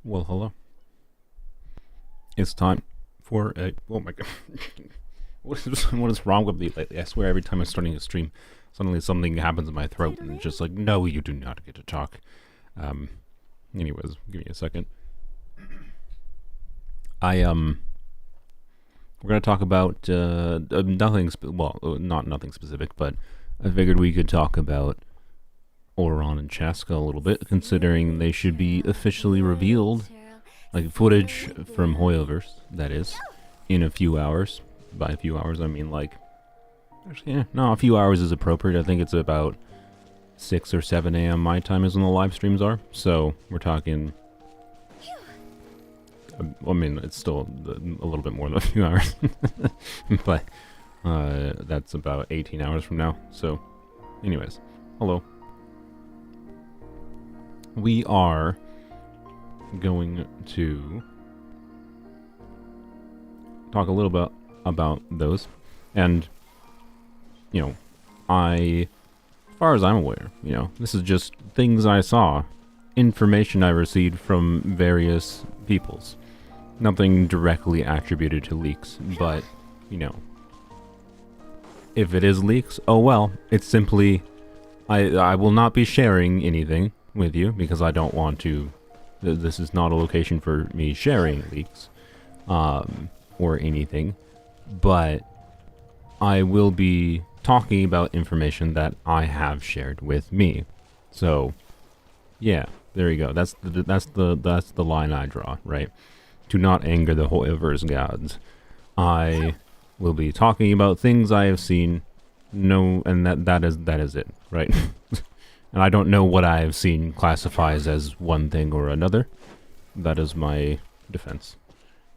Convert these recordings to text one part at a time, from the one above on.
Well, hello. It's time for a. Oh my god. What is wrong with me lately? I swear every time I'm starting a stream, suddenly something happens in my throat and it's just like, no, you do not get to talk. Um, anyways, give me a second. We're gonna talk about, nothing, not nothing specific, but I figured we could talk about Ororon and Chasca a little bit, considering they should be officially revealed, like footage from Hoyoverse, that is, in a few hours. By a few hours, I mean like, actually, yeah, no, a few hours is appropriate. I think it's about 6 or 7 a.m. my time is when the live streams are, so we're talking, I mean, it's still a little bit more than a few hours, but that's about 18 hours from now, so anyways, hello. We are going to talk a little bit about those, and as far as I'm aware, this is just things I saw, information I received from various peoples, nothing directly attributed to leaks, but if it is leaks, oh well, it's simply, I will not be sharing anything with you because I don't want to. This is not a location for me sharing leaks or anything, but I will be talking about information that I have shared with me. So yeah, there you go. That's the line I draw, right? To not anger the Hoyoverse gods, I will be talking about things I have seen. No, and that is it, right? And I don't know what I have seen classifies as one thing or another. That is my defense.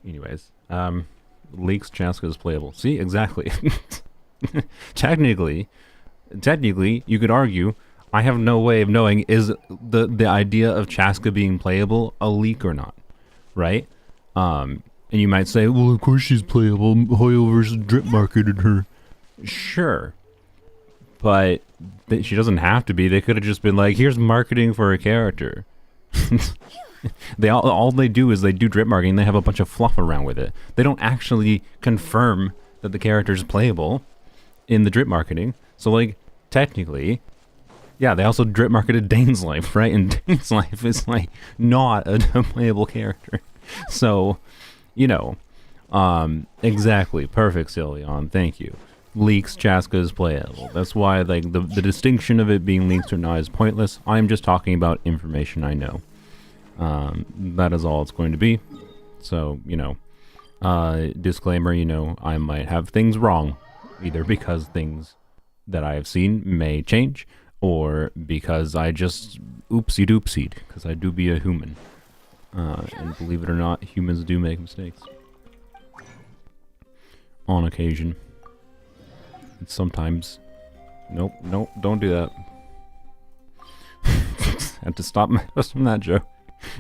Anyways, leaks Chasca is playable. See, exactly. Technically, you could argue I have no way of knowing is the idea of Chasca being playable a leak or not, right? And you might say, well, of course she's playable. Hoyoverse drip marketed her. Sure. But she doesn't have to be. They could have just been like, here's marketing for a character. All they do is they do drip marketing. They have a bunch of fluff around with it. They don't actually confirm that the character is playable in the drip marketing. So, like, technically, yeah, they also drip marketed Dane's Life, right? And Dane's Life is, like, not a playable character. So, exactly. Perfect, Cilion. Thank you. Leaks Chasca is playable. That's why, like, the distinction of it being leaks or not is pointless. I'm just talking about information I know. That is all it's going to be. So, disclaimer, I might have things wrong, either because things that I have seen may change, or because I just oopsie doopsied, because I do be a human. And believe it or not, humans do make mistakes. On occasion. And sometimes. Nope, don't do that. Had to stop myself from that joke.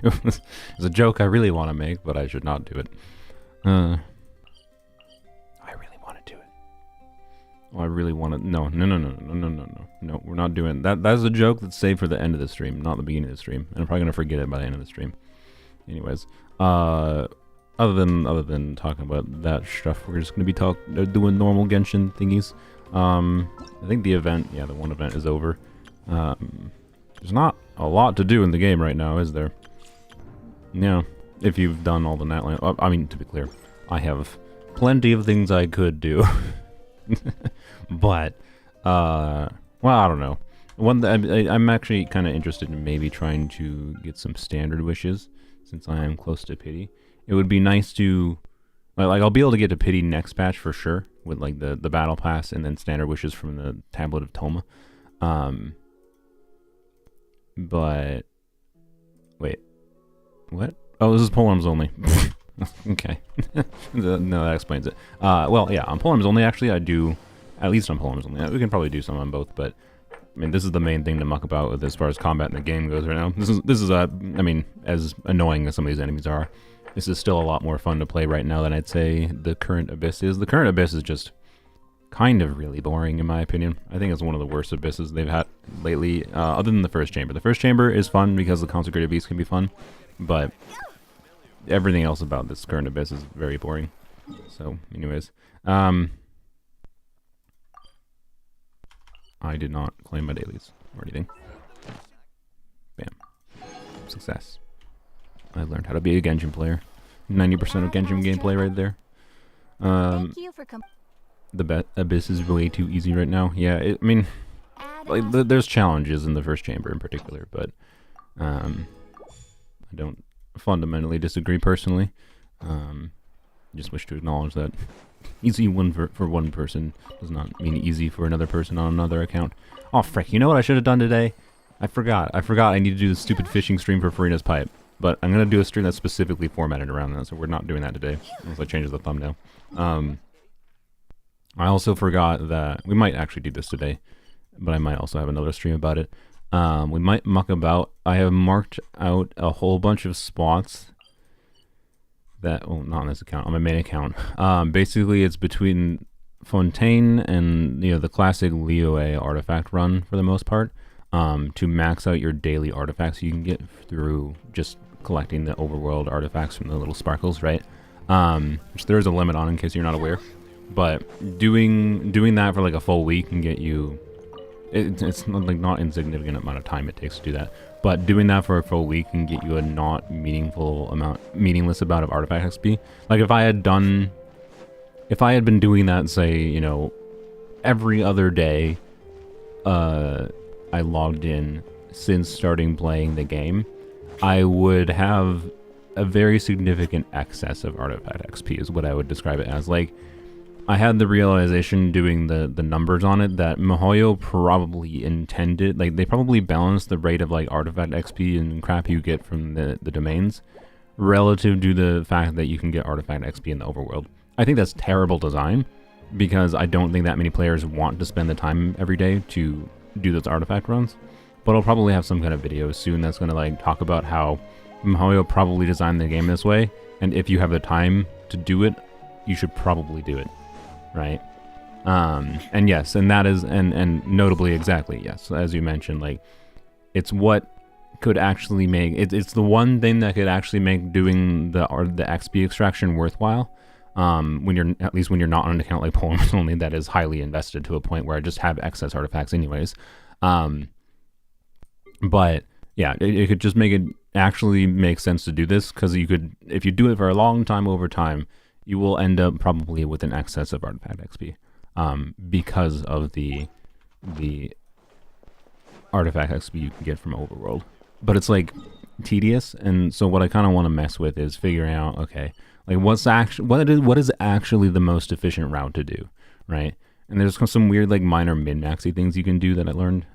It's a joke I really want to make, but I should not do it. I really want to do it. Oh, I really want to. No, we're not doing that. That's a joke that's saved for the end of the stream, not the beginning of the stream. And I'm probably gonna forget it by the end of the stream. Anyways, other than talking about that stuff, we're just gonna be doing normal Genshin thingies. I think the event, the one event is over. There's not a lot to do in the game right now, is there? Yeah, if you've done all the Natland. I mean, to be clear, I have plenty of things I could do. But, well, I don't know. I'm actually kind of interested in maybe trying to get some standard wishes, since I am close to pity. It would be nice to, like I'll be able to get to pity next patch for sure, with like the battle pass and then standard wishes from the Tablet of Toma. But wait, what? Oh, this is polearms only. Okay. No, that explains it. Well, yeah, on polearms only, actually, I do, at least on polearms only. We can probably do some on both, but I mean, this is the main thing to muck about with as far as combat in the game goes right now. This is I mean, as annoying as some of these enemies are, this is still a lot more fun to play right now than I'd say the current Abyss is. The current Abyss is just kind of really boring in my opinion. I think it's one of the worst Abysses they've had lately, other than the first chamber. The first chamber is fun because the Consecrated Beast can be fun, but everything else about this current Abyss is very boring. So, anyways. I did not claim my dailies or anything. Bam. Success. I learned how to be a Genshin player. 90% of Genshin gameplay right there. Thank you for the Abyss is way too easy right now. Yeah, I mean, like, there's challenges in the first chamber in particular, but I don't fundamentally disagree personally. Just wish to acknowledge that easy one for one person does not mean easy for another person on another account. Oh frick, you know what I should have done today? I forgot I need to do the stupid fishing stream for Farina's Pipe. But I'm gonna do a stream that's specifically formatted around that, so we're not doing that today, unless I change the thumbnail. I also forgot that we might actually do this today, but I might also have another stream about it. We might muck about. I have marked out a whole bunch of spots that, well, not on this account, on my main account. Basically, it's between Fontaine and, you know, the classic Liyue artifact run for the most part, to max out your daily artifacts you can get through just collecting the overworld artifacts from the little sparkles, right? Which there is a limit on in case you're not aware. But doing that for like a full week can get you, it's like not insignificant amount of time it takes to do that. But doing that for a full week can get you a not meaningless amount of artifact XP. Like if I had been doing that, say, you know, every other day, I logged in since starting playing the game, I would have a very significant excess of artifact XP is what I would describe it as. Like, I had the realization doing the numbers on it that MiHoYo probably intended, like, they probably balanced the rate of, like, artifact XP and crap you get from the domains relative to the fact that you can get artifact XP in the overworld. I think that's terrible design, because I don't think that many players want to spend the time every day to do those artifact runs. But I'll probably have some kind of video soon that's going to, like, talk about how MiHoYo probably designed the game this way, and if you have the time to do it, you should probably do it, right? And yes, and that is, and notably, exactly, yes, as you mentioned, like, it's what could actually make, it's the one thing that could actually make doing the XP extraction worthwhile, when you're, at least when you're not on an account like Poems Only that is highly invested to a point where I just have excess artifacts anyways. But yeah, it could just make it actually make sense to do this, because you could, if you do it for a long time over time, you will end up probably with an excess of artifact XP, because of the artifact XP you can get from Overworld. But it's like tedious, and so what I kind of want to mess with is figuring out, okay, like what is actually the most efficient route to do, right? And there's some weird like minor min-maxy things you can do that I learned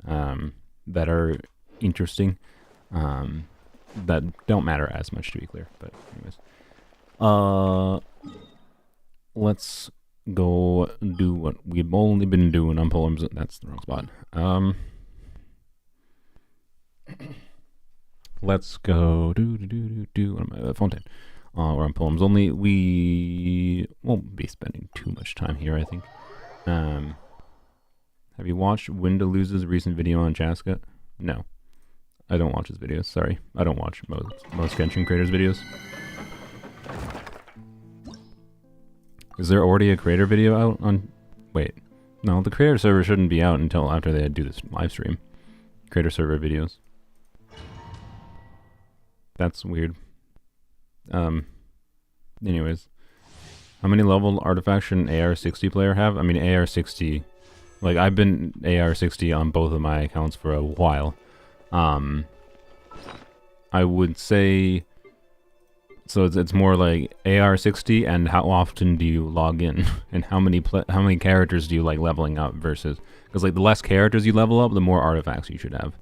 that are interesting, that don't matter as much, to be clear. But anyways, let's go do what we've only been doing on Poems. That's the wrong spot. Let's go on Fontaine. Or on Poems Only. We won't be spending too much time here, I think. Have you watched Windaloose's recent video on Chasca? No. I don't watch his videos, sorry. I don't watch most Genshin creators' videos. Is there already a creator video out on... Wait. No, the creator server shouldn't be out until after they do this live stream. Creator server videos. That's weird. Anyways. How many leveled artifacts should an AR60 player have? I mean, AR60... Like, I've been AR60 on both of my accounts for a while. I would say... So it's more like AR60 and how often do you log in? And how many characters do you like leveling up versus... Because, like, the less characters you level up, the more artifacts you should have.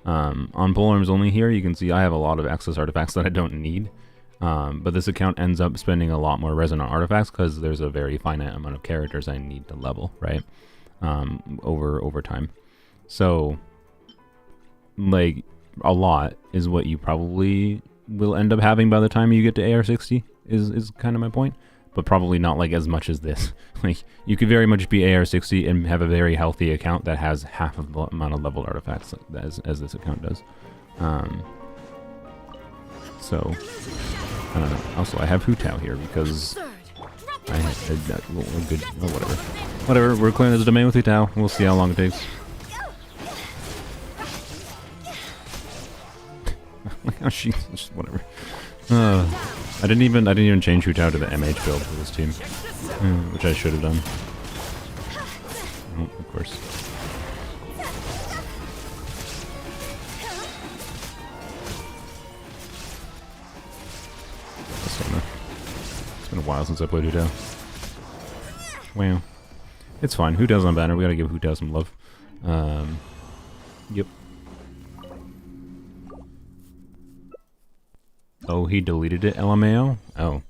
On Polearms Only here, you can see I have a lot of excess artifacts that I don't need. But this account ends up spending a lot more resin on artifacts because there's a very finite amount of characters I need to level, right? Over time. So, like, a lot is what you probably will end up having by the time you get to AR60, is kind of my point. But probably not, like, as much as this. Like, you could very much be AR60 and have a very healthy account that has half of the amount of leveled artifacts as this account does. So, Also, I have Hu Tao here because I had a good... Oh, whatever. Whatever, we're clearing this domain with Hu Tao. We'll see how long it takes. Oh, she's just whatever. I didn't even change Hu Tao to the MH build for this team, which I should have done. Oh, of course. It's been a while since I played Hu Tao. Wow. It's fine. Hu Tao's on banner. We gotta give Hu Tao some love. Yep. Oh, he deleted it, LMAO? Oh.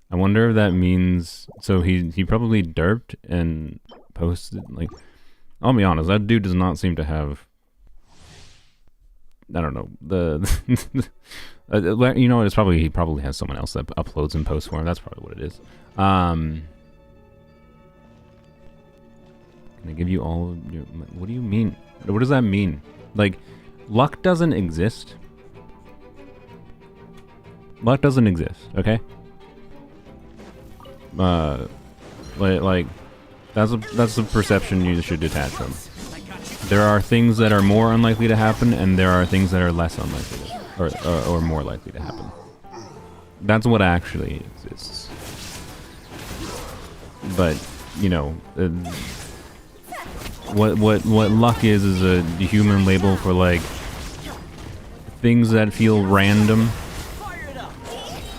I wonder if that means... So he probably derped and posted, like... I'll be honest, that dude does not seem to have... I don't know, you know what, it's probably... He probably has someone else that uploads and posts for him. That's probably what it is. Can I give you all of your... What do you mean? What does that mean? Like, luck doesn't exist. Luck doesn't exist, okay? Like that's a perception you should detach from. There are things that are more unlikely to happen, and there are things that are less unlikely to, or more likely to happen. That's what actually exists. But you know, what luck is a human label for like things that feel random.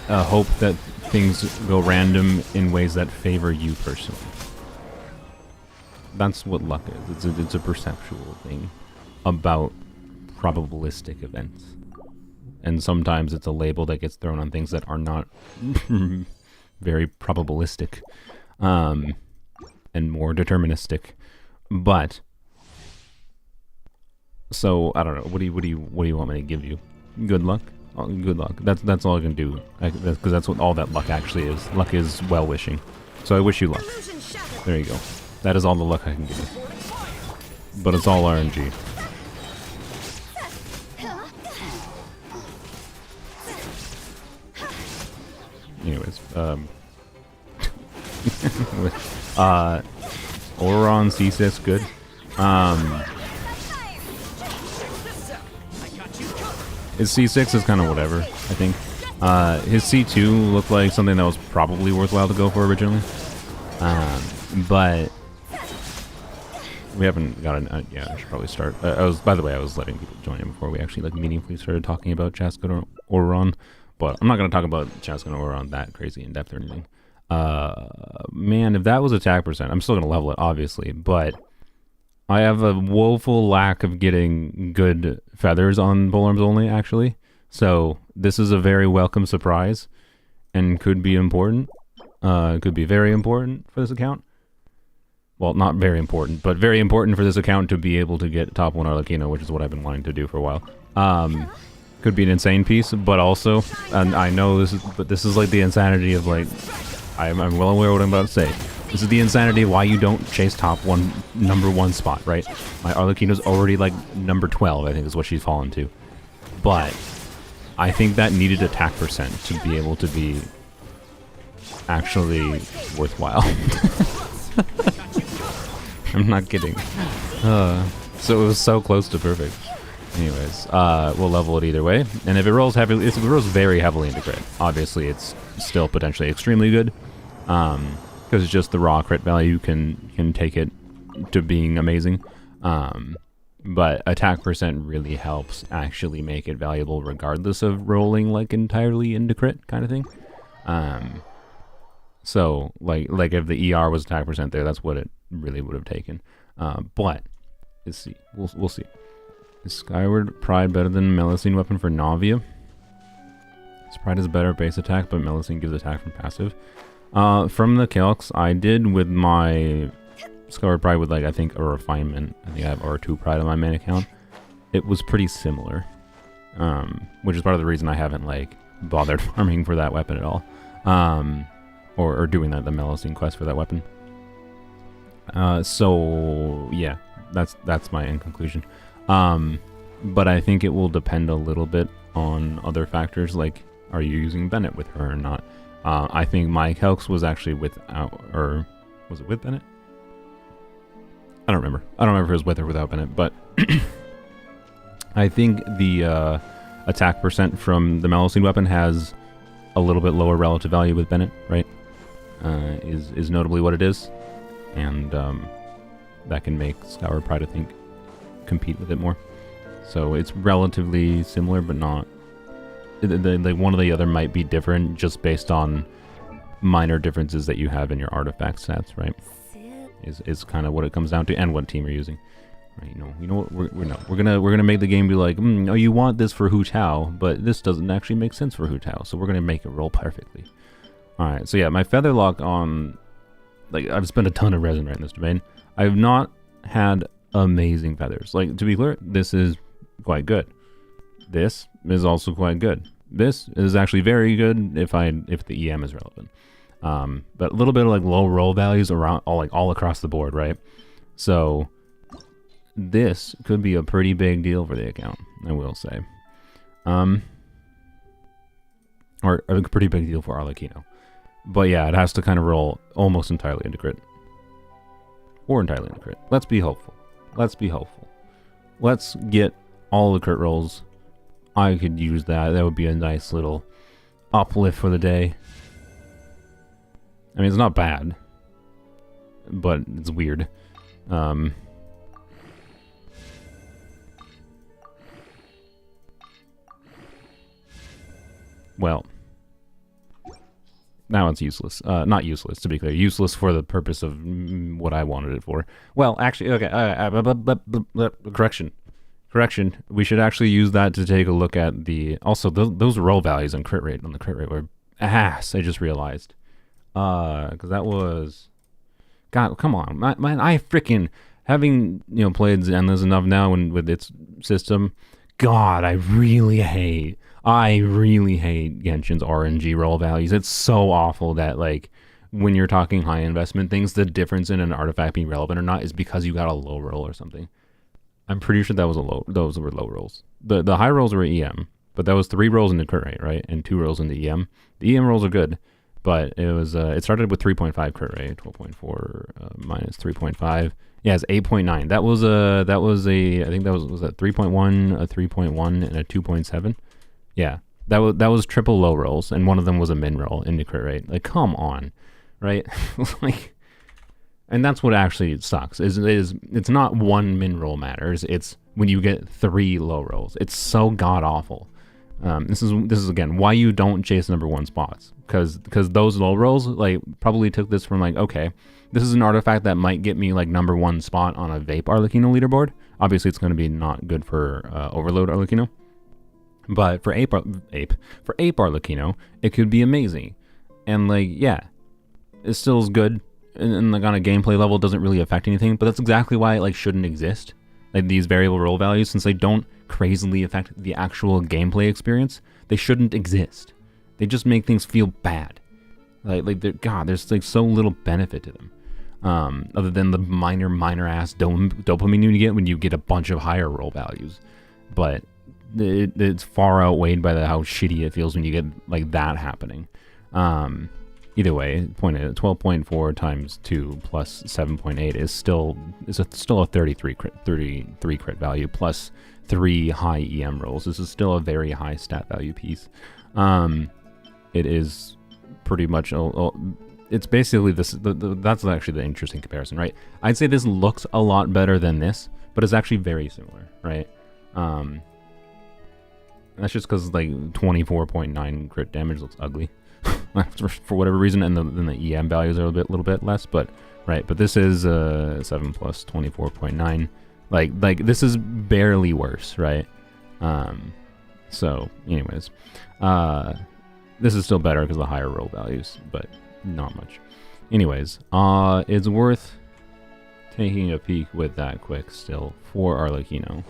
Hope that things go random in ways that favor you personally. That's what luck is. It's a perceptual thing about probabilistic events. And sometimes it's a label that gets thrown on things that are not very probabilistic and more deterministic. But so I don't know. What do you want me to give you? Good luck. Oh, good luck. That's all I can do. Because that's what all that luck actually is. Luck is well-wishing. So I wish you luck. There you go. That is all the luck I can give you. But it's all RNG. Anyways, Ororon C6 good. His C6 is kind of whatever, I think. His C2 looked like something that was probably worthwhile to go for originally. But we haven't gotten... yeah, I should probably start. By the way, I was letting people join in before we actually like meaningfully started talking about Chasca and Ororon. But I'm not going to talk about Chasca and Ororon that crazy in depth or anything. Man, if that was attack percent, I'm still going to level it, obviously, but I have a woeful lack of getting good feathers on polearms only, actually. So this is a very welcome surprise and could be important. Could be very important for this account. Well, not very important, but very important for this account to be able to get top 1 Arlecchino, which is what I've been wanting to do for a while. Could be an insane piece, but also, and I know this is like the insanity of like, I'm well aware of what I'm about to say. This is the insanity of why you don't chase top number one spot, right? My Arlecchino's already like number 12, I think is what she's fallen to. But I think that needed attack percent to be able to be actually worthwhile. I'm not kidding. So it was so close to perfect. Anyways, we'll level it either way. And if it rolls heavily, if it rolls very heavily into crit, obviously it's still potentially extremely good. Because it's just the raw crit value can take it to being amazing. But attack percent really helps actually make it valuable regardless of rolling like entirely into crit kind of thing. So like if the ER was attack percent there, that's what it really would have taken. But let's see. We'll see. Is Skyward Pride better than Melusine weapon for Navia? Pride is better base attack, but Melusine gives attack from passive. From the calcs, I did with my Skyward Pride with like I think a refinement. I think I have R2 Pride on my main account. It was pretty similar, which is part of the reason I haven't like bothered farming for that weapon at all, or doing the Melusine quest for that weapon. So yeah, that's my end conclusion. But I think it will depend a little bit on other factors like Are you using Bennett with her or not? I think my Kelks was actually without, or was it with Bennett? I don't remember. I don't remember if it was with or without Bennett, but I think the attack percent from the Mallow Seed weapon has a little bit lower relative value with Bennett, right? Is notably what it is, and that can make Scour Pride, I think, compete with it more. So it's relatively similar, but not. One or the other might be different just based on minor differences that you have in your artifact stats, right? Is kind of what it comes down to, and what team you're using. Right, you know what we're gonna make the game be like, oh, you want this for Hu Tao, but this doesn't actually make sense for Hu Tao, so we're gonna make it roll perfectly. All right, so yeah, my Featherlock on, like, I've spent a ton of resin right in this domain. I have not had amazing feathers. Like, to be clear, this is quite good. This is also quite good. This is actually very good if the EM is relevant. But a little bit of like low roll values around all across the board, right? So this could be a pretty big deal for the account, I will say. Or a pretty big deal for Arlecchino. But yeah, it has to kind of roll almost entirely into crit. Or entirely into crit. Let's be hopeful. Let's be hopeful. Let's get all the crit rolls. I could use that. That would be a nice little uplift for the day. I mean, it's not bad, but it's weird. Well, now it's useless. Not useless, to be clear. Useless for the purpose of what I wanted it for. Well, actually, okay. Correction. We should actually use that to take a look at the... Also, those roll values on crit rate were ass, I just realized. Because that was... God, come on. Man, I freaking... Having, played Zenless enough now and with its system... God, I really hate Genshin's RNG roll values. It's so awful that, like, when you're talking high investment things, the difference in an artifact being relevant or not is because you got a low roll or something. I'm pretty sure those were low rolls. The high rolls were EM, but that was 3 rolls into crit rate, right? And 2 rolls into EM. The EM rolls are good, but it was it started with 3.5 crit rate, 12.4 minus 3.5. Yeah, it's 8.9. That was I think that was that 3.1, a 3.1, and a 2.7. Yeah, that was triple low rolls, and one of them was a min roll into crit rate. Like, come on, right? Like, and that's what actually sucks. It's not one min roll matters. It's when you get 3 low rolls. It's so god awful. This is again why you don't chase number 1 spots, because those low rolls like probably took this from like, okay, this is an artifact that might get me like number 1 spot on a Vape Arlecchino leaderboard. Obviously, it's going to be not good for Overload Arlecchino, but for Ape Arlecchino, it could be amazing. And like, yeah, it still is good, and like on a gameplay level, it doesn't really affect anything. But that's exactly why it like shouldn't exist. Like these variable roll values, since they don't crazily affect the actual gameplay experience, they shouldn't exist. They just make things feel bad. There's like so little benefit to them, other than the minor ass dopamine you get when you get a bunch of higher roll values. But it's far outweighed by how shitty it feels when you get like that happening. Either way, point at 12.4 times 2 plus 7.8 is still a 33 crit value plus 3 high EM rolls. This is still a very high stat value piece. It is pretty much it's basically this. That's actually the interesting comparison, right? I'd say this looks a lot better than this, but it's actually very similar, right? That's just because like 24.9 crit damage looks ugly for whatever reason, and then the EM values are a little bit less, but right. But this is 7 plus 24.9. Like this is barely worse, right? So, anyways, this is still better because of the higher roll values, but not much. Anyways, it's worth taking a peek with that quick still for Arlecchino.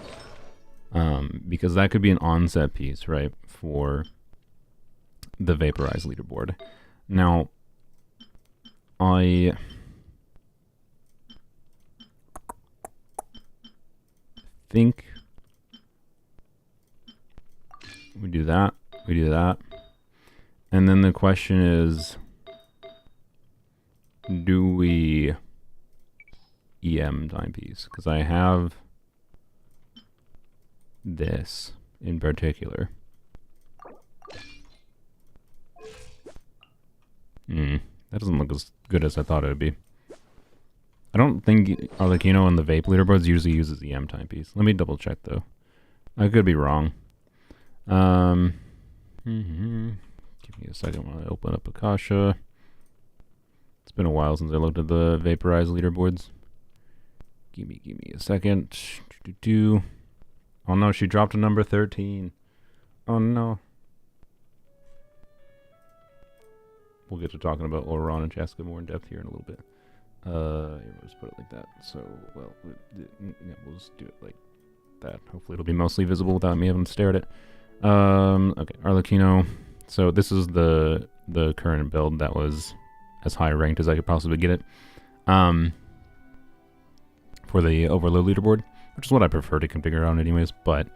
Because that could be an onset piece, right, for the Vaporized leaderboard. Now, I think we do that. And then the question is, do we EM timepiece? Because I have this in particular. That doesn't look as good as I thought it would be. I don't think Arlecchino on the vape leaderboards usually uses EM timepiece. Let me double check though. I could be wrong. Give me a second while I open up Akasha. It's been a while since I looked at the vaporized leaderboards. Give me a second. Oh no, she dropped to number 13. Oh no. We'll get to talking about Ororon and Chasca more in depth here in a little bit. We'll just put it like that. So, well, we'll just do it like that. Hopefully it'll be mostly visible without me having to stare at it. Okay, Arlecchino. So this is the current build that was as high ranked as I could possibly get it. For the overload leaderboard, which is what I prefer to configure on anyways, but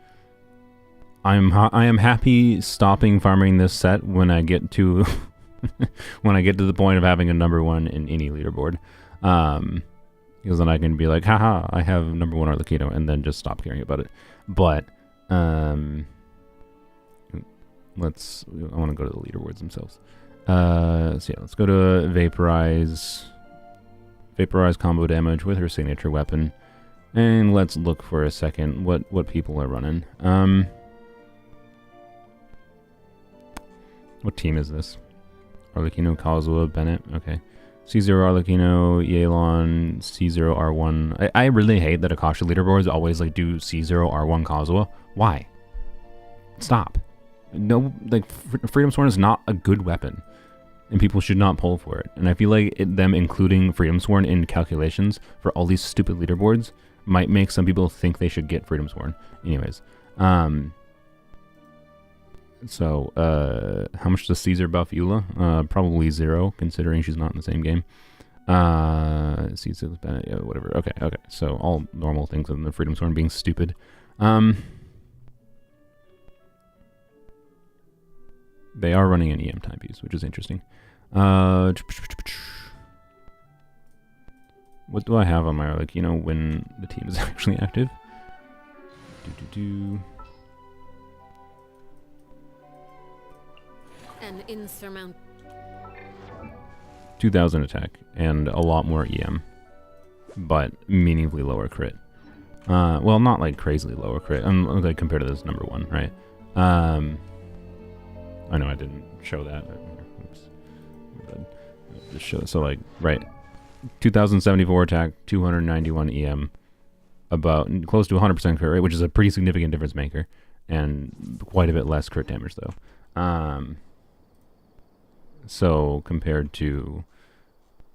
I am happy stopping farming this set when I get to when I get to the point of having a number 1 in any leaderboard. Because then I can be like, haha, I have number 1 Arlecchino, and then just stop caring about it. But I want to go to the leaderboards themselves. So yeah, let's go to Vaporize combo damage with her signature weapon, and let's look for a second what people are running. What team is this? Arlecchino, Kazuha, Bennett. Okay. C0 Arlecchino, Yelan, C0 R1. I really hate that Akasha leaderboards always like do C0 R1 Kazuha. Why? Stop. No, like Freedom Sworn is not a good weapon, and people should not pull for it. And I feel like them including Freedom Sworn in calculations for all these stupid leaderboards might make some people think they should get Freedom Sworn. Anyways, so, how much does Caesar buff Eula? Probably 0, considering she's not in the same game. Caesar, Bennett, yeah, whatever. Okay. So, all normal things other than the Freedom Sworn being stupid. They are running an EM timepiece, which is interesting. What do I have on my, like, when the team is actually active? An instrument. 2000 attack and a lot more EM, but meaningfully lower crit. Well, not like crazily lower crit. Like compared to this number 1, right? I know I didn't show that. Oops. Just show so like right, 2074 attack, 291 EM, about close to 100% crit rate, which is a pretty significant difference maker, and quite a bit less crit damage though. So compared to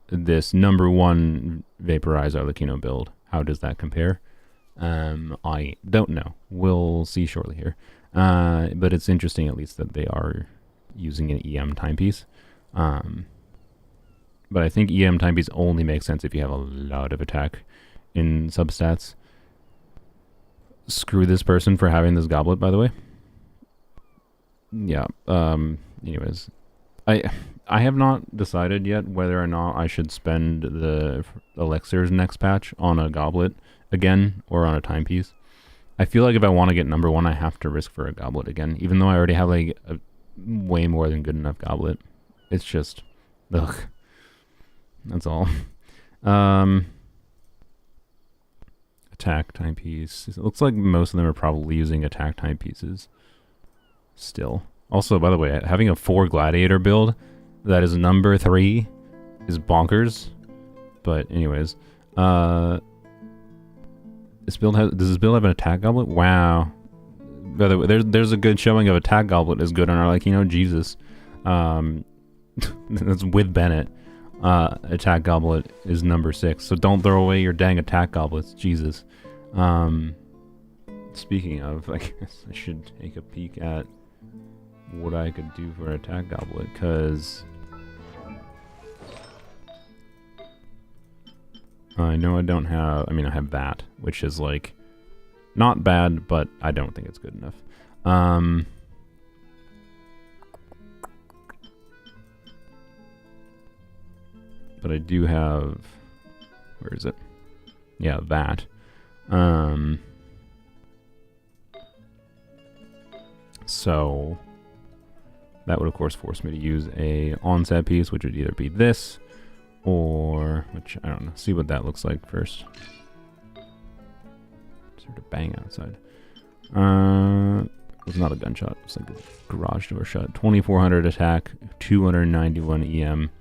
this number 1 Vaporize Arlecchino build, how does that compare? I don't know. We'll see shortly here. But it's interesting at least that they are using an EM timepiece. But I think EM timepiece only makes sense if you have a lot of attack in substats. Screw this person for having this goblet, by the way. Yeah. Anyways, I have not decided yet whether or not I should spend the elixirs next patch on a goblet again or on a timepiece. I feel like if I want to get number 1, I have to risk for a goblet again, even though I already have like a way more than good enough goblet. It's just, ugh. That's all. Attack timepiece. It looks like most of them are probably using attack timepieces still. Also, by the way, having a 4 gladiator build that is number 3 is bonkers. But anyways, does this build have an attack goblet? Wow. By the way, there's a good showing of attack goblet is good on our, like, Jesus. That's with Bennett. Attack goblet is number 6. So don't throw away your dang attack goblets, Jesus. Speaking of, I guess I should take a peek at what I could do for an attack goblet, because I know I don't have, I have that, which is like not bad, but I don't think it's good enough. but I do have, where is it? Yeah, that. So that would of course force me to use a onset piece, which would either be this or, which I don't know, see what that looks like first. Sort of bang outside. It was not a gunshot, it's like a garage door shot. 2400 attack, 291 EM,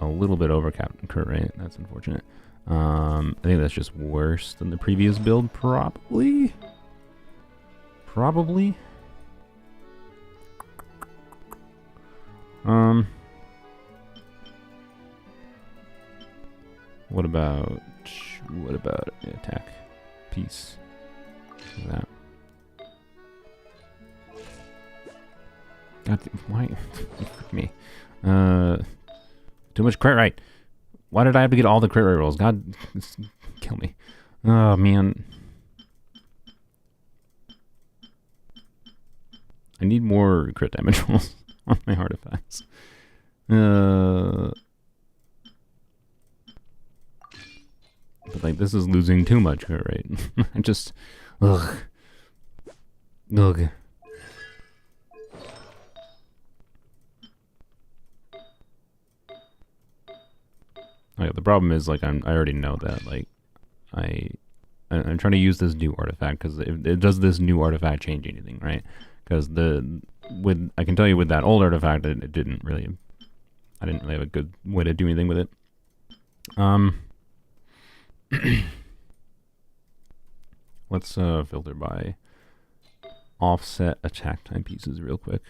a little bit over Captain Kurt rate. That's unfortunate. I think that's just worse than the previous build, probably. Probably. What about an attack piece? That. God, why? Me. Too much crit rate. Why did I have to get all the crit rate rolls? God, kill me. Oh man. I need more crit damage rolls on my artifacts. But like, this is losing too much crit rate. I just, ugh. Like, the problem is, like, I already know that, like, I'm trying to use this new artifact because does this new artifact change anything, right? Because I can tell you with that old artifact, it didn't really, I didn't really have a good way to do anything with it. Let's filter by offset attack time pieces real quick.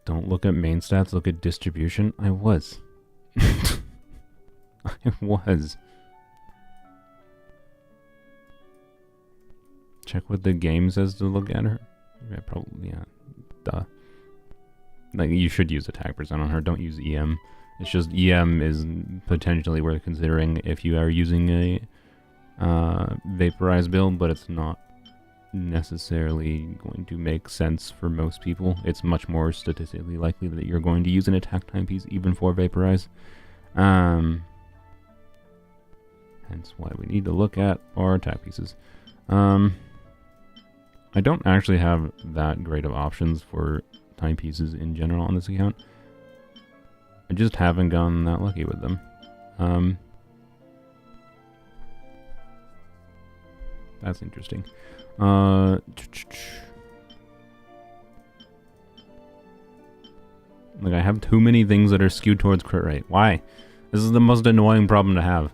Don't look at main stats, look at distribution. I was. I was. Check what the game says to look at her. Yeah, probably, yeah. Duh. Like, you should use attack percent on her, don't use EM. It's just EM is potentially worth considering if you are using a vaporized build, but it's not necessarily going to make sense for most people. It's much more statistically likely that you're going to use an attack time piece even for vaporize. Hence why we need to look at our attack pieces. I don't actually have that great of options for timepieces in general on this account. I just haven't gotten that lucky with them. That's interesting. Like, I have too many things that are skewed towards crit rate. Why? This is the most annoying problem to have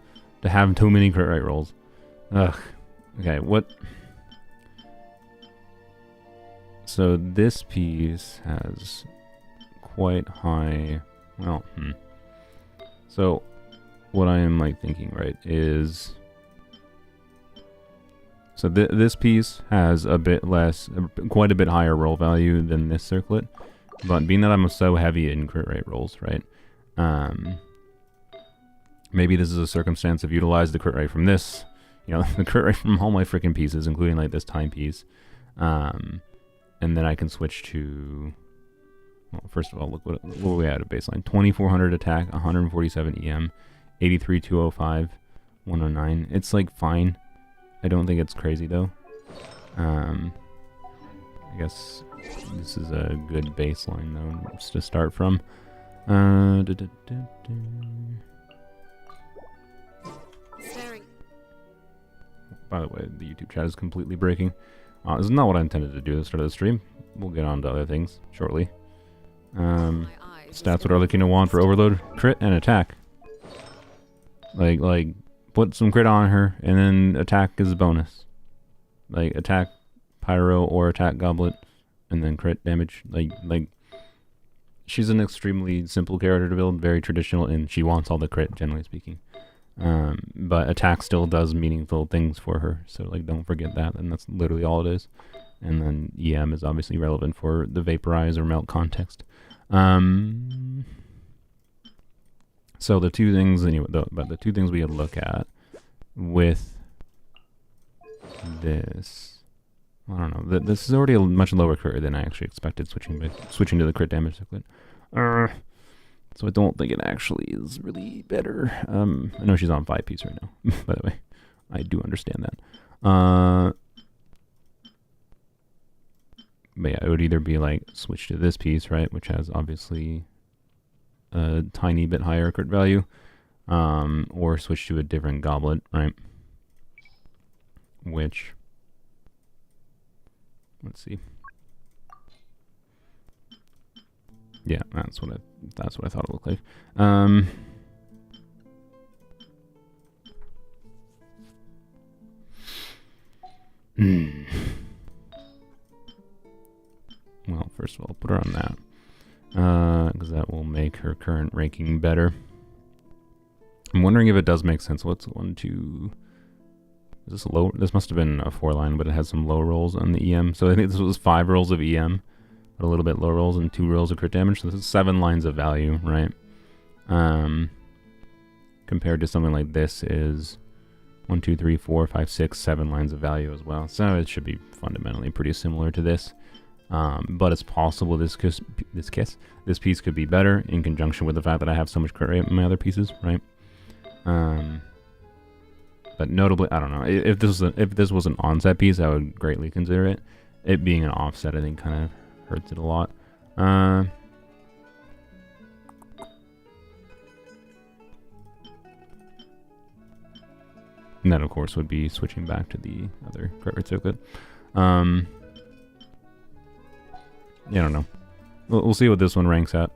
too many crit rate rolls. Ugh. Okay, what? So this piece has quite high, well, So what I am like thinking, right, is, so this piece has a bit less, quite a bit higher roll value than this circlet, but being that I'm so heavy in crit rate rolls, right, maybe this is a circumstance of utilize the crit rate from this, you know, the crit rate from all my freaking pieces, including like this timepiece, and then I can switch to, well, first of all, look what we had at baseline. 2400 attack, 147 EM, 83 205, 109. It's like fine. I don't think it's crazy though. I guess this is a good baseline though to start from. By the way, the YouTube chat is completely breaking. This is not what I intended to do at the start of the stream. We'll get on to other things shortly. Stats what are looking to want for overload, crit, and attack. Like, put some crit on her, and then attack is a bonus. Like, attack pyro or attack goblet, and then crit damage. Like, she's an extremely simple character to build, very traditional, and she wants all the crit, generally speaking. But attack still does meaningful things for her, so like don't forget that, and that's literally all it is. And then EM is obviously relevant for the vaporize or melt context. So the two things anyway, but the two things we had to look at with this I don't know. This is already a much lower crit than I actually expected switching to the crit damage cyclet. So I don't think it actually is really better. I know she's on 5-piece right now, by the way. I do understand that. But yeah, it would either be like switch to this piece, right, which has obviously a tiny bit higher crit value, or switch to a different goblet, right? Which, let's see. Yeah, that's what I thought it looked like. Well, first of all, I'll put her on that, because that will make her current ranking better. I'm wondering if it does make sense. What's 1, 2? Is this low? This must have been a 4-line, but it has some low rolls on the EM. So I think this was 5 rolls of EM, but a little bit low rolls and 2 rolls of crit damage. So this is 7 lines of value, right? Compared to something like this is 1, 2, 3, 4, 5, 6, 7 lines of value as well. So it should be fundamentally pretty similar to this. But it's possible this piece could be better in conjunction with the fact that I have so much crit rate in my other pieces, right? But notably, I don't know. If this was an onset piece, I would greatly consider it. It being an offset, I think, kind of hurts it a lot. And that, of course, would be switching back to the other crit rate circuit. Yeah, I don't know. We'll see what this one ranks at,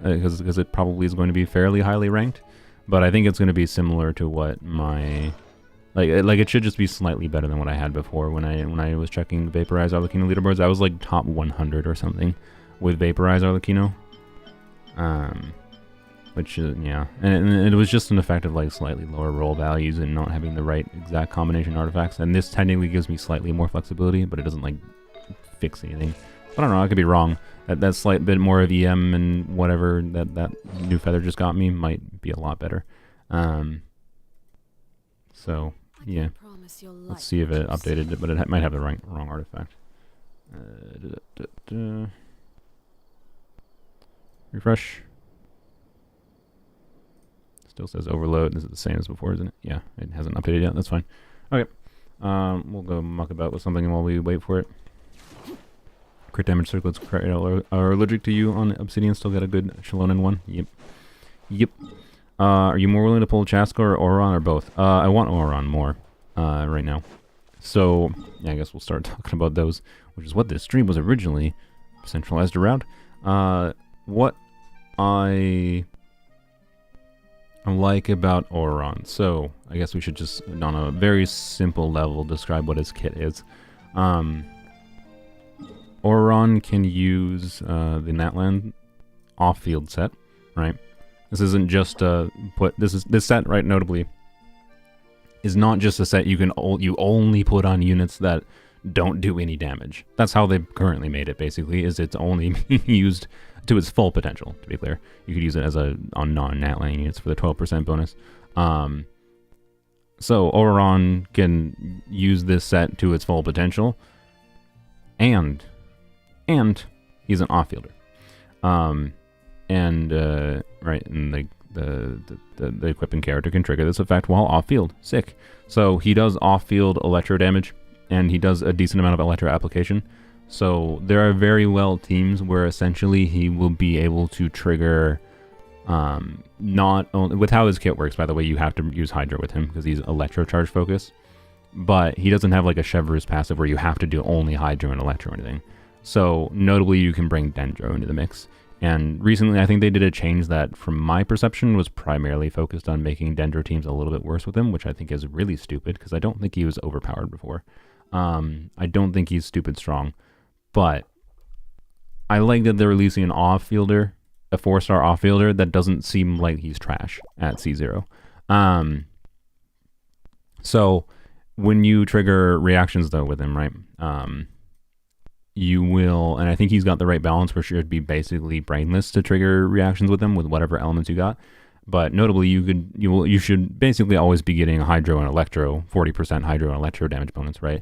because it probably is going to be fairly highly ranked. But I think it's going to be similar to what my like it should just be slightly better than what I had before when I was checking Vaporize Arlecchino leaderboards. I was like top 100 or something with Vaporize Arlecchino. Which yeah, and it was just an effect of like slightly lower roll values and not having the right exact combination artifacts. And this technically gives me slightly more flexibility, but it doesn't like fix anything. I don't know, I could be wrong. That slight bit more of EM and whatever that new feather just got me might be a lot better. So, yeah. Let's see if it updated it, but it might have the wrong artifact. Refresh. Still says overload. This is the same as before, isn't it? Yeah, it hasn't updated yet. That's fine. Okay. We'll go muck about with something while we wait for it. Crit damage circlets are allergic to you on Obsidian. Still got a good Shalonen one. Yep. Are you more willing to pull Chasca or Ororon or both? I want Ororon more right now. So, yeah, I guess we'll start talking about those, which is what this stream was originally centralized around. What I like about Ororon. So, I guess we should just, on a very simple level, describe what his kit is. Ororon can use the Natlan off-field set, right? This isn't just this set, right? Notably, is not just a set you only put on units that don't do any damage. That's how they've currently made it. Basically, is it's only being used to its full potential. To be clear, you could use it as on non-Natlan units for the 12% bonus. So Ororon can use this set to its full potential, and he's an off-fielder. Right, and the equipping character can trigger this effect while off-field. Sick. So he does off-field electro damage, and he does a decent amount of electro application. So there are very well teams where essentially he will be able to trigger, not only with how his kit works. By the way, you have to use Hydra with him because he's electro charge focused, but he doesn't have like a Chevreuse passive where you have to do only Hydro and electro or anything. So notably, you can bring Dendro into the mix. And recently, I think they did a change that, from my perception, was primarily focused on making Dendro teams a little bit worse with him, which I think is really stupid, because I don't think he was overpowered before. I don't think he's stupid strong. But I like that they're releasing an off-fielder, a 4-star off-fielder, that doesn't seem like he's trash at C0. So when you trigger reactions, though, with him, right, you will, and I think he's got the right balance where it should be basically brainless to trigger reactions with him with whatever elements you got. But notably, you should basically always be getting a Hydro and Electro, 40% Hydro and Electro damage bonus, right?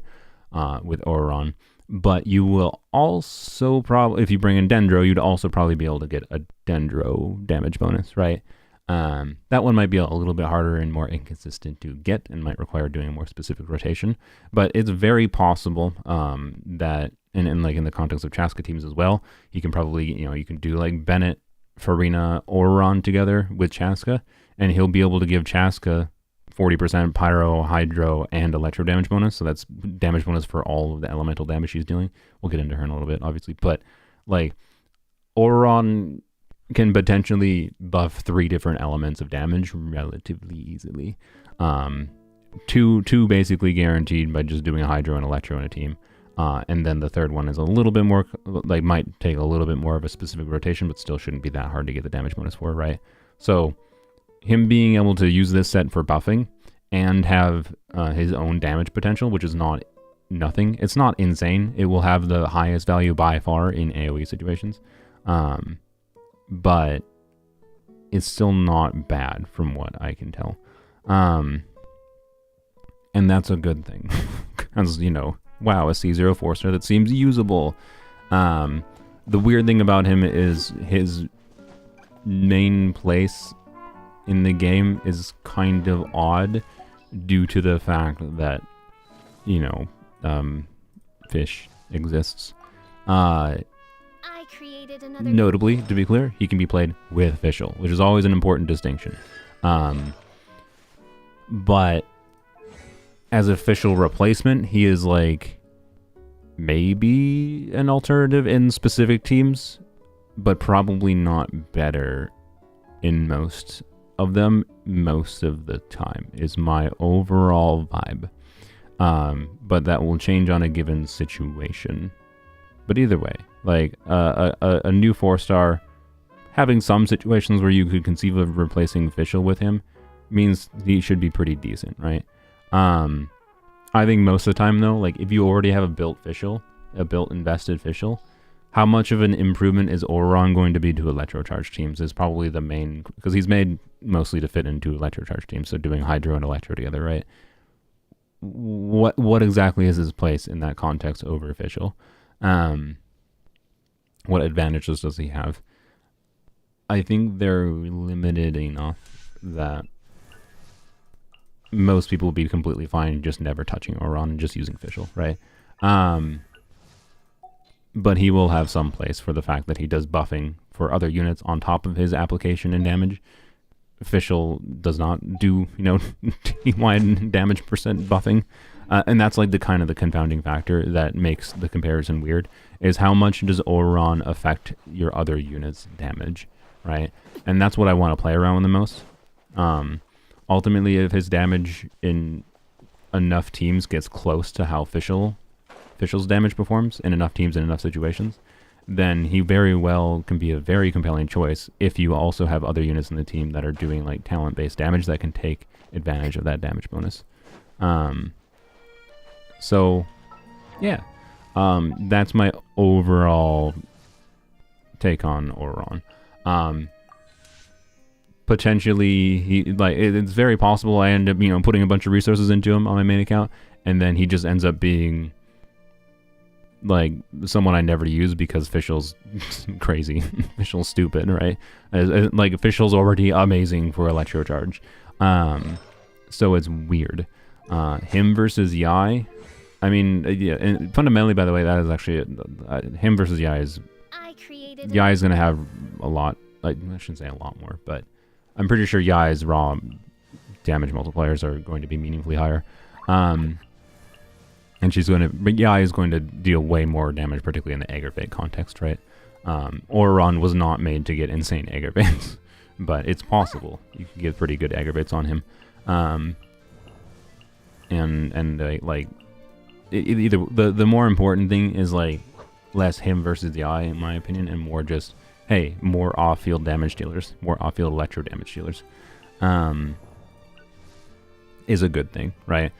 with Ororon. But you will also probably, if you bring in Dendro, you'd also probably be able to get a Dendro damage bonus, right? That one might be a little bit harder and more inconsistent to get and might require doing a more specific rotation. But it's very possible that, and like in the context of Chasca teams as well, you can probably, you can do like Bennett, Farina, Ororon together with Chasca, and he'll be able to give Chasca 40% Pyro, Hydro, and Electro damage bonus. So that's damage bonus for all of the elemental damage she's dealing. We'll get into her in a little bit, obviously. But, like, Ororon can potentially buff 3 different elements of damage relatively easily. Two basically guaranteed by just doing a Hydro and Electro in a team. And then the third one is a little bit more, like, might take a little bit more of a specific rotation, but still shouldn't be that hard to get the damage bonus for, right? So him being able to use this set for buffing and have his own damage potential, which is not nothing. It's not insane. It will have the highest value by far in AoE situations. But it's still not bad from what I can tell. And that's a good thing. Because, wow, a C0 Forcer that seems usable. The weird thing about him is his main place in the game is kind of odd due to the fact that, fish exists. Notably, to be clear, he can be played with Fischl, which is always an important distinction. But as a Fischl replacement, he is like maybe an alternative in specific teams, but probably not better in most of them most of the time, is my overall vibe. But that will change on a given situation. But either way, like a new 4-star, having some situations where you could conceive of replacing Fischl with him means he should be pretty decent, right? I think most of the time though, like if you already have a built Fischl, a built invested Fischl, how much of an improvement is Ororon going to be to Electrocharge teams is probably the main, because he's made mostly to fit into Electrocharge teams, so doing Hydro and Electro together, right? What exactly is his place in that context over Fischl? What advantages does he have? I think they're limited enough that most people will be completely fine just never touching Ororon and just using Fischl, right? But he will have some place for the fact that he does buffing for other units on top of his application and damage. Fischl does not do, team-wide damage percent buffing. And that's like the kind of the confounding factor that makes the comparison weird, is how much does Ororon affect your other units' damage, right? And that's what I want to play around with the most. Ultimately, if his damage in enough teams gets close to how Fischl's damage performs in enough teams in enough situations, then he very well can be a very compelling choice if you also have other units in the team that are doing like talent-based damage that can take advantage of that damage bonus. So, yeah, that's my overall take on Ororon. Potentially, it's very possible I end up, putting a bunch of resources into him on my main account, and then he just ends up being like someone I never use because Fischl's crazy. Fischl's stupid, right? Like Fischl's already amazing for Electrocharge. So it's weird. Him versus Yai. I mean, yeah, and fundamentally, by the way, that is actually him versus Yai is Yai is going to have a lot, like I shouldn't say a lot more, but I'm pretty sure Yai's raw damage multipliers are going to be meaningfully higher. And Yai is going to deal way more damage, particularly in the aggravate context, right? Ororon was not made to get insane aggravates, but it's possible. You can get pretty good aggravates on him. Either the more important thing is like less him versus the Yai, in my opinion, and more just, hey, more off-field damage dealers, more off-field electro damage dealers, is a good thing, right?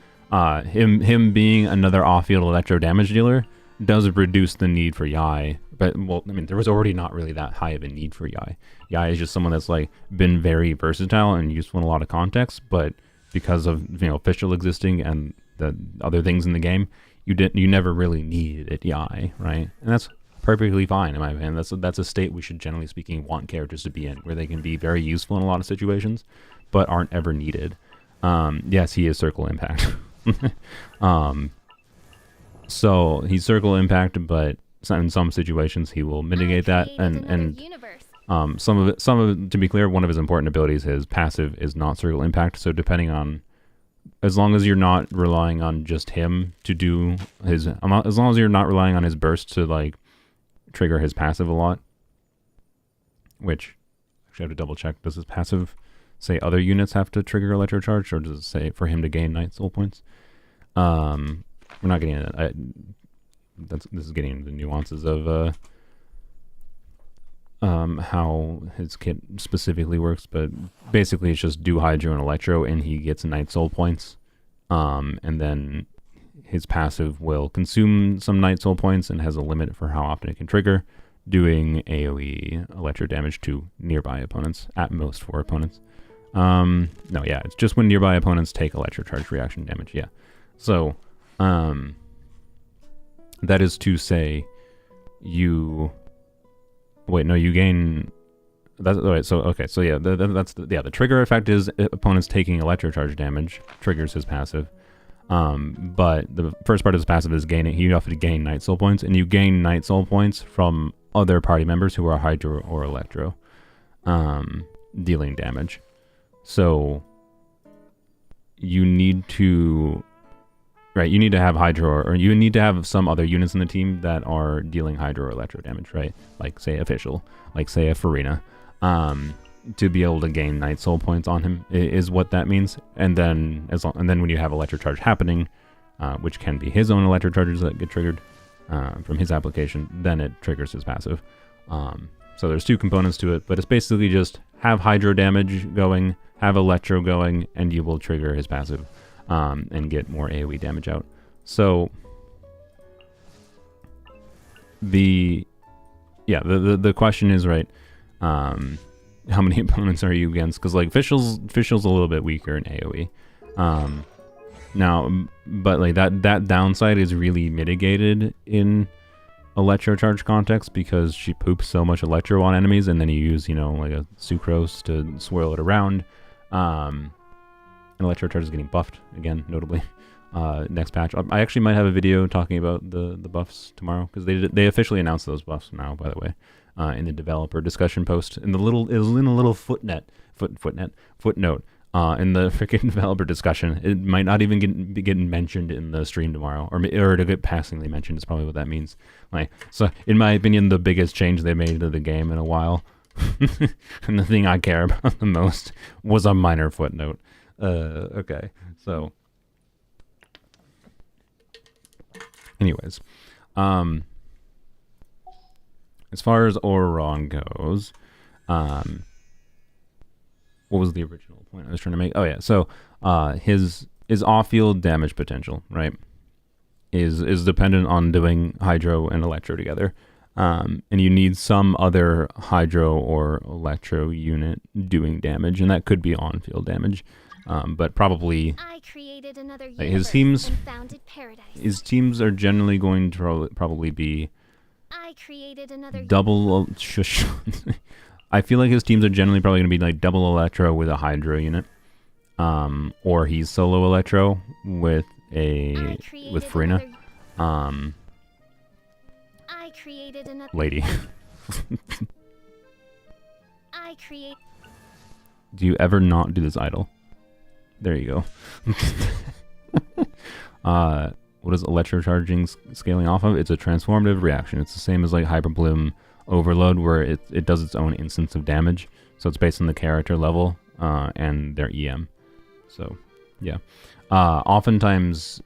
Him being another off-field electro damage dealer does reduce the need for Yai. But, well, I mean, there was already not really that high of a need for Yai. Yai is just someone that's, like, been very versatile and useful in a lot of contexts, but because of, Fischl existing and the other things in the game, you never really need it, right? And that's perfectly fine in my opinion. That's a state we should, generally speaking, want characters to be in, where they can be very useful in a lot of situations, but aren't ever needed. Yes, he is Circle Impact. So he's Circle Impact, but in some situations he will mitigate that, and some of it, to be clear, one of his important abilities, his passive, is not Circle Impact. So depending on, as long as you're not relying on just him to do his, as long as you're not relying on his burst to like trigger his passive a lot, which actually I have to double check. Does his passive say other units have to trigger Electro Charge, or does it say for him to gain Night Soul points? We're not getting into that. This is getting into the nuances of how his kit specifically works, but basically it's just do Hydro and Electro, and he gets Night Soul points. And then his passive will consume some Night Soul points and has a limit for how often it can trigger, doing AoE Electro damage to nearby opponents, at most 4 opponents. No, yeah, it's just when nearby opponents take Electro Charge reaction damage, yeah. So, that is to say, you gain. That's right. So okay. So yeah, the trigger effect is opponents taking Electro Charge damage triggers his passive. But the first part of his passive is gaining. You have to gain Night Soul points, and you gain Night Soul points from other party members who are Hydro or Electro, dealing damage. So you need to. Right, you need to have Hydro, or you need to have some other units in the team that are dealing Hydro or Electro damage, right? Like, say, Official, like, say, a Farina, to be able to gain Night Soul points on him is what that means. And then, when you have Electro Charge happening, which can be his own Electro Charges that get triggered from his application, then it triggers his passive. So there's 2 components to it, but it's basically just have Hydro damage going, have Electro going, and you will trigger his passive. And get more AoE damage out. So the question is, right, how many opponents are you against? Because like officials a little bit weaker in AoE. Now, but like that downside is really mitigated in Electro Charge context, because she poops so much Electro on enemies, and then you use, like a Sucrose to swirl it around. And Electro Charge is getting buffed again, notably, next patch. I actually might have a video talking about the buffs tomorrow, because they officially announced those buffs now, by the way, in the developer discussion post. It was in a little footnote in the freaking developer discussion. It might not even be getting mentioned in the stream tomorrow, or to get passingly mentioned is probably what that means. So in my opinion, the biggest change they made to the game in a while, and the thing I care about the most, was a minor footnote. Okay, so anyways, as far as Ororon goes, what was the original point I was trying to make? Oh yeah, so his off-field damage potential, right, is dependent on doing Hydro and Electro together, and you need some other Hydro or Electro unit doing damage, and that could be on-field damage. But probably his teams are generally going to probably be double. Shush. I feel like his teams are generally probably going to be like double Electro with a Hydro unit, or he's solo Electro with Farina. Lady. Do you ever not do this idle? There you go. What is Electro Charging scaling off of? It's a transformative reaction. It's the same as like Hyper Bloom Overload, where it does its own instance of damage. So it's based on the character level and their EM. So yeah. Oftentimes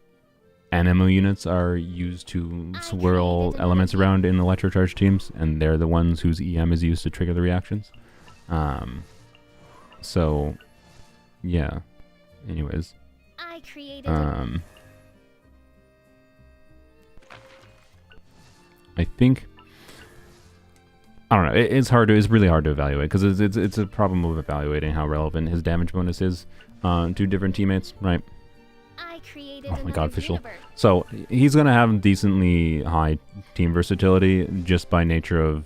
Anemo units are used to swirl elements around in Electro Charge teams, and they're the ones whose EM is used to trigger the reactions. So yeah. Anyways, I think, I don't know. It's really hard to evaluate, because it's a problem of evaluating how relevant his damage bonus is to different teammates, right? created Oh my god, another official. Leaderboard. So he's going to have decently high team versatility just by nature of,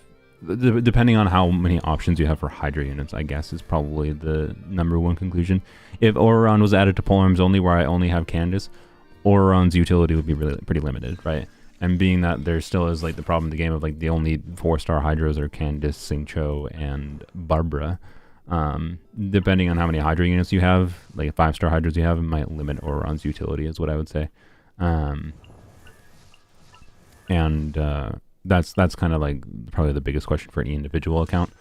depending on how many options you have for Hydra units, I guess, is probably the #1 conclusion. If Ororon was added to polearms only, where I only have Candace, Ororon's utility would be really pretty limited, right? And being that there still is like the problem in the game of like the only 4-star Hydras are Candace, Xingqiu, and Barbara. Depending on how many Hydra units you have, like 5-star Hydras you have, it might limit Ororon's utility, is what I would say. That's kind of like probably the biggest question for any individual account.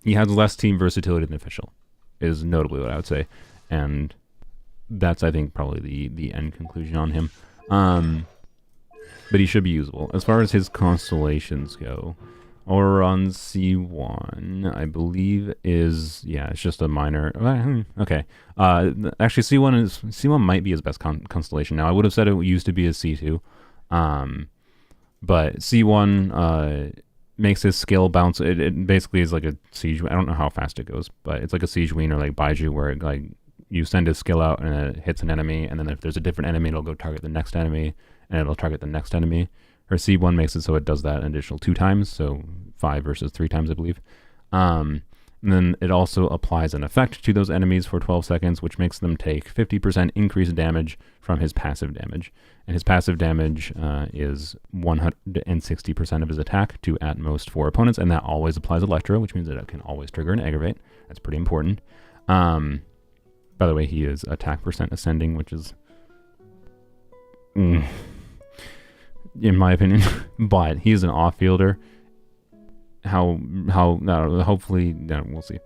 He has less team versatility than official, is notably what I would say, and that's I think probably the end conclusion on him. But he should be usable. As far as his constellations go, Ororon C1, I believe is, yeah, it's just a minor, okay. Actually C1 might be his best constellation now. I would have said it used to be a C2. But C1 makes his skill bounce. It basically is like a siege. I don't know how fast it goes, but it's like a siege ween or like Baiju, where it, like you send his skill out and it hits an enemy, and then if there's a different enemy, it'll go target the next enemy, and it'll target the next enemy. Her C1 makes it so it does that an additional 2 times, so 5 versus 3 times, I believe. And then it also applies an effect to those enemies for 12 seconds, which makes them take 50% increased damage from his passive damage. And his passive damage is 160% of his attack to at most 4 opponents, and that always applies Electro, which means that it can always trigger an Aggravate. That's pretty important. By the way, he is attack percent ascending, which is, in my opinion, but he is an off-fielder. Hopefully, we'll see.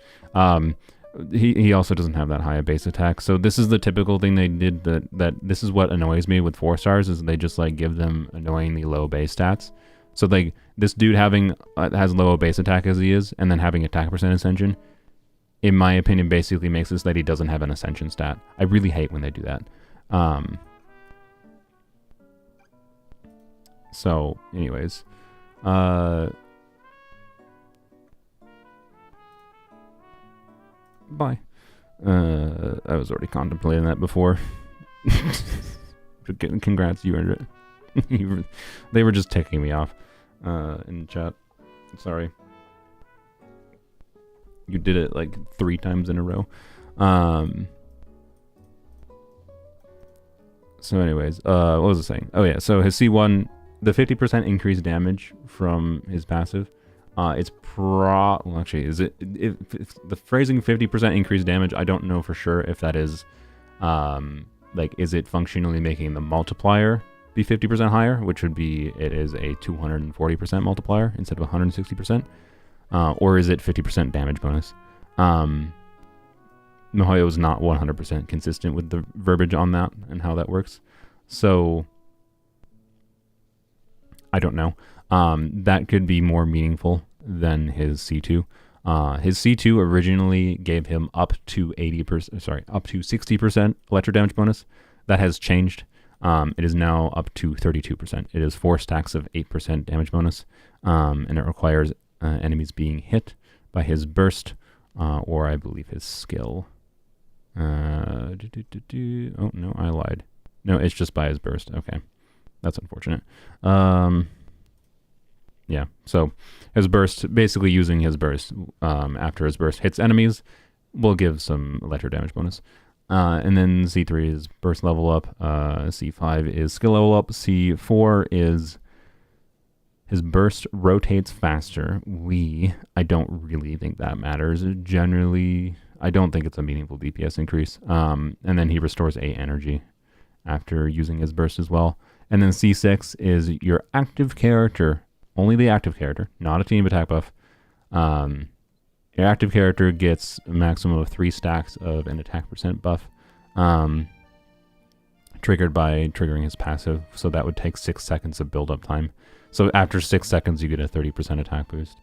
He also doesn't have that high a base attack, so this is the typical thing they did. That this is what annoys me with 4-stars, is they just like give them annoyingly low base stats. So like this dude having has low base attack as he is, and then having attack percent ascension, in my opinion, basically makes it so that he doesn't have an ascension stat. I really hate when they do that. So anyways, bye. I was already contemplating that before. Congrats, you earned it. They were just ticking me off in chat. Sorry. You did it like 3 times in a row. So anyways, what was I saying? Oh yeah, so his C1, the 50% increased damage from his passive, it's well actually, is it, if the phrasing 50% increased damage, I don't know for sure if that is, like, is it functionally making the multiplier be 50% higher, which would be, it is a 240% multiplier instead of 160%, or is it 50% damage bonus? Mihoyo was not 100% consistent with the verbiage on that and how that works, so I don't know. That could be more meaningful than his C2. His C2 originally gave him up to 60% electro damage bonus. That has changed. It is now up to 32%. It is 4 stacks of 8% damage bonus, and it requires enemies being hit by his burst, or I believe his skill. Oh no, I lied. No, it's just by his burst. Okay, that's unfortunate. Yeah, so his burst, basically using his burst after his burst hits enemies, will give some electro damage bonus. And then C3 is burst level up, C5 is skill level up, C4 is his burst rotates faster. I don't really think that matters. Generally, I don't think it's a meaningful DPS increase. And then he restores 8 energy after using his burst as well. And then C6 is your active character. Only the active character, not a team attack buff. Your active character gets a maximum of 3 stacks of an attack percent buff, triggered by triggering his passive. So that would take 6 seconds of build-up time. So after 6 seconds, you get a 30% attack boost.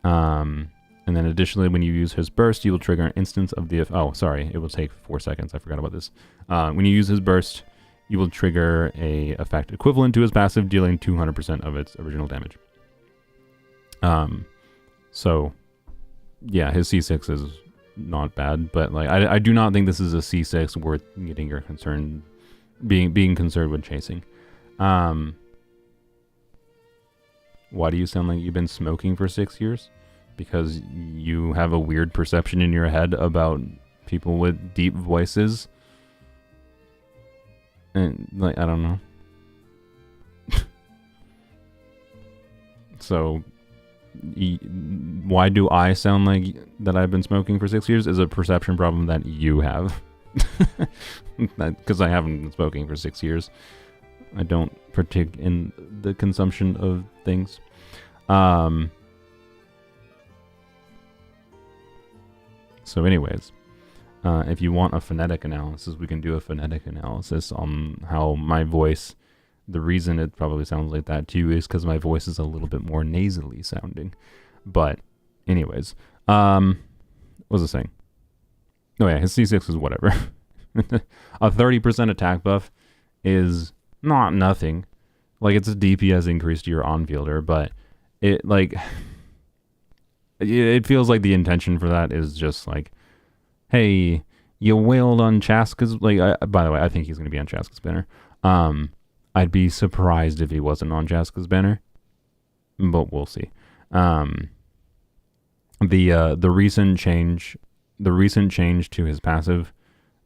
And then additionally, when you use his burst, you will trigger an instance of the... Oh, sorry, it will take 4 seconds. I forgot about this. When you use his burst, you will trigger a effect equivalent to his passive, dealing 200% of its original damage. So, yeah, his C6 is not bad, but like I do not think this is a C6 worth getting your concern being concerned with chasing. Why do you sound like you've been smoking for 6 years? Because you have a weird perception in your head about people with deep voices? And, like, I don't know. So, why do I sound like that I've been smoking for 6 years is a perception problem that you have. Because I haven't been smoking for 6 years. I don't partake in the consumption of things. So anyways, if you want a phonetic analysis, we can do a phonetic analysis on how my voice, the reason it probably sounds like that to you is because my voice is a little bit more nasally sounding. But anyways, what was I saying? Oh yeah, his C6 is whatever. A 30% attack buff is not nothing. Like, it's a DPS increase to your on-fielder, but it, like, it feels like the intention for that is just like, hey, you wailed on Chasca's, like, by the way, I think he's going to be on Chasca's banner. I'd be surprised if he wasn't on Chasca's banner, but we'll see. The recent change to his passive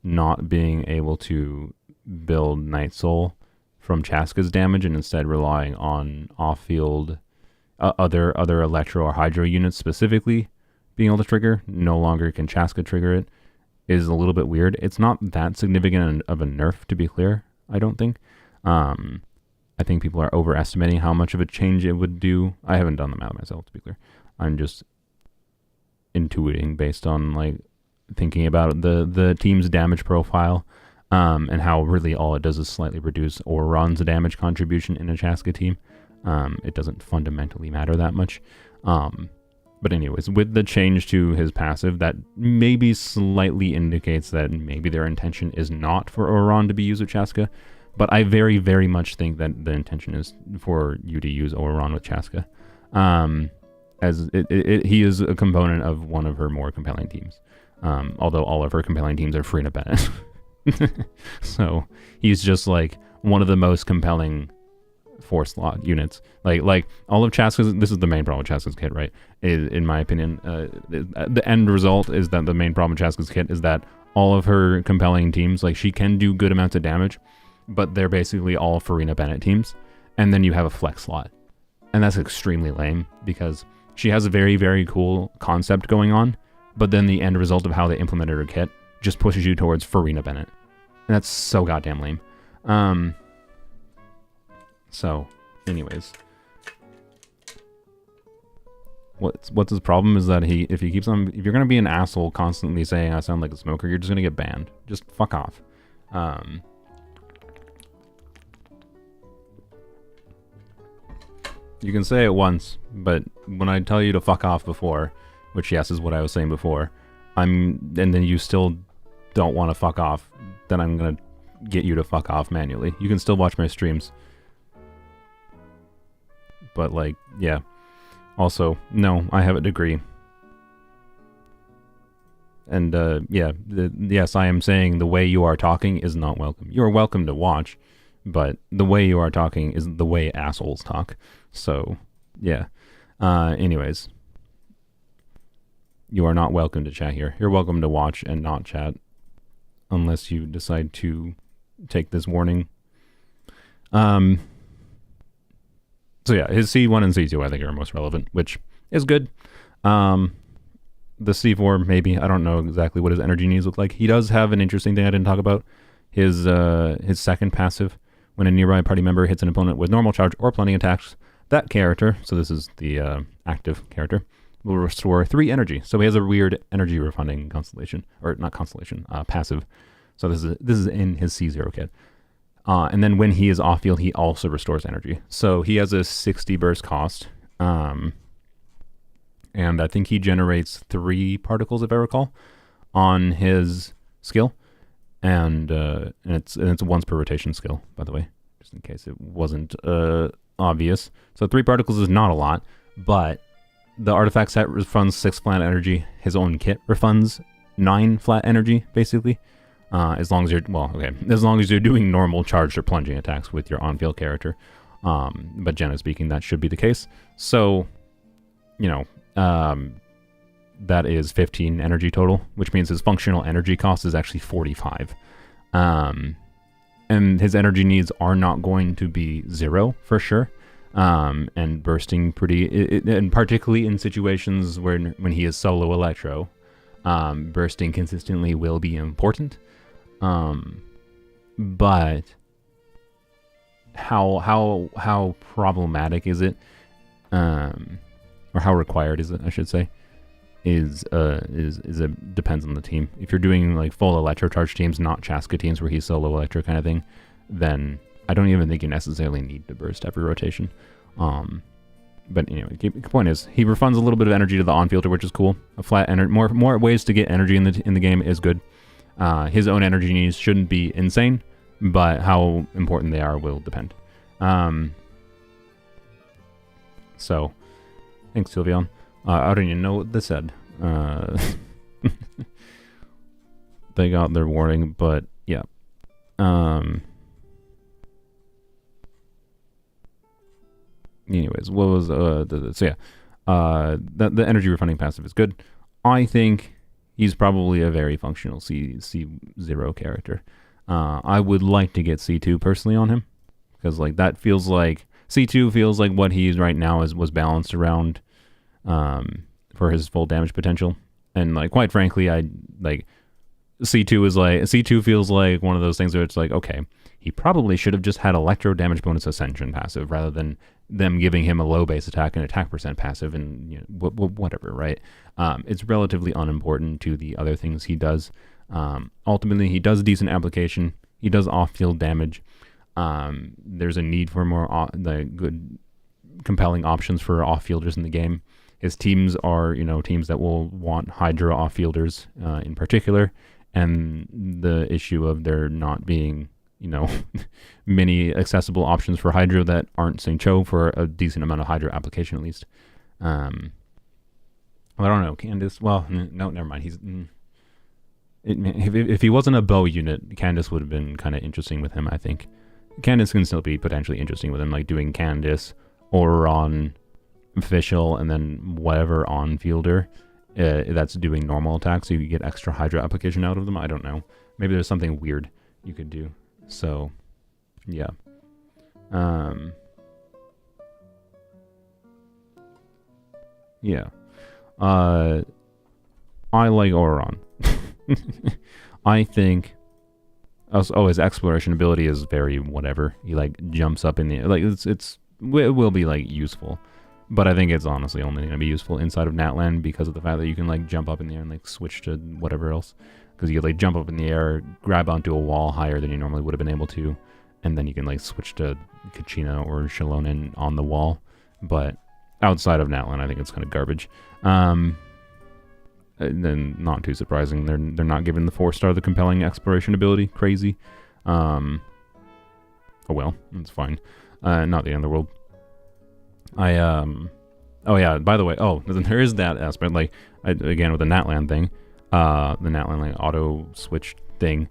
not being able to build Night Soul from Chasca's damage and instead relying on off-field other Electro or Hydro units specifically being able to trigger, no longer can Chasca trigger it, is a little bit weird. It's not that significant of a nerf, to be clear, I don't think. I think people are overestimating how much of a change it would do. I haven't done the math myself, to be clear. I'm just intuiting based on, like, thinking about the team's damage profile, and how really all it does is slightly reduce Ororon's damage contribution in a Chasca team. It doesn't fundamentally matter that much. But anyways, with the change to his passive, that maybe slightly indicates that maybe their intention is not for Ororon to be used with Chasca. But I very, very much think that the intention is for you to use Ororon with Chasca. As he is a component of one of her more compelling teams. Although all of her compelling teams are Farina Bennett. So he's just like one of the most compelling 4-slot units. Like all of Chasca's, this is the main problem with Chasca's kit, right? In my opinion, the end result is that the main problem with Chasca's kit is that all of her compelling teams, like, she can do good amounts of damage, but they're basically all Farina Bennett teams. And then you have a flex slot. And that's extremely lame because she has a very, very cool concept going on, but then the end result of how they implemented her kit just pushes you towards Farina Bennett. And that's so goddamn lame. So, anyways. What's his problem is that if he keeps on, if you're gonna be an asshole constantly saying I sound like a smoker, you're just gonna get banned. Just fuck off. You can say it once, but when I tell you to fuck off before, which yes is what I was saying before, and then you still don't want to fuck off, then I'm gonna get you to fuck off manually. You can still watch my streams. But, like, yeah. Also, no, I have a degree. And, yeah, yes, I am saying the way you are talking is not welcome. You are welcome to watch, but the way you are talking is the way assholes talk. So, yeah. Anyways. You are not welcome to chat here. You're welcome to watch and not chat. Unless you decide to take this warning. So yeah, his C1 and C2 I think are most relevant, which is good. The C4 maybe, I don't know exactly what his energy needs look like. He does have an interesting thing I didn't talk about. His second passive, when a nearby party member hits an opponent with normal charge or blending attacks, that character, so this is the active character, will restore 3 energy. So he has a weird energy refunding constellation, or not constellation, passive. So this is in his C0 kit. And then when he is off field, he also restores energy. So he has a 60 burst cost. And I think he generates 3 particles, if I recall, on his skill. And it's a once per rotation skill, by the way, just in case it wasn't obvious. So 3 particles is not a lot, but the artifact set refunds 6 flat energy. His own kit refunds 9 flat energy, basically. As long as you're doing normal charged or plunging attacks with your on-field character. But generally speaking, that should be the case. So, that is 15 energy total, which means his functional energy cost is actually 45. And his energy needs are not going to be 0 for sure. And bursting and particularly in situations when he is solo Electro, bursting consistently will be important. But how problematic is it, or how required is it, I should say, is depends on the team. If you're doing like full Electro charge teams, not Chasca teams where he's solo Electro kind of thing, then I don't even think you necessarily need to burst every rotation. But anyway, the point is he refunds a little bit of energy to the on-fielder, which is cool. A flat more ways to get energy in the game is good. His own energy needs shouldn't be insane, but how important they are will depend. So, thanks, Sylveon. I don't even know what this said. They got their warning, but yeah. Anyways, what was the energy refunding passive is good. I think he's probably a very functional C0 character. I would like to get C2 personally on him, because like that feels like C2 feels like what he's right now was balanced around for his full damage potential. And like quite frankly, C2 feels like one of those things where it's like, okay, he probably should have just had electro damage bonus ascension passive rather than them giving him a low base attack and attack percent passive and whatever, right? It's relatively unimportant to the other things he does. Ultimately, he does decent application. He does off-field damage. There's a need for more good, compelling options for off-fielders in the game. His teams are, teams that will want Hydra off-fielders in particular, and the issue of there not being, many accessible options for Hydra that aren't St. Cho for a decent amount of Hydra application at least. I don't know, Candace. Well, no, never mind. If he wasn't a bow unit, Candace would have been kind of interesting with him, I think. Candace can still be potentially interesting with him, like doing Candace, Ororon, Official, and then whatever on-fielder that's doing normal attacks, so you get extra Hydra application out of them. I don't know. Maybe there's something weird you could do. So, yeah. Yeah. I like Ororon. I think his exploration ability is very whatever. He like jumps up in the like it will be like useful, but I think it's honestly only going to be useful inside of Natlan because of the fact that you can like jump up in the air and like switch to whatever else, because you like jump up in the air, grab onto a wall higher than you normally would have been able to, and then you can like switch to Kachina or Shalonen on the wall. But outside of Natlan, I think it's kind of garbage. And then not too surprising, they're not giving the 4-star the compelling exploration ability. Crazy. Oh well, it's fine. Not the end of the world. Oh yeah, by the way, there is that aspect, like again with the Natlan thing, the Natlan like auto switch thing.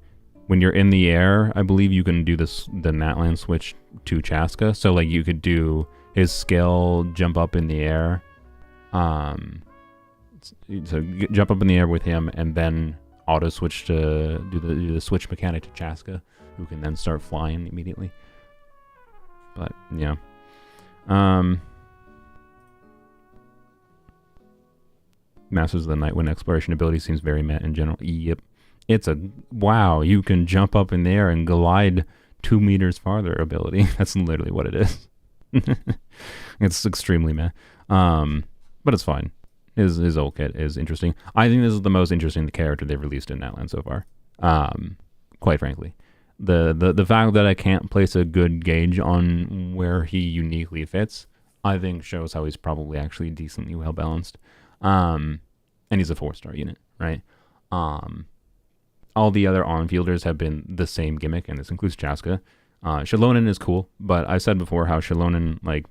When you're in the air, I believe you can do the Natlan switch to Chasca. So like you could do his skill, jump up in the air, so jump up in the air with him, and then auto switch to do the switch mechanic to Chasca, who can then start flying immediately. But yeah, Masters of the Nightwind exploration ability seems very meh in general. Yep, it's a wow. You can jump up in the air and glide 2 meters farther ability. That's literally what it is. It's extremely meh, but it's fine. His ult kit is interesting. I think this is the most interesting character they've released in Natlan so far. Quite frankly, the fact that I can't place a good gauge on where he uniquely fits, I think shows how he's probably actually decently well balanced. And he's a 4-star unit, right? All the other on-fielders have been the same gimmick, and this includes Chasca. Shalonen is cool, but I said before how Shalonen like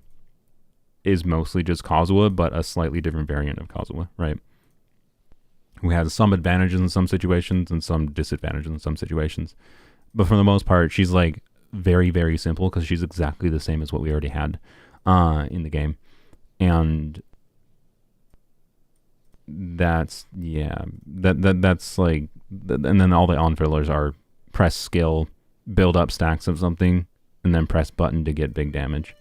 is mostly just Kazuha, but a slightly different variant of Kazuha, right? who has some advantages in some situations and some disadvantages in some situations. But for the most part, she's like very, very simple because she's exactly the same as what we already had in the game. And that's, yeah, that's like, and then all the on-fillers are press skill, build up stacks of something, and then press button to get big damage.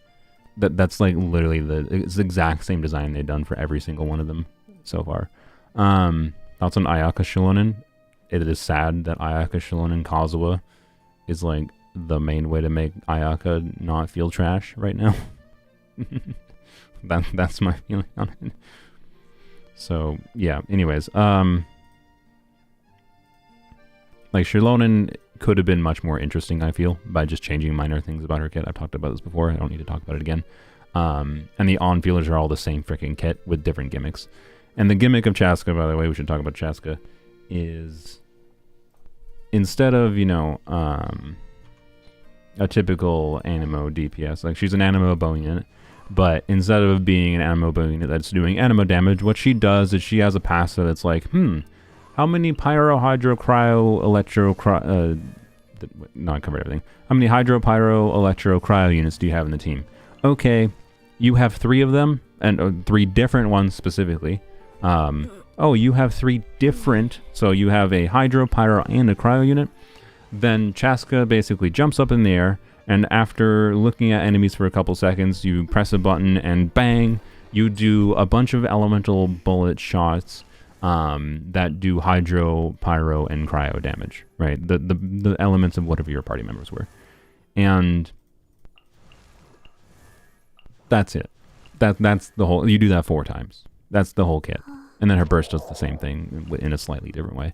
That's like literally it's the exact same design they've done for every single one of them so far. Thoughts on Ayaka Shilonen? It is sad that Ayaka Shilonen Kazuha is like the main way to make Ayaka not feel trash right now. That's my feeling on it. So yeah, anyways, like Shilonen could have been much more interesting, I feel, by just changing minor things about her kit. I've talked about this before, I don't need to talk about it again. And the on-feelers are all the same freaking kit with different gimmicks. And the gimmick of Chasca, by the way, we should talk about Chasca, is instead of, you know, a typical Animo DPS, like she's an Animo bow unit, but instead of being an Animo bow unit that's doing Animo damage, what she does is she has a passive that's like, how many Pyro, Hydro, Cryo, Electro, no, I covered everything. How many Hydro, Pyro, Electro, Cryo units do you have in the team? Okay, you have 3 of them, and 3 different ones specifically. Oh, you have 3 different, so you have a Hydro, Pyro, and a Cryo unit. Then Chasca basically jumps up in the air, and after looking at enemies for a couple seconds, you press a button, and bang, you do a bunch of elemental bullet shots that do Hydro, Pyro, and Cryo damage, right? The elements of whatever your party members were. And that's it. That's the whole, you do that 4 times. That's the whole kit. And then her burst does the same thing in a slightly different way.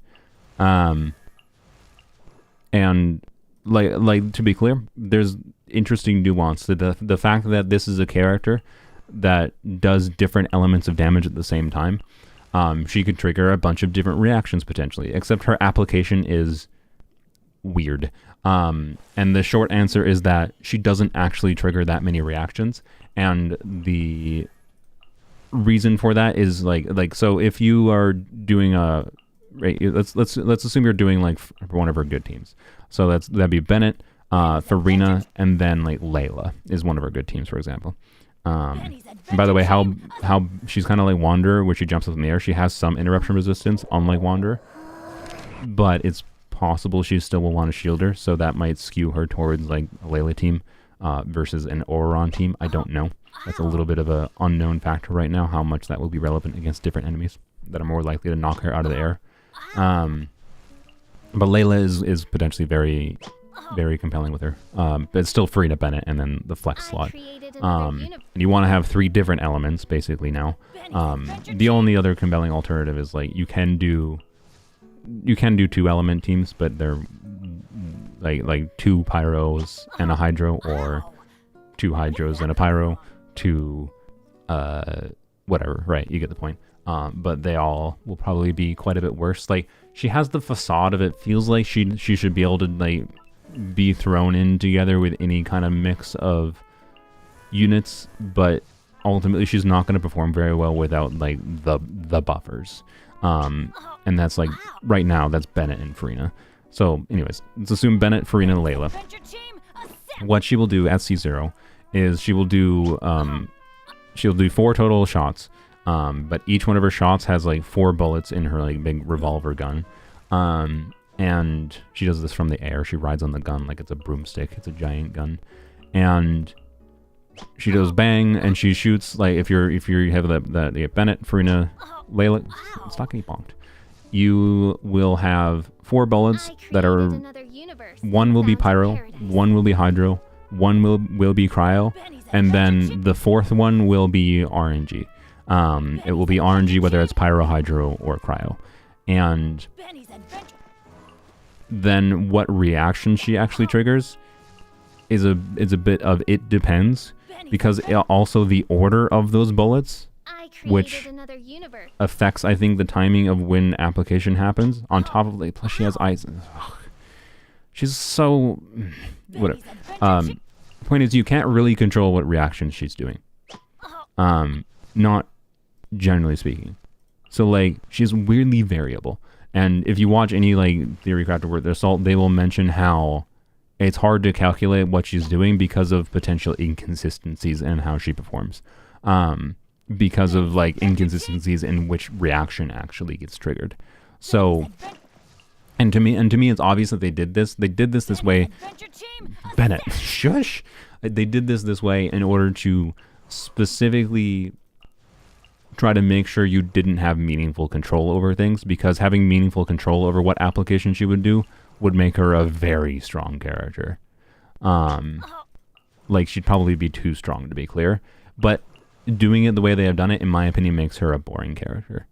And like to be clear, there's interesting nuance to the fact that this is a character that does different elements of damage at the same time. She could trigger a bunch of different reactions potentially, except her application is weird. And the short answer is that she doesn't actually trigger that many reactions. And the reason for that is like so if you are doing a right, let's assume you're doing like for one of her good teams. So that'd be Bennett, Farina, and then like Layla is one of her good teams, for example. By the way, how she's kind of like Wanderer, where she jumps up in the air. She has some interruption resistance, unlike Wanderer, but it's possible she still will want to shield her, so that might skew her towards like a Layla team versus an Ororon team. I don't know. That's a little bit of an unknown factor right now, how much that will be relevant against different enemies that are more likely to knock her out of the air. But Layla is potentially very, very compelling with her. But it's still Farina, Bennett, and then the flex slot. And you want to have 3 different elements basically now. The only other compelling alternative is like you can do 2 element teams, but they're like 2 pyros and a hydro, or 2 hydros and a pyro, 2 whatever, right? You get the point. But they all will probably be quite a bit worse. Like she has the facade of it feels like she should be able to like be thrown in together with any kind of mix of units, but ultimately she's not going to perform very well without like the buffers. And that's like right now that's Bennett and Farina. So anyways, let's assume Bennett, Farina, and Layla. What she will do at C0 is she will do 4 total shots. But each one of her shots has like 4 bullets in her like big revolver gun. And she does this from the air. She rides on the gun like it's a broomstick. It's a giant gun. And she does bang, and she shoots like if you have that Bennett, Farina, Layla, stop getting bonked. You will have 4 bullets that are 1 will be pyro, 1 will be hydro, 1 will be cryo, and then the 4th one will be RNG. It will be RNG whether it's pyro, hydro, or cryo. And then what reaction she actually triggers is a bit of it depends, because also the order of those bullets, which affects I think the timing of when application happens. On top of like, plus she has eyes. Ugh. She's so whatever. Point is, you can't really control what reaction she's doing. Not generally speaking. So like she's weirdly variable. And if you watch any like Theory Crafted Worth Their Salt, they will mention how it's hard to calculate what she's doing because of potential inconsistencies in how she performs. Because of like inconsistencies in which reaction actually gets triggered. So, and to me, it's obvious that they did this. They did this way. Bennett, shush. They did this way in order to specifically try to make sure you didn't have meaningful control over things, because having meaningful control over what application she would do would make her a very strong character. Like she'd probably be too strong, to be clear, but doing it the way they have done it, in my opinion, makes her a boring character.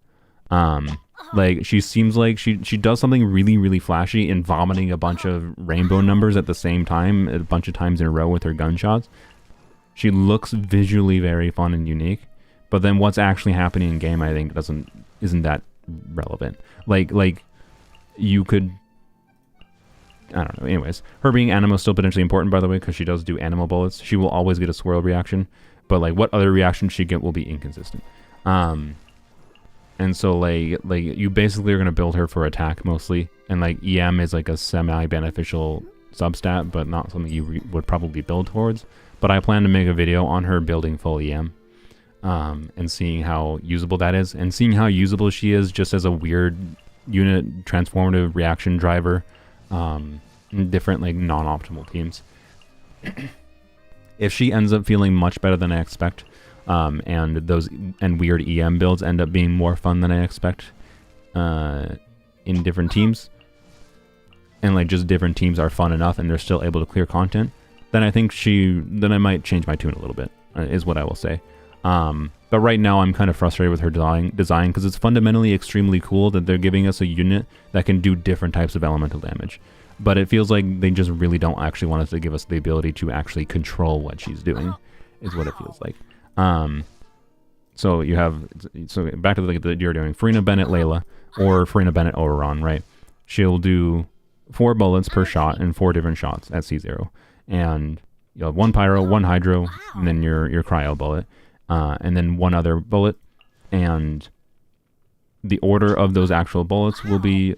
Like she seems like she does something really, really flashy in vomiting a bunch of rainbow numbers at the same time, a bunch of times in a row with her gunshots. She looks visually very fun and unique, but then what's actually happening in game, I think, isn't that relevant. Like you could, I don't know. Anyways, her being Animo is still potentially important, by the way, because she does do Animo bullets. She will always get a swirl reaction, but like what other reaction she get will be inconsistent. And so like you basically are gonna build her for attack mostly, and like EM is like a semi-beneficial substat, but not something you would probably build towards. But I plan to make a video on her building full EM, and seeing how usable that is, and seeing how usable she is just as a weird unit transformative reaction driver. In different like non-optimal teams. If she ends up feeling much better than I expect, and those weird EM builds end up being more fun than I expect, in different teams, and like just different teams are fun enough and they're still able to clear content, then I think then I might change my tune a little bit, is what I will say. But right now I'm kind of frustrated with her design because it's fundamentally extremely cool that they're giving us a unit that can do different types of elemental damage. But it feels like they just really don't actually want us to give us the ability to actually control what she's doing, is what it feels like. So you have, so back to the you're doing Farina Bennett Layla, or Farina Bennett Ororon, right? She'll do 4 bullets per shot and 4 different shots at C0. And you'll have 1 pyro, 1 hydro, and then your cryo bullet. And then 1 other bullet, and the order of those actual bullets will be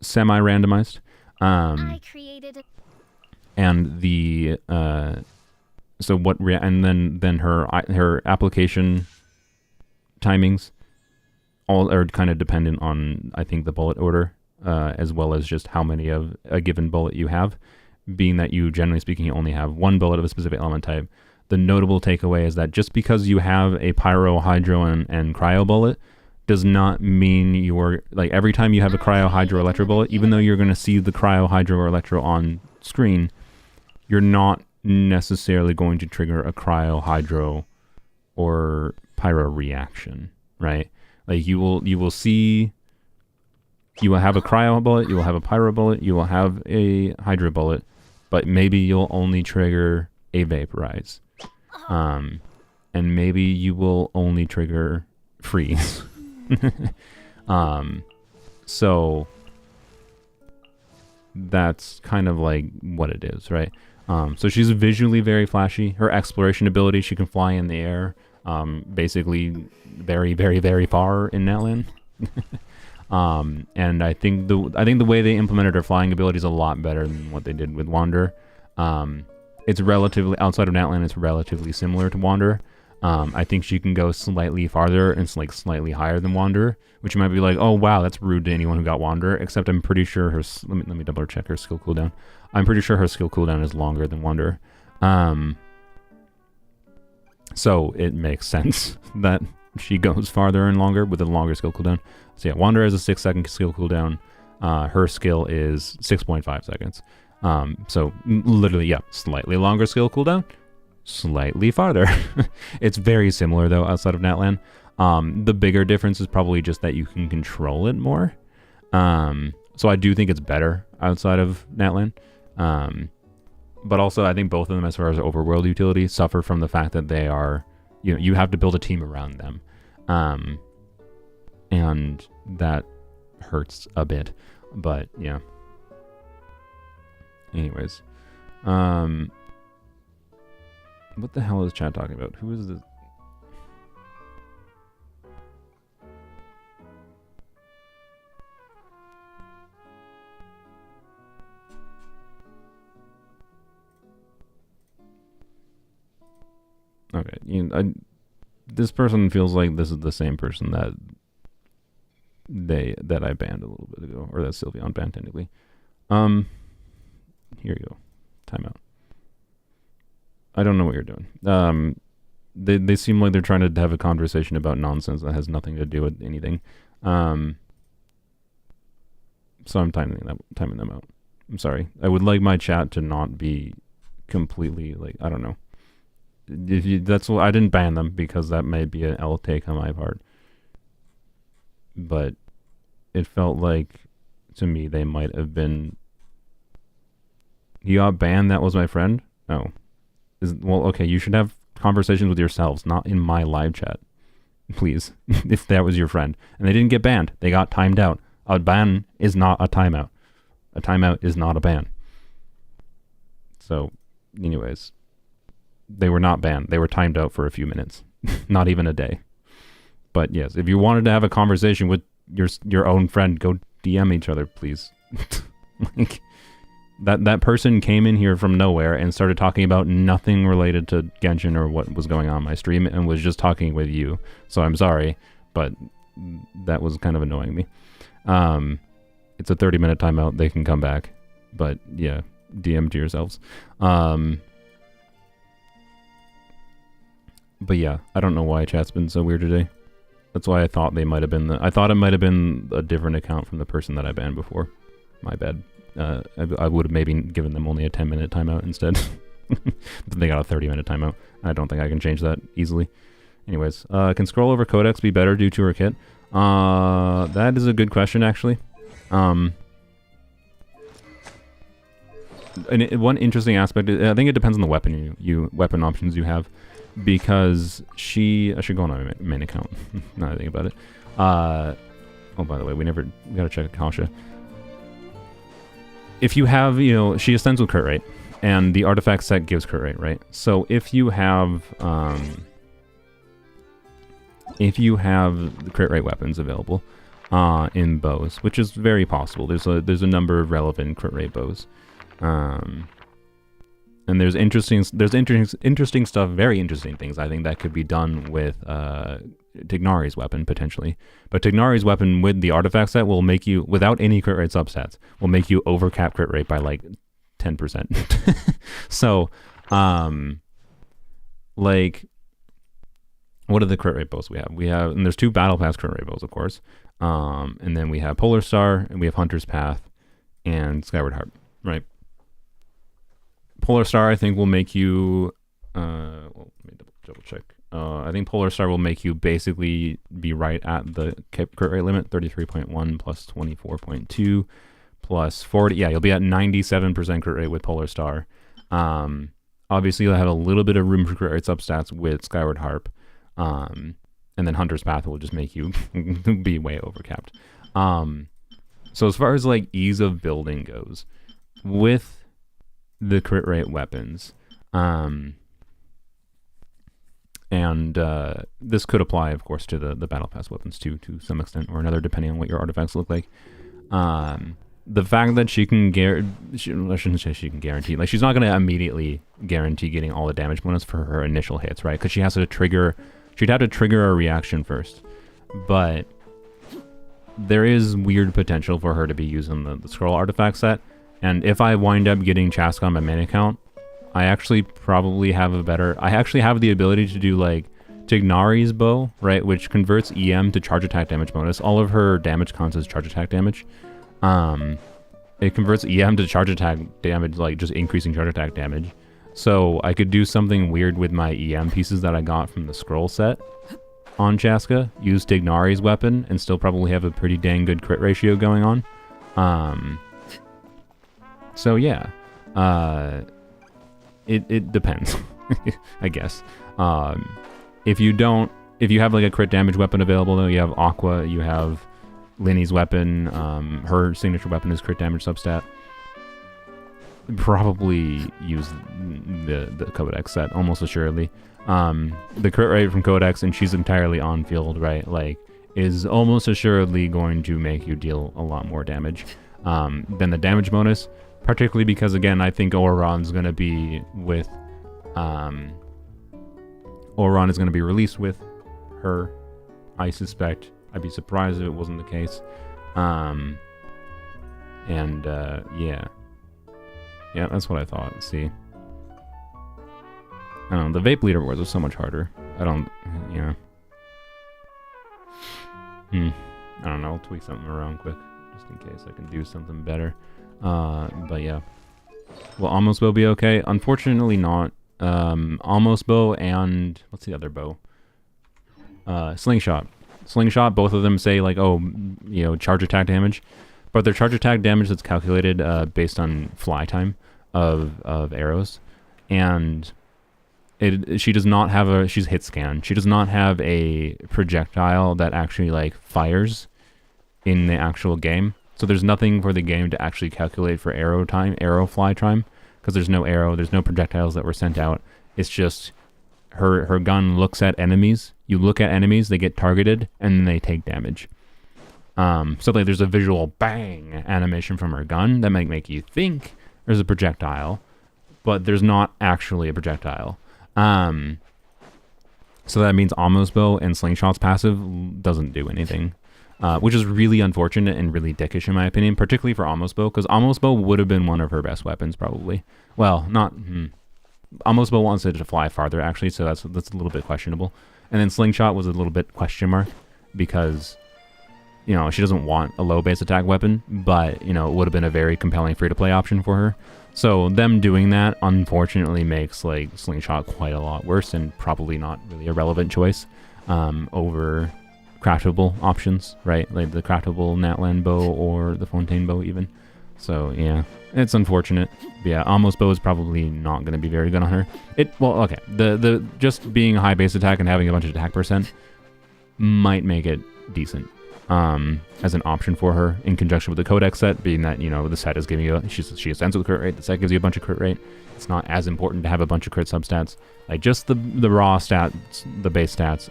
semi-randomized. And the so what and then her application timings all are kind of dependent on, I think, the bullet order, as well as just how many of a given bullet you have, being that you, generally speaking, you only have 1 bullet of a specific element type. The notable takeaway is that just because you have a pyro, hydro, and cryo bullet does not mean you're, like, every time you have a cryo, hydro, electro bullet, even though you're going to see the cryo, hydro, or electro on screen, you're not necessarily going to trigger a cryo, hydro, or pyro reaction, right? Like you will have a cryo bullet, you will have a pyro bullet, you will have a hydro bullet, but maybe you'll only trigger a vaporize. And maybe you will only trigger freeze. So that's kind of like what it is, right? So she's visually very flashy. Her exploration ability, she can fly in the air, basically very, very, very far in Natlan. And I think the way they implemented her flying ability is a lot better than what they did with Wander. It's relatively, outside of Natlan, it's relatively similar to Wander. I think she can go slightly farther and slightly higher than Wander, which you might be like, oh wow, that's rude to anyone who got Wander, except I'm pretty sure her, let me double check her skill cooldown. I'm pretty sure her skill cooldown is longer than Wander. So it makes sense that she goes farther and longer with a longer skill cooldown. So yeah, Wander has a 6-second skill cooldown. Her skill is 6.5 seconds. So literally, yeah, slightly longer skill cooldown, slightly farther. It's very similar though outside of Natlan. The bigger difference is probably just that you can control it more. So I do think it's better outside of Natlan. But also I think both of them, as far as overworld utility, suffer from the fact that they are, you have to build a team around them. And that hurts a bit, but yeah. Anyways, what the hell is chat talking about? Who is this? Okay, this person feels like this is the same person that I banned a little bit ago, or that Sylveon banned technically. Here you go. Timeout. I don't know what you're doing. They seem like they're trying to have a conversation about nonsense that has nothing to do with anything. So I'm timing them out. I'm sorry. I would like my chat to not be completely like, I don't know. I didn't ban them because that may be an L take on my part. But it felt like to me they might have been. You got banned, that was my friend? Oh. Well, okay, you should have conversations with yourselves, not in my live chat. Please, if that was your friend. And they didn't get banned. They got timed out. A ban is not a timeout. A timeout is not a ban. So, anyways, they were not banned. They were timed out for a few minutes. Not even a day. But yes, if you wanted to have a conversation with your own friend, go DM each other, please. Like, that person came in here from nowhere and started talking about nothing related to Genshin or what was going on my stream and was just talking with you. So I'm sorry, but that was kind of annoying me. It's a 30-minute timeout. They can come back. But yeah, DM to yourselves. But yeah, I don't know why chat's been so weird today. That's why I thought they might have been I thought it might have been a different account from the person that I banned before. My bad. I would have maybe given them only a 10-minute timeout instead. But they got a 30-minute timeout. I don't think I can change that easily. Anyways, can scroll over codex be better due to her kit? That is a good question, actually. And one interesting aspect, I think it depends on the weapon weapon options you have, because I should go on my main account. Now that I think about it. Oh, by the way, we gotta check Akasha. If you have, she ascends with crit rate, and the artifact set gives crit rate, right? So if you have the crit rate weapons available in bows, which is very possible, there's a number of relevant crit rate bows, and there's interesting stuff, very interesting things I think that could be done with Tignari's weapon potentially. But Tignari's weapon with the artifact set will make you, without any crit rate substats, will make you overcap crit rate by like 10%. So, like, what are the crit rate bows we have? And there's 2 battle pass crit rate bows, of course. And then we have Polar Star, and we have Hunter's Path, and Skyward Harp, right? Polar Star, I think, will make you, well, let me double check. I think Polar Star will make you basically be right at the crit rate limit, 33.1 plus 24.2 plus 40. Yeah, you'll be at 97% crit rate with Polar Star. Obviously, you'll have a little bit of room for crit rate substats with Skyward Harp. And then Hunter's Path will just make you be way overcapped. So as far as like ease of building goes, with the crit rate weapons, and this could apply, of course, to the Battle Pass weapons too, to some extent or another, depending on what your artifacts look like. The fact that she can I shouldn't say she can guarantee, like, she's not going to immediately guarantee getting all the damage bonus for her initial hits, right? Because she'd have to trigger a reaction first. But there is weird potential for her to be using the scroll artifact set. And if I wind up getting Chasca on my main account, I actually probably have I actually have the ability to do, like, Tignari's bow, right, which converts EM to charge attack damage bonus. All of her damage counts as charge attack damage. It converts EM to charge attack damage, like just increasing charge attack damage. So I could do something weird with my EM pieces that I got from the scroll set on Chasca, use Tignari's weapon, and still probably have a pretty dang good crit ratio going on. So yeah, it depends, I guess. If you have like a crit damage weapon available, though, you have Aqua, you have Linny's weapon, her signature weapon is crit damage substat. Probably use the Codex set, almost assuredly. The crit rate from Codex, and she's entirely on field, right, like, is almost assuredly going to make you deal a lot more damage than the damage bonus, particularly because, again, I think Ororon's going to be with Ororon is going to be released with her, I suspect. I'd be surprised if it wasn't the case. Yeah. Yeah, that's what I thought. See. I don't know, the vape leaderboards are so much harder. I don't, yeah. I don't know, I'll tweak something around quick, just in case I can do something better. But yeah. Will Almost Bow be okay? Unfortunately not. Almost Bow and, what's the other bow? Slingshot. Slingshot, both of them say like, oh, you know, charge attack damage. But their charge attack damage that's calculated based on fly time of arrows. And she does not have a, she's hit scan. She does not have a projectile that actually like fires in the actual game. So there's nothing for the game to actually calculate for arrow fly time, because there's no arrow, there's no projectiles that were sent out. It's just her gun looks at enemies. You look at enemies, they get targeted, and then they take damage. So like there's a visual bang animation from her gun that might make you think there's a projectile, but there's not actually a projectile. So that means Almost Bow and Slingshot's passive doesn't do anything, which is really unfortunate and really dickish in my opinion, particularly for Almost Bow, because Almost Bow would have been one of her best weapons probably. Well, not Almost Bow wants it to fly farther actually, so that's a little bit questionable. And then Slingshot was a little bit question mark because, you know, she doesn't want a low base attack weapon, but, you know, it would have been a very compelling free-to-play option for her. So them doing that, unfortunately, makes, like, Slingshot quite a lot worse and probably not really a relevant choice over craftable options, right? Like the craftable Natlan bow or the Fontaine bow even. So, yeah, it's unfortunate. But yeah, Almost Bow is probably not going to be very good on her. Well, okay, the just being a high base attack and having a bunch of attack percent might make it decent. As an option for her in conjunction with the Codex set, being that, you know, the set is giving you, she ascends with crit rate, the set gives you a bunch of crit rate. It's not as important to have a bunch of crit substats. Like, just the raw stats, the base stats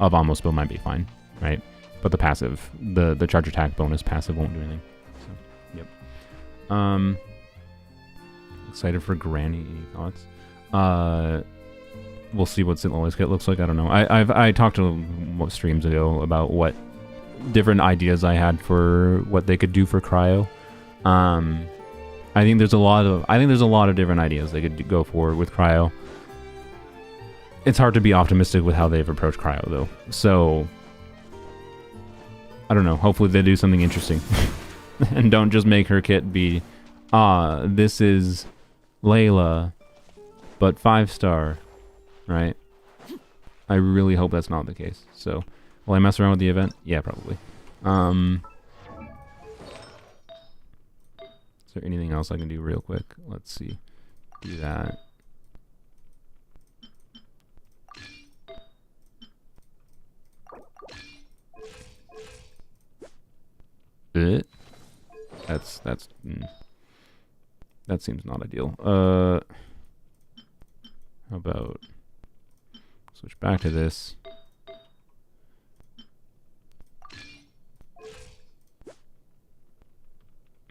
of Almost Bow might be fine, right? But the passive, the charge attack bonus passive won't do anything. So, yep. Excited for Granny, any thoughts? We'll see what St. Lola's kit looks like, I don't know. I talked to streams ago about what different ideas I had for what they could do for cryo. I think there's a lot of different ideas they could go for with cryo. It's hard to be optimistic with how they've approached cryo though. So I don't know. Hopefully they do something interesting and don't just make her kit be, this is Layla, but 5-star, right? I really hope that's not the case. So. Will I mess around with the event? Yeah, probably. Is there anything else I can do real quick? Let's see. Do that. That seems not ideal. How about switch back to this?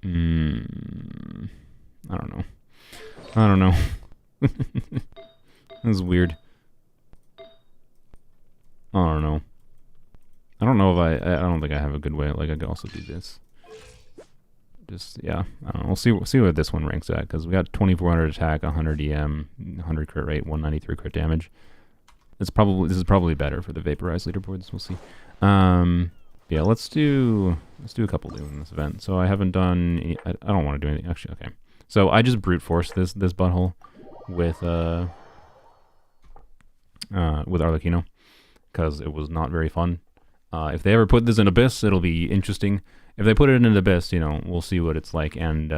I don't know. That's weird. I don't know. I don't know if I don't think I have a good way. Like, I could also do this. Just, yeah. I don't know. We'll see where this one ranks at, because we got 2400 attack, 100 EM, 100 crit rate, 193 crit damage. This is probably better for the vaporized leaderboards. We'll see. Yeah, let's do a couple doing this event. So I haven't done. I don't want to do anything actually. Okay, so I just brute forced this butthole with Arlecchino because it was not very fun. If they ever put this in Abyss, it'll be interesting. If they put it in Abyss, you know, we'll see what it's like. And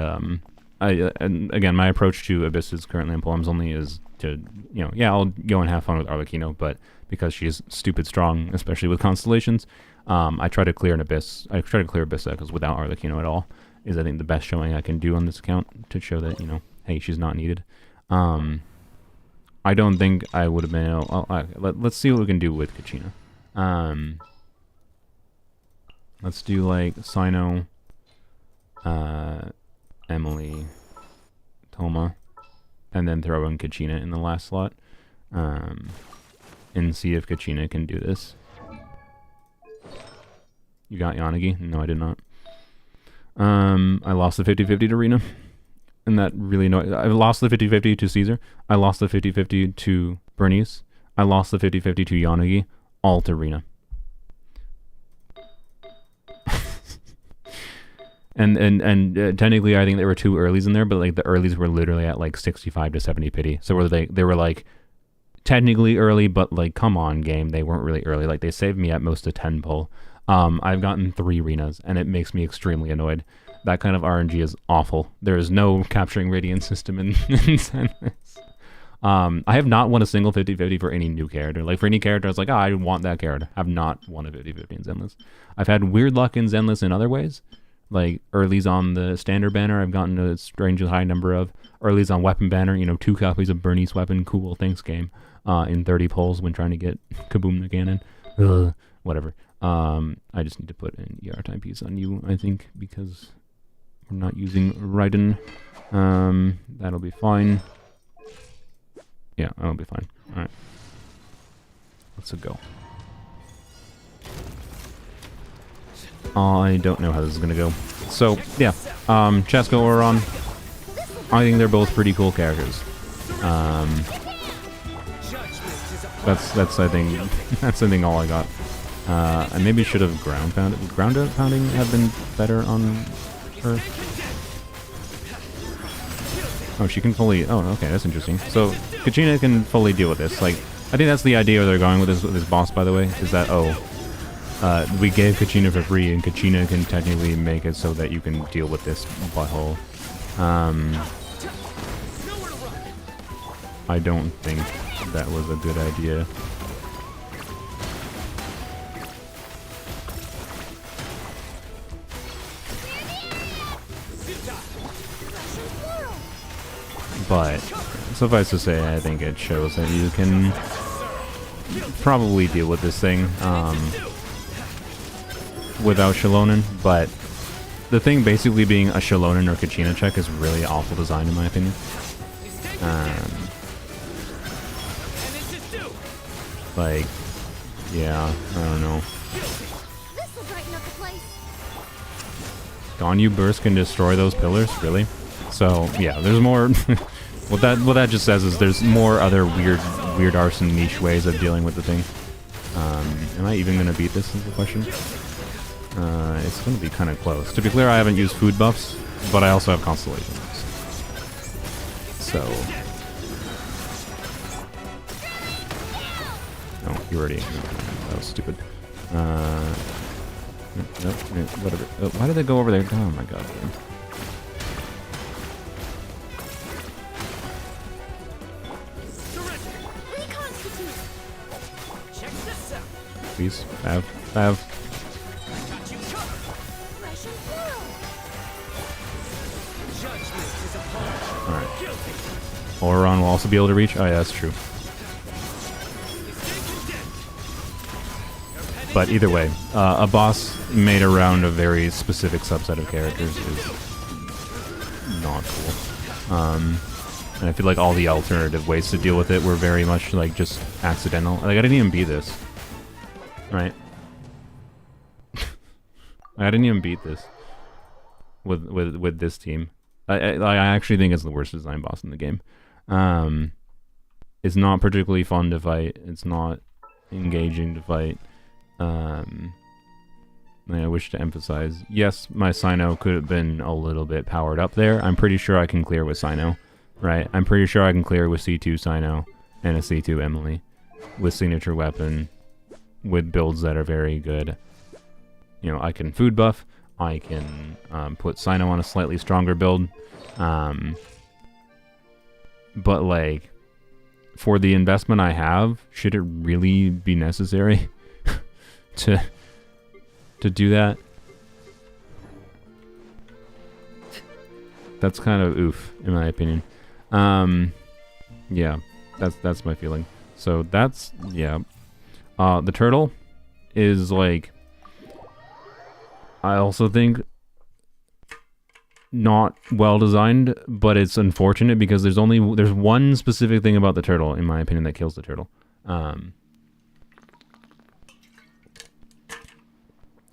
and again, my approach to Abyss is currently in Poems only is to, you know, yeah, I'll go and have fun with Arlecchino, but because she's stupid strong, especially with constellations. I try to clear an Abyss. I try to clear Abyss because without Arlecchino at all is, I think, the best showing I can do on this account to show that, you know, hey, she's not needed. I don't think I would have been able... let's see what we can do with Kachina. Let's do, like, Sino, Emily, Toma, and then throw in Kachina in the last slot. and see if Kachina can do this. You got Yanagi? No, I did not. I lost the 50-50 to Rina. And that really I lost the 50-50 to Caesar. I lost the 50-50 to Bernice. I lost the 50-50 to Yanagi. All to Rina. and technically I think there were 2 earlies in there, but like the earlies were literally at like 65 to 70 pity. So they were like technically early, but like come on game, they weren't really early. Like they saved me at most a 10 pull. I've gotten 3 Rinas, and it makes me extremely annoyed. That kind of RNG is awful. There is no capturing radiant system in Zenless. I have not won a single 50-50 for any new character. Like for any character, I was like, oh, I want that character. I have not won a 50-50 in Zenless. I've had weird luck in Zenless in other ways. Like earlies on the standard banner, I've gotten a strangely high number of. Earlies on weapon banner, 2 copies of Bernice weapon, cool, thanks game. In 30 pulls when trying to get Kaboom the Cannon. Ugh, whatever. I just need to put an ER timepiece on you, I think, because we're not using Raiden. That'll be fine. Yeah, that'll be fine. Alright. Let's go. I don't know how this is gonna go. So, yeah. Chasca and Ororon. I think they're both pretty cool characters. That's I think all I got. I maybe should have ground pounded. Would ground pounding have been better on her? Oh, she can fully. Oh, okay, that's interesting. So Kachina can fully deal with this. Like, I think that's the idea they're going with this boss. By the way, is that we gave Kachina for free, and Kachina can technically make it so that you can deal with this butthole. I don't think that was a good idea. But suffice to say, I think it shows that you can probably deal with this thing without Shalonen. But the thing basically being a Shalonen or Kachina check is really awful design in my opinion. Like, yeah, I don't know. Ganyu Burst can destroy those pillars, really? So yeah, there's more. what that just says is there's more other weird arson niche ways of dealing with the thing. Am I even gonna beat this? Is the question. It's gonna be kind of close. To be clear, I haven't used food buffs, but I also have constellation buffs. So. Oh, you already. That was stupid. Nope, whatever. Oh, why did they go over there? Oh my god. Man. Please, have. Alright. Ororon will also be able to reach? Oh yeah, that's true. But either way, a boss made around a very specific subset of characters is not cool. And I feel like all the alternative ways to deal with it were very much like just accidental. Like I didn't even beat this. Right? I didn't even beat this with this team. I actually think it's the worst design boss in the game. It's not particularly fun to fight. It's not engaging to fight. I wish to emphasize, yes, my Sino could have been a little bit powered up there. I'm pretty sure I can clear with Sino, right? I'm pretty sure I can clear with C2 Sino and a C2 Emily with signature weapon, with builds that are very good. I can food buff. I can put Sino on a slightly stronger build. But like, for the investment I have, should it really be necessary to do that? That's kind of oof, in my opinion. Yeah, that's my feeling. So that's, yeah. The turtle is like, I also think not well designed, but it's unfortunate because there's one specific thing about the turtle, in my opinion, that kills the turtle.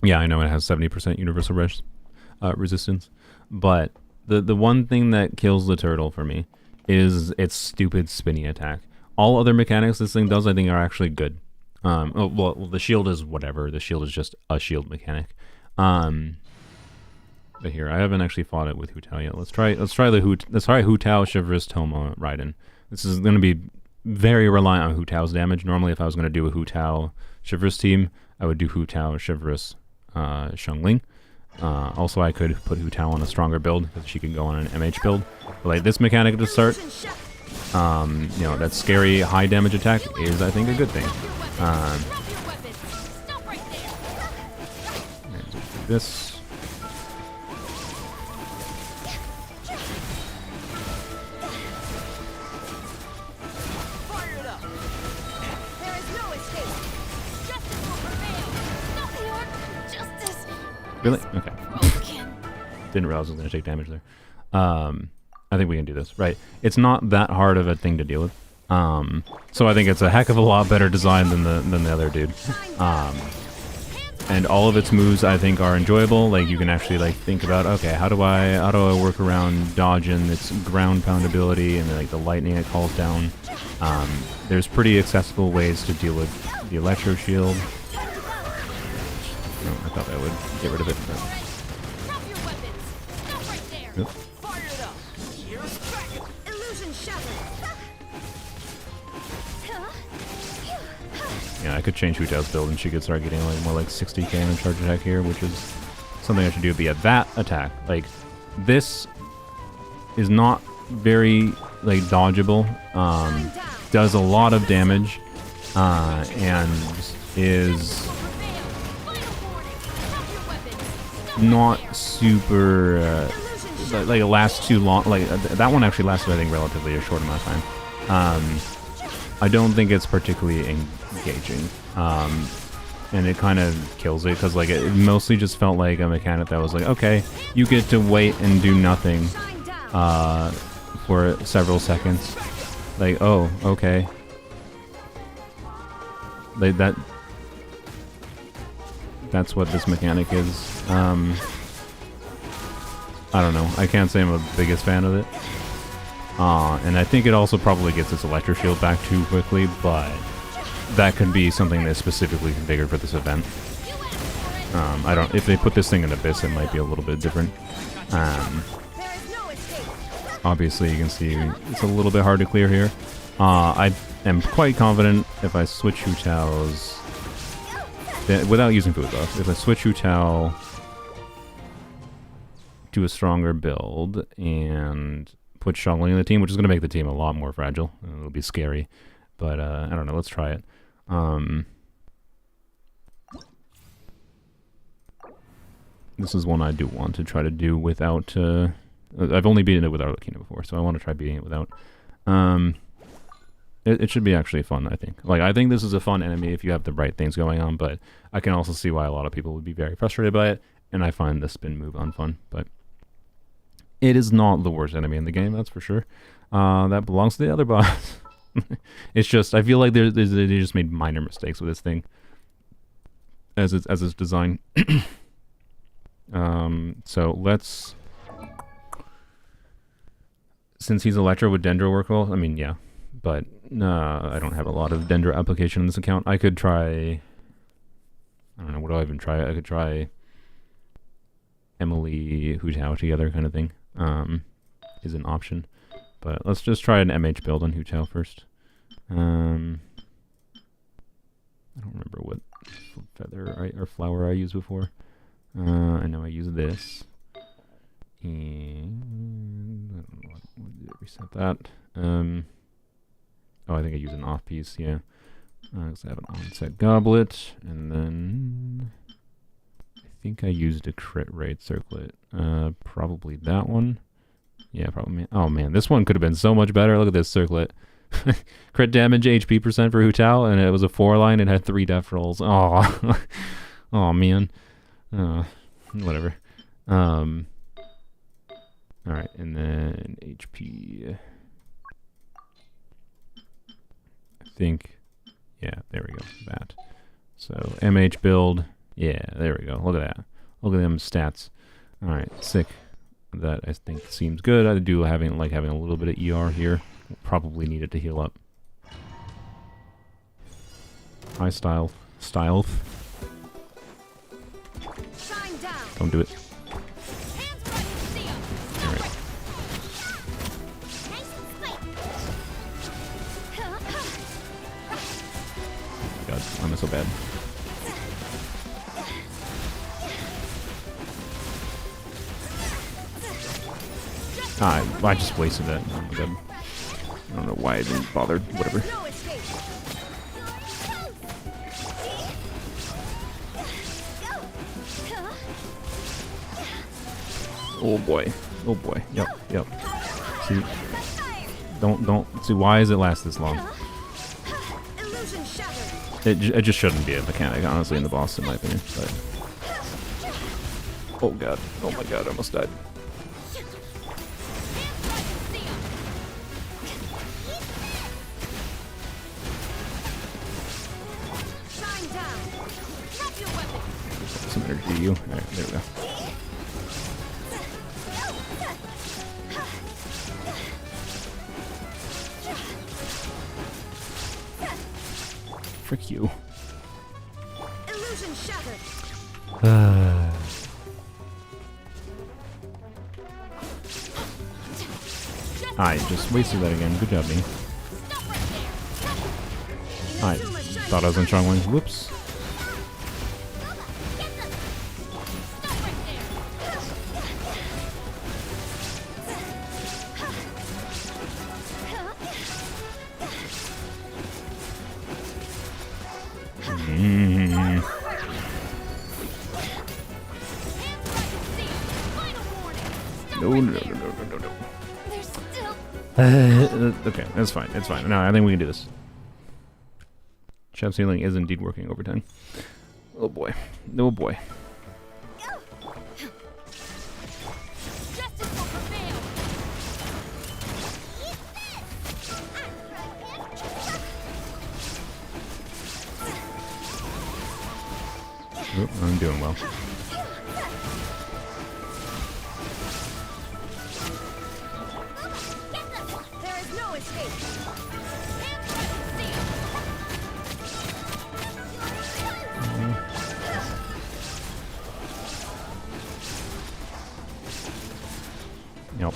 Yeah, I know it has 70% universal resistance, but the one thing that kills the turtle for me is its stupid spinny attack. All other mechanics this thing does, I think, are actually good. Well, the shield is whatever. The shield is just a shield mechanic. But here, I haven't actually fought it with Hu Tao yet. Let's try Hu Tao, Chivalrous, Toma, Raiden. This is going to be very reliant on Hu Tao's damage. Normally, if I was going to do a Hu Tao Chivalrous team, I would do Hu Tao, Chivalrous, Xiangling. Also, I could put Hu Tao on a stronger build because she can go on an MH build. But like this mechanic to start, you know, that scary high damage attack is, I think, a good thing. This. Really? Okay. Didn't realize I was going to take damage there. I think we can do this. Right. It's not that hard of a thing to deal with. So I think it's a heck of a lot better design than the other dude. And all of its moves, I think, are enjoyable. Like, you can actually, like, think about, okay, how do I work around dodging its ground pound ability and, like, the lightning it calls down. There's pretty accessible ways to deal with the electro shield. No, I thought that would get rid of it. But... Yep. Yeah, I could change Hu Tao's build and she could start getting like more like 60k in charge attack here, which is something I should do via that attack. Like, this is not very like dodgeable. Does a lot of damage, and is not super like it lasts too long. Like that one actually lasted, I think, relatively a short amount of time. I don't think it's particularly engaging, and it kind of kills it because like it mostly just felt like a mechanic that was like, okay, you get to wait and do nothing for several seconds. Like, oh, okay, like that's what this mechanic is. I don't know. I can't say I'm a biggest fan of it. And I think it also probably gets its electro shield back too quickly, but that could be something that's specifically configured for this event. If they put this thing in Abyss, it might be a little bit different. Obviously, you can see it's a little bit hard to clear here. I am quite confident if I switch Hu Tao's... without using food buff, if I switch Hu Tao to a stronger build and put Xiangling in the team, which is going to make the team a lot more fragile. It'll be scary, but I don't know. Let's try it. This is one I do want to try to do without... I've only beaten it with Arlecchino before, so I want to try beating it without. It should be actually fun, I think. Like, I think this is a fun enemy if you have the right things going on, but I can also see why a lot of people would be very frustrated by it, and I find the spin move unfun, but it is not the worst enemy in the game, that's for sure. That belongs to the other boss. It's just, I feel like they just made minor mistakes with this thing as its design. So let's... Since he's Electro, would Dendro work well? I mean, yeah. But I don't have a lot of Dendro application in this account. I could try... I don't know, what do I even try? I could try Emily, Hu Tao together kind of thing. Is an option. But let's just try an MH build on Hu Tao first. I don't remember what feather or flower I used before. I know I used this. And I don't know what reset that. Oh, I think I used an off piece, yeah. Because I have an onset goblet, and then I think I used a crit rate circlet. Probably that one. Yeah, probably. Oh man, this one could have been so much better. Look at this circlet. Crit damage, HP percent for Hu Tao, and it was a 4-line. It had 3 death rolls. Oh, oh man. Whatever. All right, and then HP. I think, yeah, there we go. That. So MH build. Yeah, there we go. Look at that. Look at them stats. Alright, sick. That I think seems good. I do having a little bit of ER here. Probably needed to heal up. High style. Style. Don't do it. Alright. God, I'm so bad. I just wasted that. Oh my god. I don't know why I didn't bother. Whatever. Oh boy. Oh boy. Yep. Yep. See? Don't. See, why does it last this long? It just shouldn't be a mechanic, honestly, in the boss, in my opinion. But. Oh god. Oh my god, I almost died. Some energy to you. Alright, there we go. Frick you. Illusion shattered. I just wasted that again. Good job, me. I thought I was on strong wings. Whoops. No. Okay, that's fine. It's fine. No, I think we can do this. Chef's healing is indeed working overtime. Oh boy. Oh boy. Oop, I'm doing well. Yep.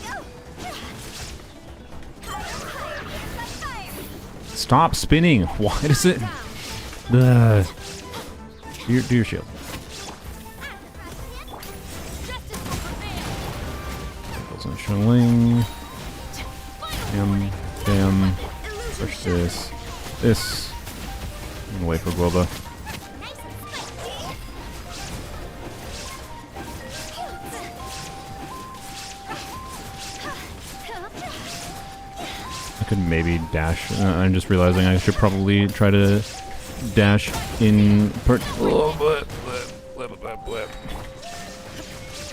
Stop spinning! Why does it? Do your shield. Goes on Shilling. Bam, bam. Push this. This. I'm gonna wait for Globa. I could maybe dash. I'm just realizing I should probably try to dash in part.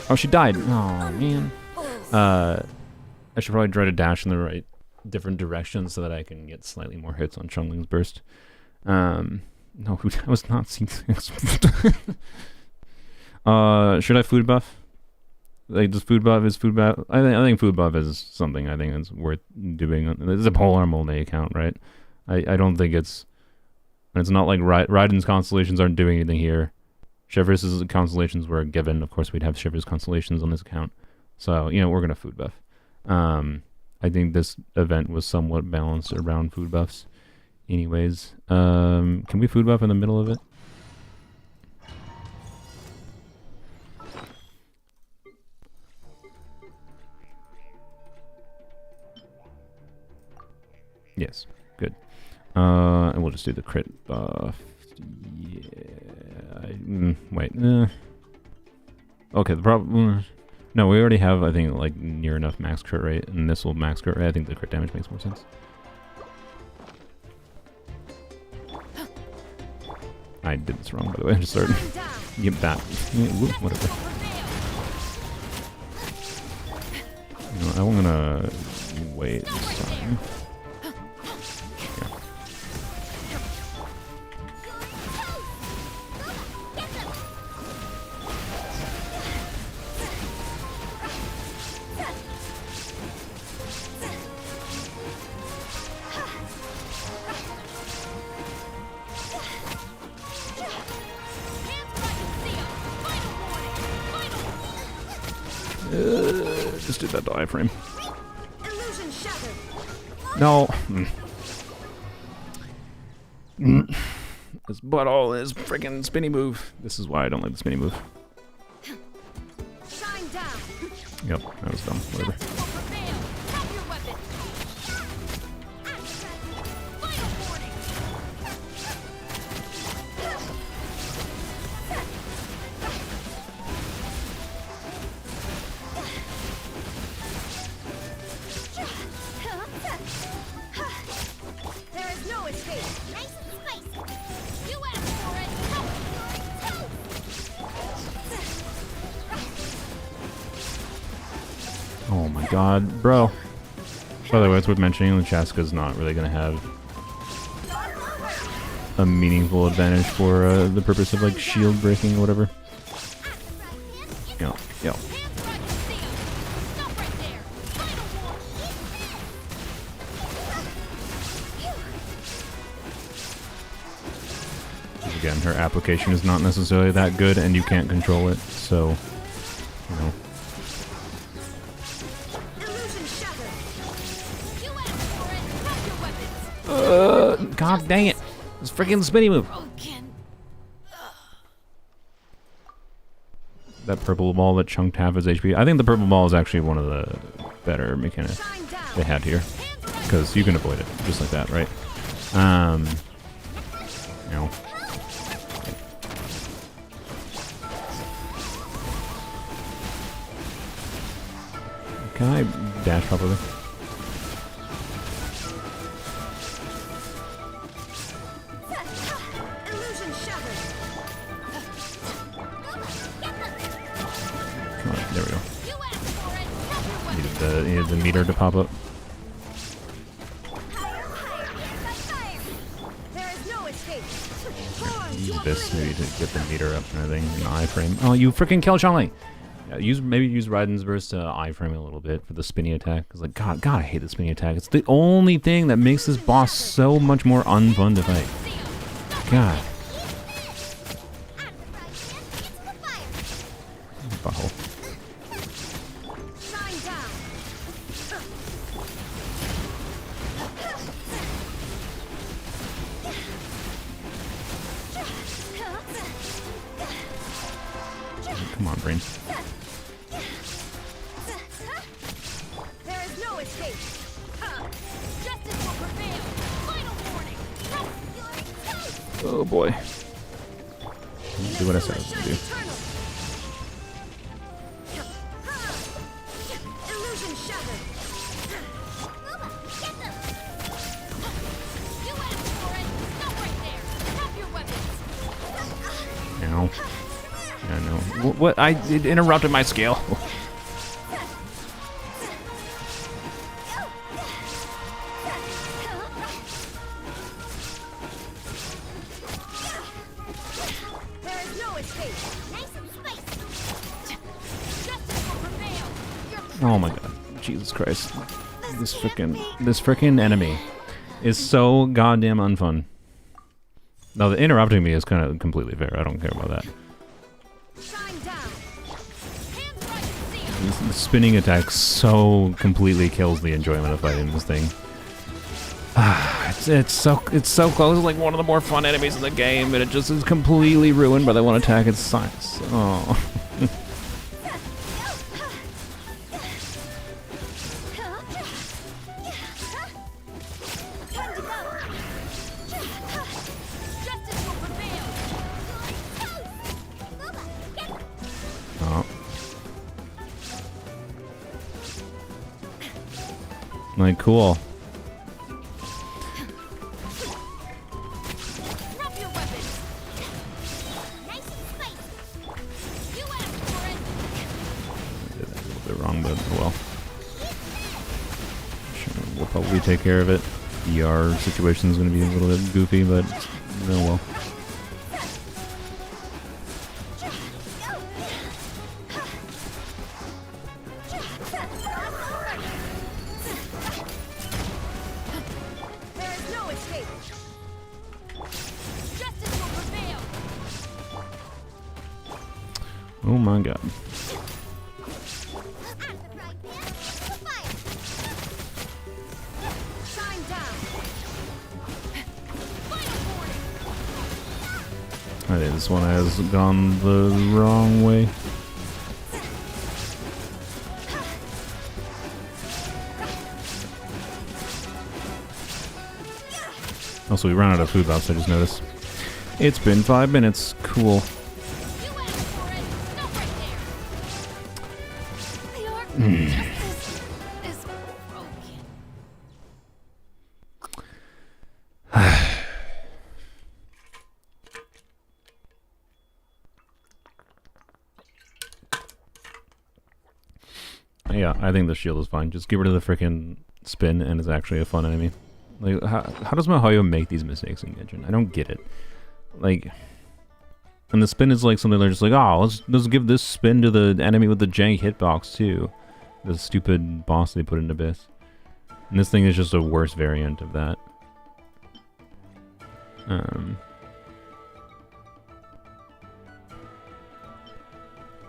Oh, she died. Oh man. I should probably try to dash in the right different directions so that I can get slightly more hits on Chunling's burst. No, I was not seeing things. Should I food buff? Like, does food buff, is food buff? I think food buff is something I think is worth doing. It's a Polar Molne account, right? I don't think it's not like Raiden's constellations aren't doing anything here. Shivers' constellations were given. Of course, we'd have Shivers' constellations on this account. So, you know, we're going to food buff. I think this event was somewhat balanced around food buffs. Anyways, can we food buff in the middle of it? Yes, good. And we'll just do the crit buff. Yeah. Wait. Okay, the problem. No, we already have, I think, like near enough max crit rate, and this will max crit rate. I think the crit damage makes more sense. I did this wrong, by the way. I just started. Get that. Yeah, whoop, whatever. You know, I'm gonna wait this time. Yeah. Just do that to iframe. Illusion shattered. No. His butthole is freaking spinny move. This is why I don't like the spinny move. Shine down. Yep, that was dumb. Whatever. There is no escape. Nice and spicy. You asked for it. Oh my god, bro. By the way, it's worth mentioning that Chasca's not really going to have a meaningful advantage for the purpose of like shield breaking or whatever. Yo, yo. Again, her application is not necessarily that good and you can't control it, so, you know. God dang it. This freaking spinny move. That purple ball that chunked half his HP. I think the purple ball is actually one of the better mechanics they had here. Because you can avoid it, just like that, right? You know. Can I dash properly? Illusion shattered. Come on, there we go. Needed the meter to pop up. There is no escape. Use this maybe to get the meter up and everything. An iframe. Oh, you freaking killed Changli! Yeah, maybe use Raiden's burst to iframe it a little bit for the spinny attack. Cause like God, I hate the spinny attack. It's the only thing that makes this boss so much more unfun to fight. God. Butthole. Shine down. Come on, brain. There is no escape. Justice will prevail. Final warning. Oh boy. Do what I said I was gonna do. Illusion shattered. You asked for it. Stop right there. Drop your weapons. Ow. Yeah, no. What? It interrupted my scale. There is no escape. Nice and spicy. Justice will prevail. Oh my god. Jesus Christ. This frickin' enemy is so goddamn unfun. Now the interrupting me is kind of completely fair. I don't care about that. Shine down. The spinning attack so completely kills the enjoyment of fighting this thing. It's so close. It's like one of the more fun enemies in the game, and it just is completely ruined by that one attack. It sucks. Oh. Oh. Like, cool. Drop your weapons. Nice and spicy. You asked for it. I did that a little bit wrong, but oh well. Sure, we'll probably take care of it. ER situation is going to be a little bit goofy, but oh well. There is no escape. Justice will prevail. Oh my god. I think this one has gone the wrong way. Also, we ran out of food bots, I just noticed. It's been 5 minutes. Cool. Yeah, I think the shield is fine. Just get rid of the frickin' spin, and it's actually a fun enemy. Like, how does Mahoyo make these mistakes in Genshin? I don't get it. Like, and the spin is like something they're just like, oh, let's give this spin to the enemy with the jank hitbox too. The stupid boss they put in Abyss. And this thing is just a worse variant of that.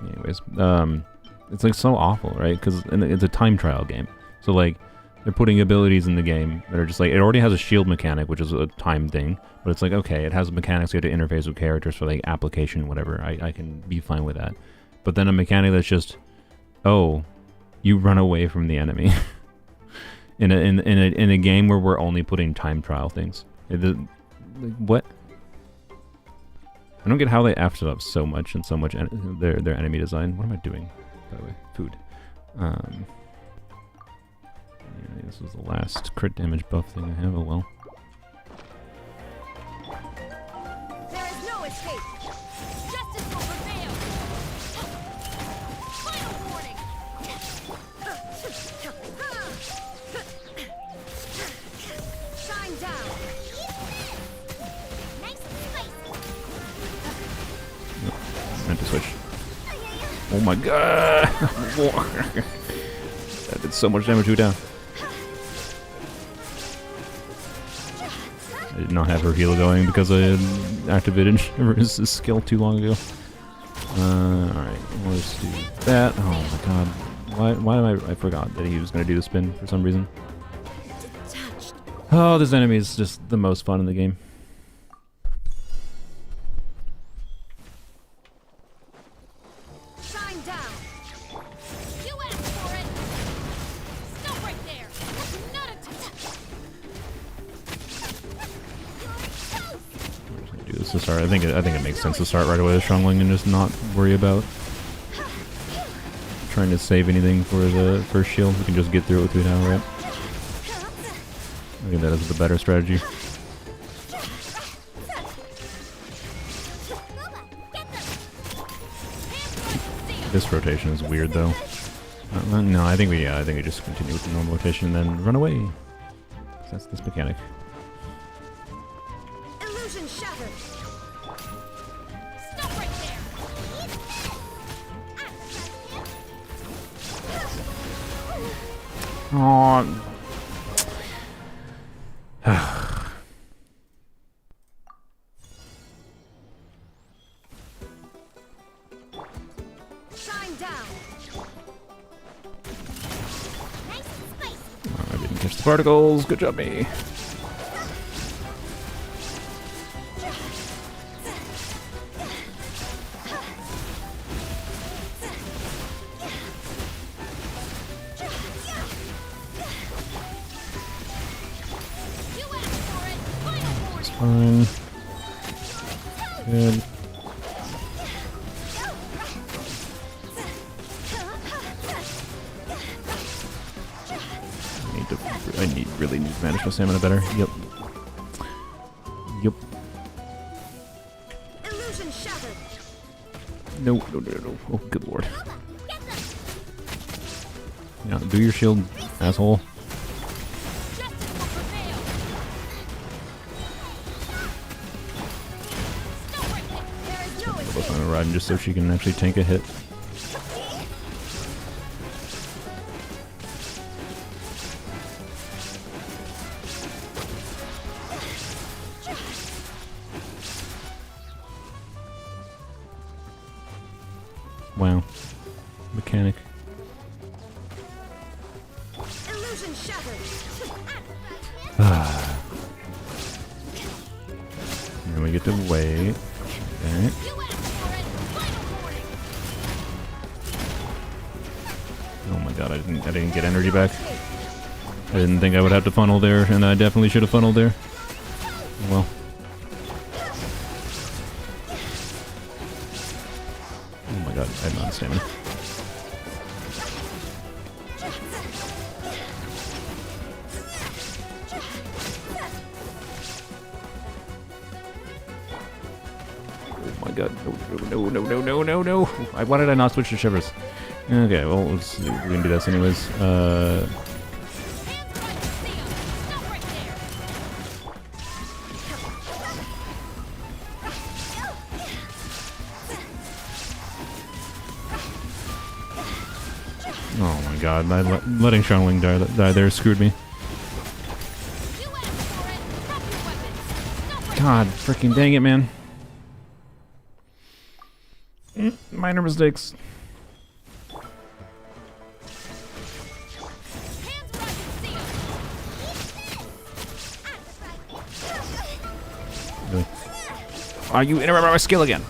Anyways, it's like so awful, right? Because it's a time trial game. So like, they're putting abilities in the game that are just like, it already has a shield mechanic, which is a time thing, but it's like, okay, it has mechanics you have to interface with characters for like application, whatever. I can be fine with that. But then a mechanic that's just, oh, you run away from the enemy in a game where we're only putting time trial things. What? I don't get how they effed it up so much and so much their enemy design. What am I doing, by the way? Food. Yeah, this was the last crit damage buff thing I have. Oh well. There is no escape. Justice will prevail. Final warning. Shine down. Nice and spicy. No, meant to switch. Oh my god! That did so much damage to it down. I did not have her heal going because I had activated his skill too long ago. Alright, let's do that. Oh my god. Why am I forgot that he was going to do the spin for some reason. Oh, this enemy is just the most fun in the game. Shine down. You asked for it. Stop right there. That's not a Do this to start. I think it makes sense to start right away with Strongling and just not worry about trying to save anything for the first shield. We can just get through it with 2 now, right? I think that is the better strategy. This rotation is weird though. No, I think we just continue with the normal rotation and then run away. That's this mechanic. illusion shattered. Stop right there. Aww. Shine down. Nice and spicy. I didn't catch the particles. Good job, me. You asked for it. Final warning. Fine. Good. I really need to manage my stamina better. Yep. Yep. Illusion shattered. No. Oh, good lord. Yeah, do your shield, asshole. Justice will prevail. Stop right there. There is no I'll escape. go on a ride just so she can actually tank a hit. Wow. Mechanic. Illusion shattered. And then we get to wait. Okay. Oh my god, I didn't get energy back. I didn't think I would have to funnel there, and I definitely should have funneled there. Well. Oh my god, I have not stamina. Oh my god, no. Why did I not switch to Shivers? Okay, well, we can do this anyways. Oh my god, letting Shuangling die there screwed me. God, freaking dang it, man. Minor mistakes. Really? Are you interrupting my skill again?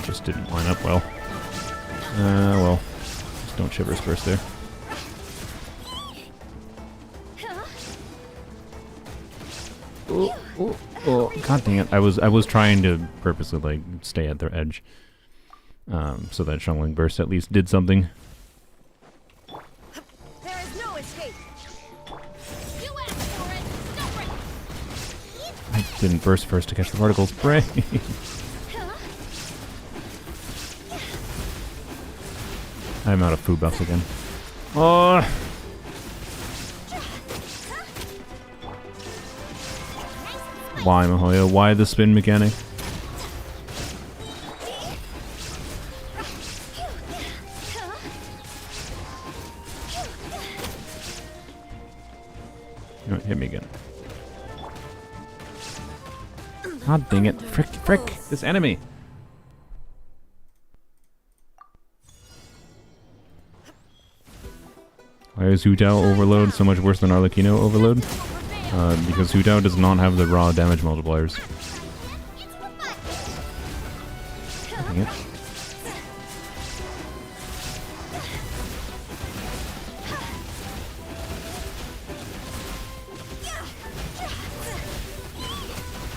Just didn't line up well. Well, just don't Shivers first there. Oh, god dang it! I was trying to purposely like stay at their edge, so that Shuangling burst at least did something. There is no escape. You asked for it. I didn't burst first to catch the particles. Pray. I'm out of food buffs again. Oh. Why, Mahoya? Why the spin mechanic? You know what, hit me again. God dang it. Frick, this enemy. Why is Hu Tao Overload so much worse than Arlecchino Overload? Because Hu Tao does not have the raw damage multipliers. Dang it.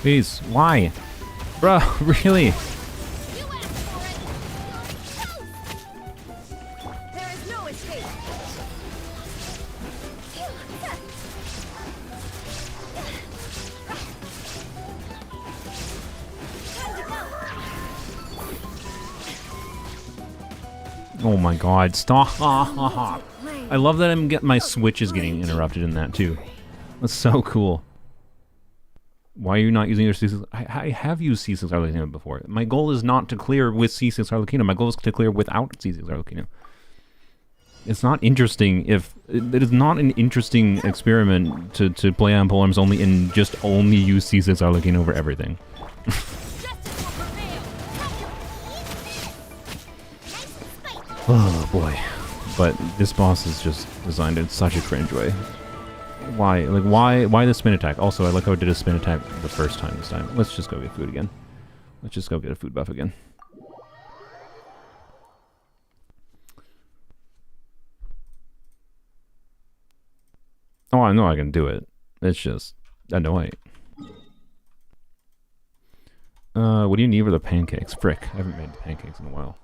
Please, why? Bruh, really? There is no escape. Oh my god, stop. I love that my switch is getting interrupted in that too. That's so cool. Why are you not using your C6? I have used C6 Arlecchino before. My goal is not to clear with C6 Arlecchino. My goal is to clear without C6 Arlecchino. It's not interesting if... It is not an interesting experiment to play on polearms only and just only use C6 Arlecchino over everything. Oh boy. But this boss is just designed in such a cringe way. Why? Like, why the spin attack? Also, I like how it did a spin attack the first time this time. Let's just go get food again. Let's just go get a food buff again. Oh, I know I can do it. It's just annoying. What do you need for the pancakes? Frick, I haven't made pancakes in a while.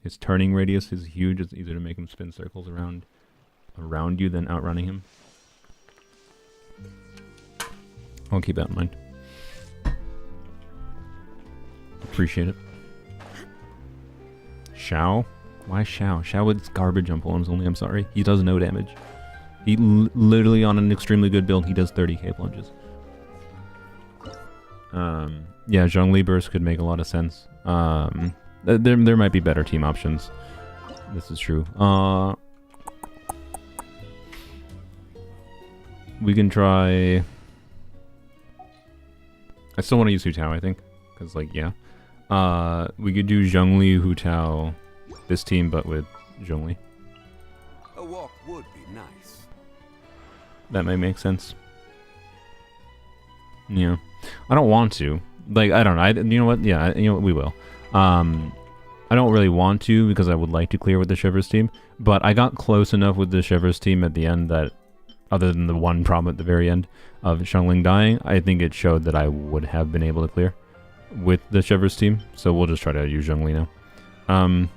His turning radius is huge. It's easier to make him spin circles around you than outrunning him. I'll keep that in mind. Appreciate it. Xiao? Why Xiao? Xiao with garbage on polearms only, I'm sorry. He does no damage. He literally on an extremely good build, he does 30k plunges. Yeah, Zhongli Burst could make a lot of sense. There might be better team options. This is true. We can try... I still want to use Hu Tao, I think. Because, like, yeah. We could do Zhongli, Hu Tao, this team, but with Zhongli. A walk would be nice. That might make sense. Yeah. I don't want to. Like, I don't know. You know what? Yeah, you know what? We will. I don't really want to because I would like to clear with the Shivers team, but I got close enough with the Shivers team at the end that, other than the one problem at the very end of Xiangling dying, I think it showed that I would have been able to clear with the Shivers team, so we'll just try to use Zhongli now. I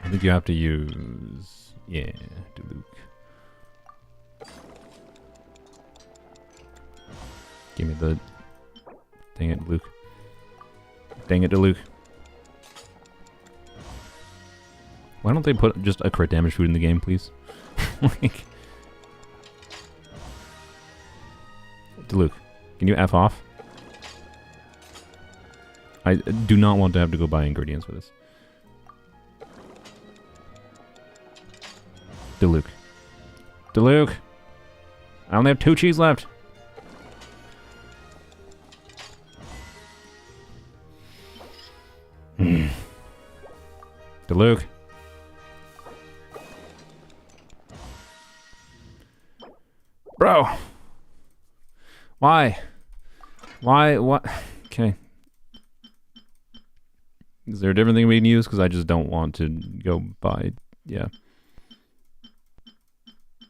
think you have to use... yeah, Diluc. Give me the... dang it, Diluc. Dang it, Diluc. Why don't they put just a crit damage food in the game, please? Like... Diluc, can you F off? I do not want to have to go buy ingredients for this. Diluc. Diluc! I only have 2 cheese left! Diluc. Bro! Why? Why? What? Okay. Is there a different thing we can use? Because I just don't want to go buy... yeah.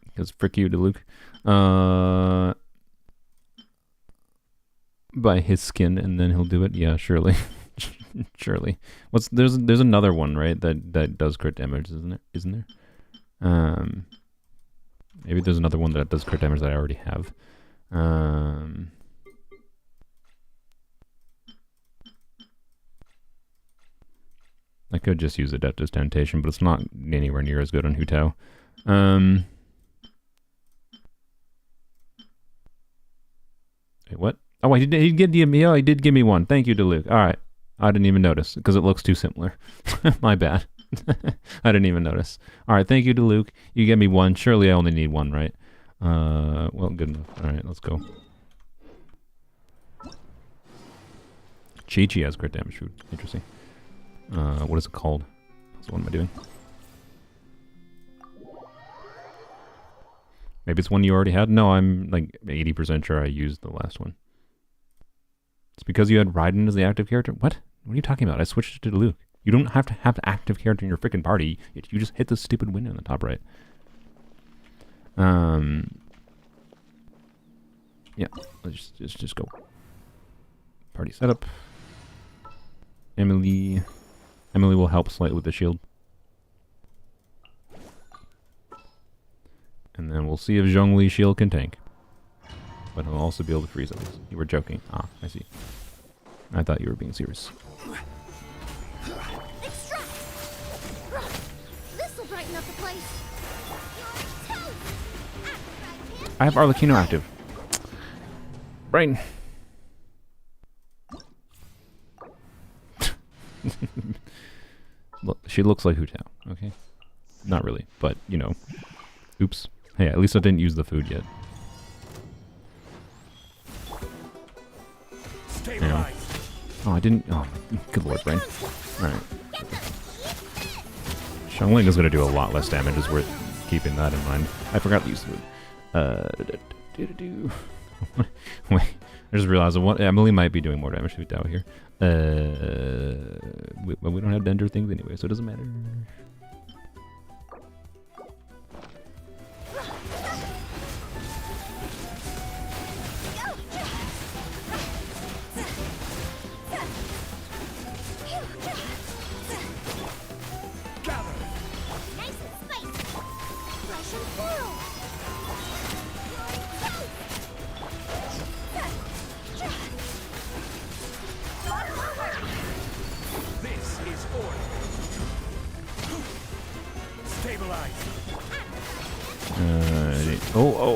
Because frick you, Diluc. Buy his skin and then he'll do it? Yeah, surely. Surely. There's another one, right? That does crit damage, isn't there? Maybe there's another one that does crit damage that I already have. I could just use Adeptus Temptation, but it's not anywhere near as good on Hu Tao. Wait, what? Oh, he did give me. Oh, he did give me one. Thank you, Diluc. All right, I didn't even notice because it looks too similar. My bad. I didn't even notice. All right, thank you, Diluc. You get me one. Surely I only need one, right? Well, good enough. All right, let's go. Chi-Chi has crit damage food. Interesting. What is it called? So what am I doing? Maybe it's one you already had? No, I'm like 80% sure I used the last one. It's because you had Raiden as the active character? What? What are you talking about? I switched it to Luke. You don't have to have the active character in your freaking party. You just hit the stupid window in the top right. Yeah, let's just go. Party setup. Emily will help slightly with the shield. And then we'll see if Zhongli's shield can tank. But he'll also be able to freeze at least. You were joking. Ah, I see. I thought you were being serious. This'll brighten up the place. I have Arlecchino active. Brain. Look, she looks like Hu Tao, okay? Not really, but, you know. Oops. Hey, at least I didn't use the food yet. Yeah. Oh, I didn't... Oh, good lord, Brain. Alright. Xiangling is going to do a lot less damage. It's worth keeping that in mind. I forgot to use the food. Wait, I just realized Emily might be doing more damage to Hu Tao here. We don't have Dender things anyway, so it doesn't matter.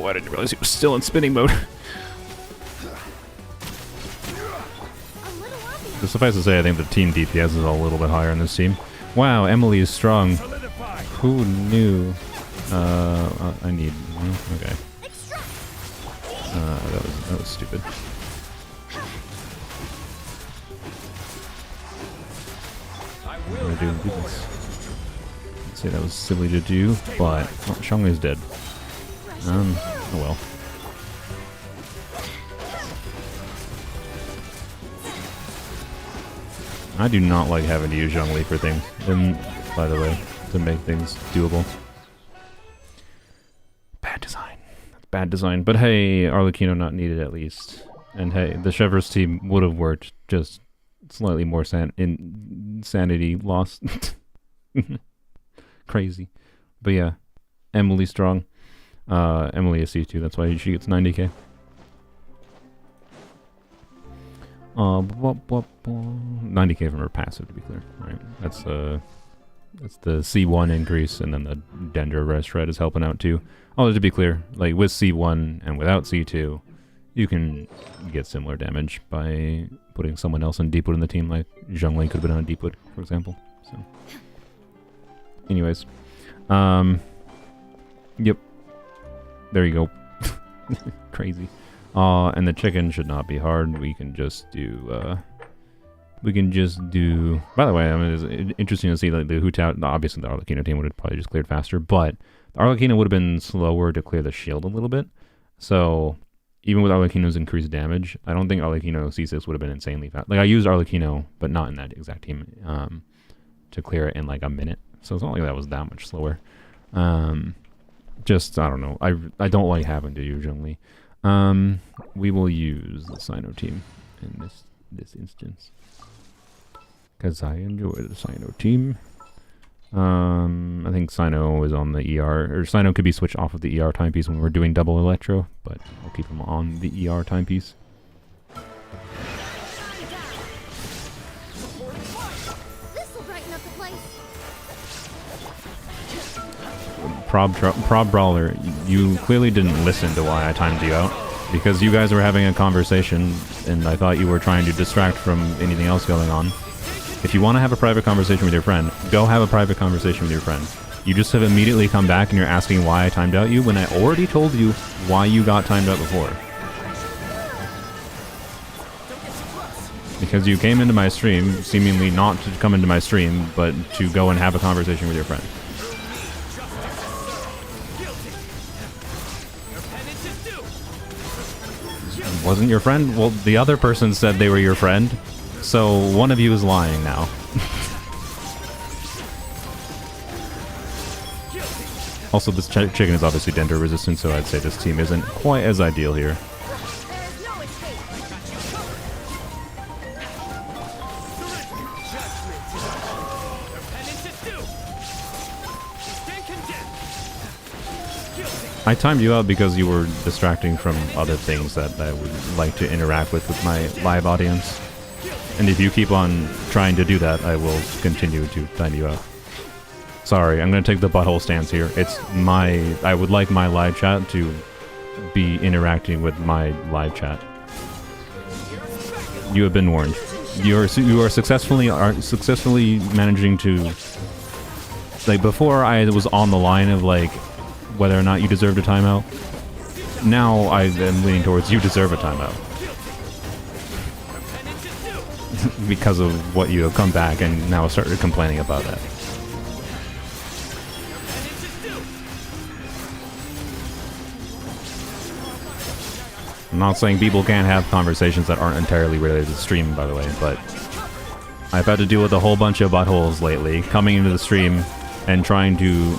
I didn't realize he was still in spinning mode. Just suffice to say, I think the team DPS is a little bit higher in this team. Wow, Emily is strong. Who knew? I need... Okay. That was stupid. I'm gonna do this. I'd say that was silly to do, but oh, Xianglei's dead. Oh well. I do not like having to use Zhongli for things, and by the way, to make things doable. Bad design. That's bad design. But hey, Arlecchino not needed at least. And hey, the Chevreuse team would have worked, just slightly more sanity lost. Crazy. But yeah, Emily strong. Emily is C2, that's why she gets 90k. 90k from her passive, to be clear. Right, that's the C1 increase, and then the Dendra Rest Shred is helping out too. Oh, to be clear, like with C1 and without C2, you can get similar damage by putting someone else on Deepwood in the team, like Zhongli could have been on Deepwood, for example. So, anyways, yep, there you go. Crazy. And the chicken should not be hard. We can just do, by the way, I mean, it's interesting to see like the Hutao, obviously the Arlecchino team would have probably just cleared faster, but the Arlecchino would have been slower to clear the shield a little bit. So, even with Arlecchino's increased damage, I don't think Arlecchino C6 would have been insanely fast. Like, I used Arlecchino, but not in that exact team, to clear it in like a minute. So it's not like that was that much slower. Just, I don't know. I don't like having to use Zhongli. We will use the Sino team in this instance, because I enjoy the Sino team. I think Sino is on the ER, or Sino could be switched off of the ER timepiece when we're doing double Electro, but I'll keep him on the ER timepiece. This'll brighten up the place. Prob Brawler, you clearly didn't listen to why I timed you out, because you guys were having a conversation, and I thought you were trying to distract from anything else going on. If you want to have a private conversation with your friend, go have a private conversation with your friend. You just have immediately come back and you're asking why I timed out you, when I already told you why you got timed out before. Because you came into my stream, seemingly not to come into my stream, but to go and have a conversation with your friend. Wasn't your friend? Well, the other person said they were your friend, so one of you is lying now. Also, this chicken is obviously Dendra resistant, so I'd say this team isn't quite as ideal here. There is no escape. I timed you out because you were distracting from other things that I would like to interact with my live audience. And if you keep on trying to do that, I will continue to time you out. Sorry, I'm going to take the butthole stance here. I would like my live chat to be interacting with my live chat. You have been warned. You are successfully managing to, like, before I was on the line of like whether or not you deserved a timeout. Now I am leaning towards you deserve a timeout. Because of what you have come back and now started complaining about that. I'm not saying people can't have conversations that aren't entirely related to the stream, by the way, but I've had to deal with a whole bunch of buttholes lately, coming into the stream and trying to,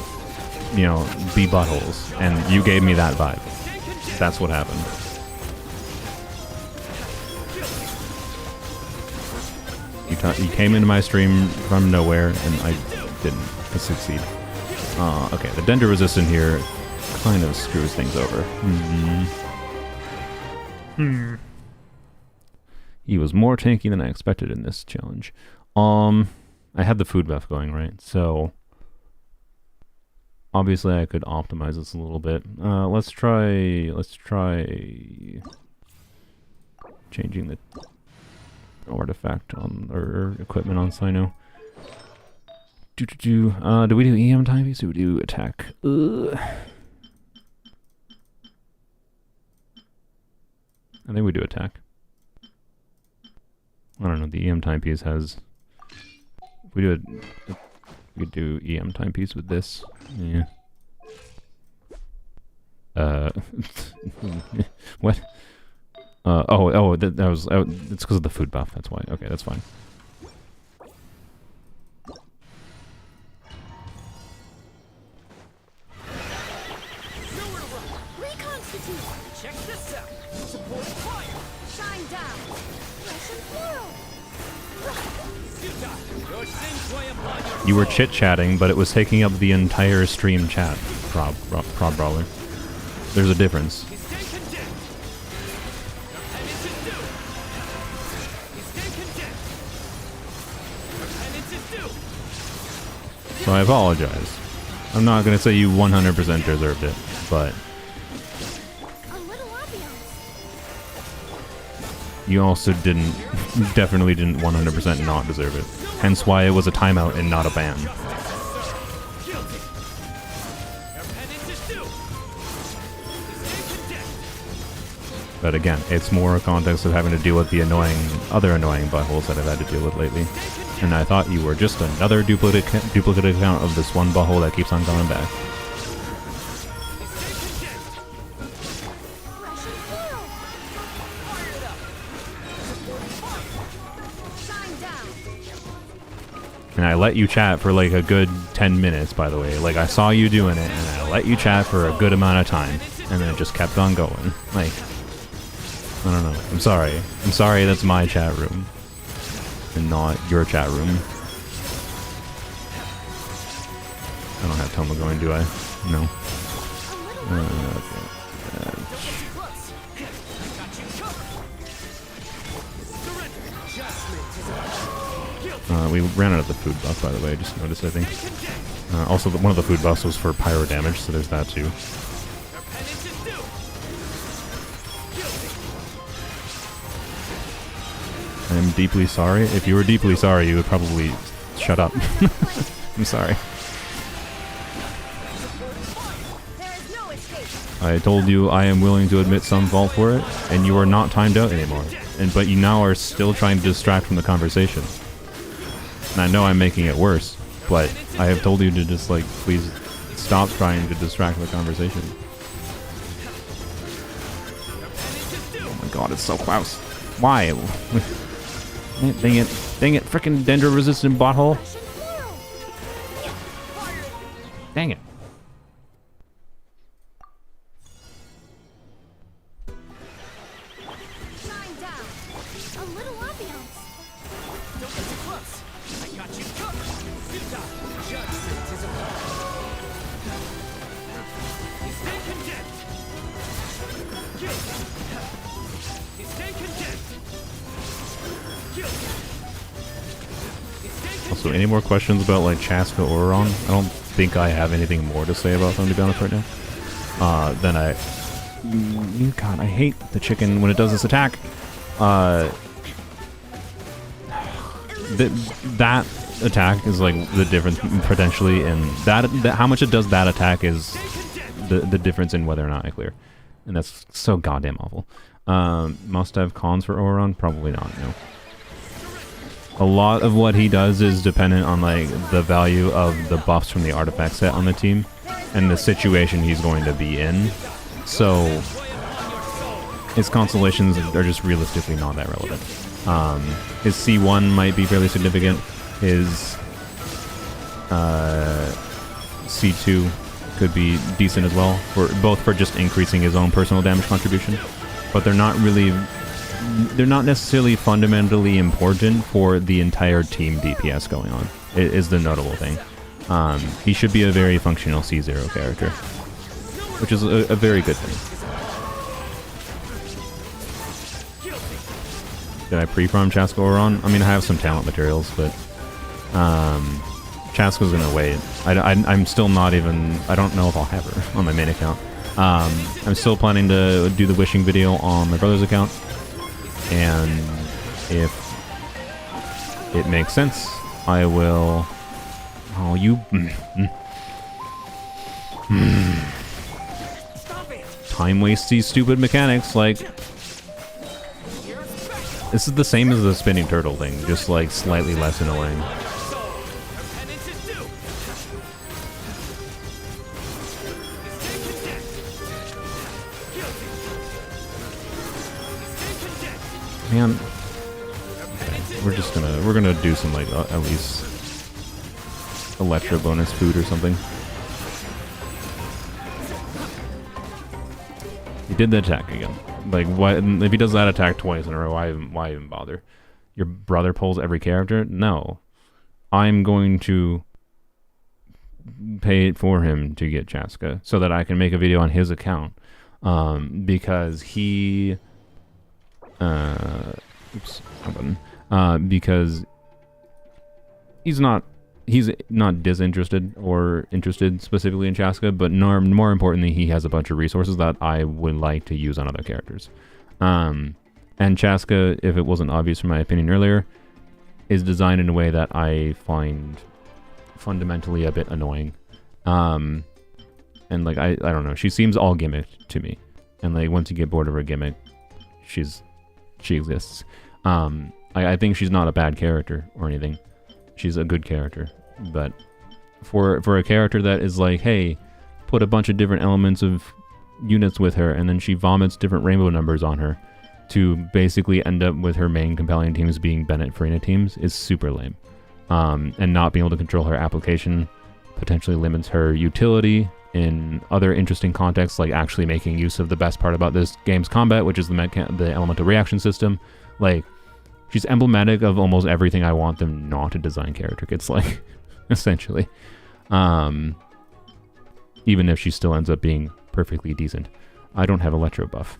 you know, be buttholes, and you gave me that vibe. That's what happened. You came into my stream from nowhere, and I didn't succeed. Okay, the Dendra resistant here kind of screws things over. He was more tanky than I expected in this challenge. I had the food buff going, right? So obviously I could optimize this a little bit. Let's try changing the artifact on, or equipment on Sino. Do we do EM timepiece? Do we do attack? I think we do attack. I don't know, the EM timepiece has We could do EM timepiece with this. Yeah. What? That was. Oh, it's because of the food buff. That's why. Okay, that's fine. Reconstitute. Check this out. Support fire. Shine down. Fresh and floral. You were chit-chatting, but it was taking up the entire stream chat, Prob Brawler. There's a difference. So I apologize. I'm not gonna say you 100% deserved it, but A little ambiance. you also definitely didn't 100% not deserve it. Hence why it was a timeout and not a ban. But again, it's more a context of having to deal with the other annoying buttholes that I've had to deal with lately. And I thought you were just another duplicate account of this one butthole that keeps on coming back. Fresh and floral. Fire it up. Shine down. And I let you chat for like a good 10 minutes, by the way. Like, I saw you doing it, and I let you chat for a good amount of time. And then it just kept on going. Like, I don't know. I'm sorry. I'm sorry that's my chat room. And not your chat room. I don't have Toma going, do I? No. We ran out of the food buff, by the way. I just noticed, I think. Also, one of the food buffs was for pyro damage, so there's that too. I'm deeply sorry. If you were deeply sorry, you would probably shut up. I'm sorry. I told you I am willing to admit some fault for it, and you are not timed out anymore. But you now are still trying to distract from the conversation. And I know I'm making it worse, but I have told you to just, like, please stop trying to distract the conversation. Oh my god, it's so close. Why? Dang it. Dang it. Frickin' dendro-resistant butthole. Dang it. Shine down. A little ambiance. Don't get too close. I got you covered. Judgment is upon. Stay condemned. Stay condemned. Also, any more questions about, like, Chasca and Ororon? I don't think I have anything more to say about them, to be honest, right now. Then God, I hate the chicken when it does this attack. That attack is, like, the difference, potentially, in how much it does that attack is the difference in whether or not I clear. And that's so goddamn awful. Must have cons for Ororon? Probably not, no. A lot of what he does is dependent on, like, the value of the buffs from the artifact set on the team and the situation he's going to be in. So his constellations are just realistically not that relevant. His C1 might be fairly significant. His C2 could be decent as well, both for just increasing his own personal damage contribution. But they're not necessarily fundamentally important for the entire team DPS going on, is the notable thing. He should be a very functional C0 character, which is a very good thing. Did I pre-farm Chasca and Ororon? I mean, I have some talent materials, but Chasca's gonna wait. I'm still not even... I don't know if I'll have her on my main account. I'm still planning to do the wishing video on my brother's account. And if it makes sense, I will... Oh, you... Time waste these stupid mechanics, like... This is the same as the spinning turtle thing, just, like, slightly less annoying. Man, we're gonna do some like at least Electro bonus food or something. He did the attack again. Like, why? If he does that attack twice in a row, why even bother? Your brother pulls every character? No, I'm going to pay for him to get Chasca so that I can make a video on his account, because he, oops, because he's not disinterested or interested specifically in Chasca, but more importantly, he has a bunch of resources that I would like to use on other characters. And Chasca, if it wasn't obvious from my opinion earlier, is designed in a way that I find fundamentally a bit annoying. And like, I don't know, she seems all gimmicked to me. And like, once you get bored of her gimmick, she exists. I think she's not a bad character or anything. She's a good character. But for a character that is like, hey, put a bunch of different elements of units with her, and then she vomits different rainbow numbers on her to basically end up with her main compelling teams being Bennett Farina teams, is super lame. And not being able to control her application potentially limits her utility in other interesting contexts, like actually making use of the best part about this game's combat, which is the elemental reaction system. Like, she's emblematic of almost everything I want them not to design character kits like, essentially. Even if she still ends up being perfectly decent. I don't have Electro buff.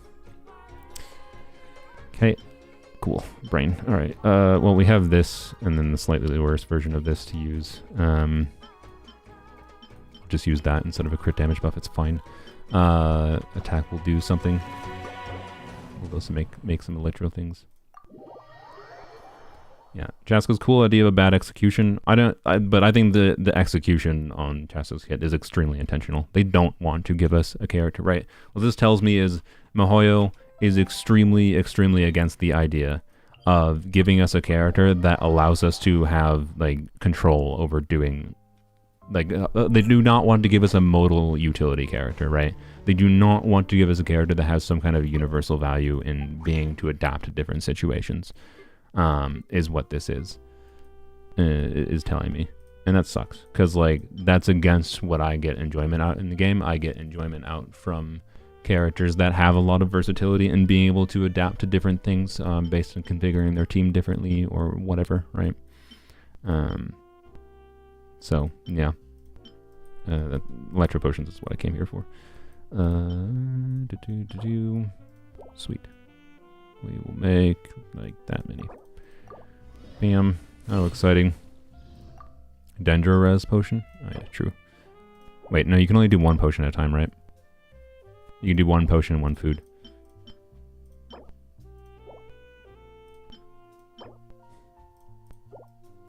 Okay, cool. Brain. Alright, well, we have this, and then the slightly worse version of this to use. Just use that instead of a crit damage buff, it's fine. Attack will do something. We'll also make some Electro things. Yeah, Chasca's cool idea of a bad execution. But I think the execution on Chasca's kit is extremely intentional. They don't want to give us a character, right? What this tells me is MiHoYo is extremely, extremely against the idea of giving us a character that allows us to have like control over doing, like, they do not want to give us a modal utility character, right? They do not want to give us a character that has some kind of universal value in being to adapt to different situations. Is what this is telling me. And that sucks, because like, that's against what I get enjoyment out in the game. I get enjoyment out from characters that have a lot of versatility and being able to adapt to different things based on configuring their team differently or whatever, right? So yeah, Electro Potions is what I came here for. Sweet. We will make like that many. Bam. Oh, exciting. Dendro-Res potion? Oh yeah, true. Wait, no, you can only do one potion at a time, right? You can do one potion and one food.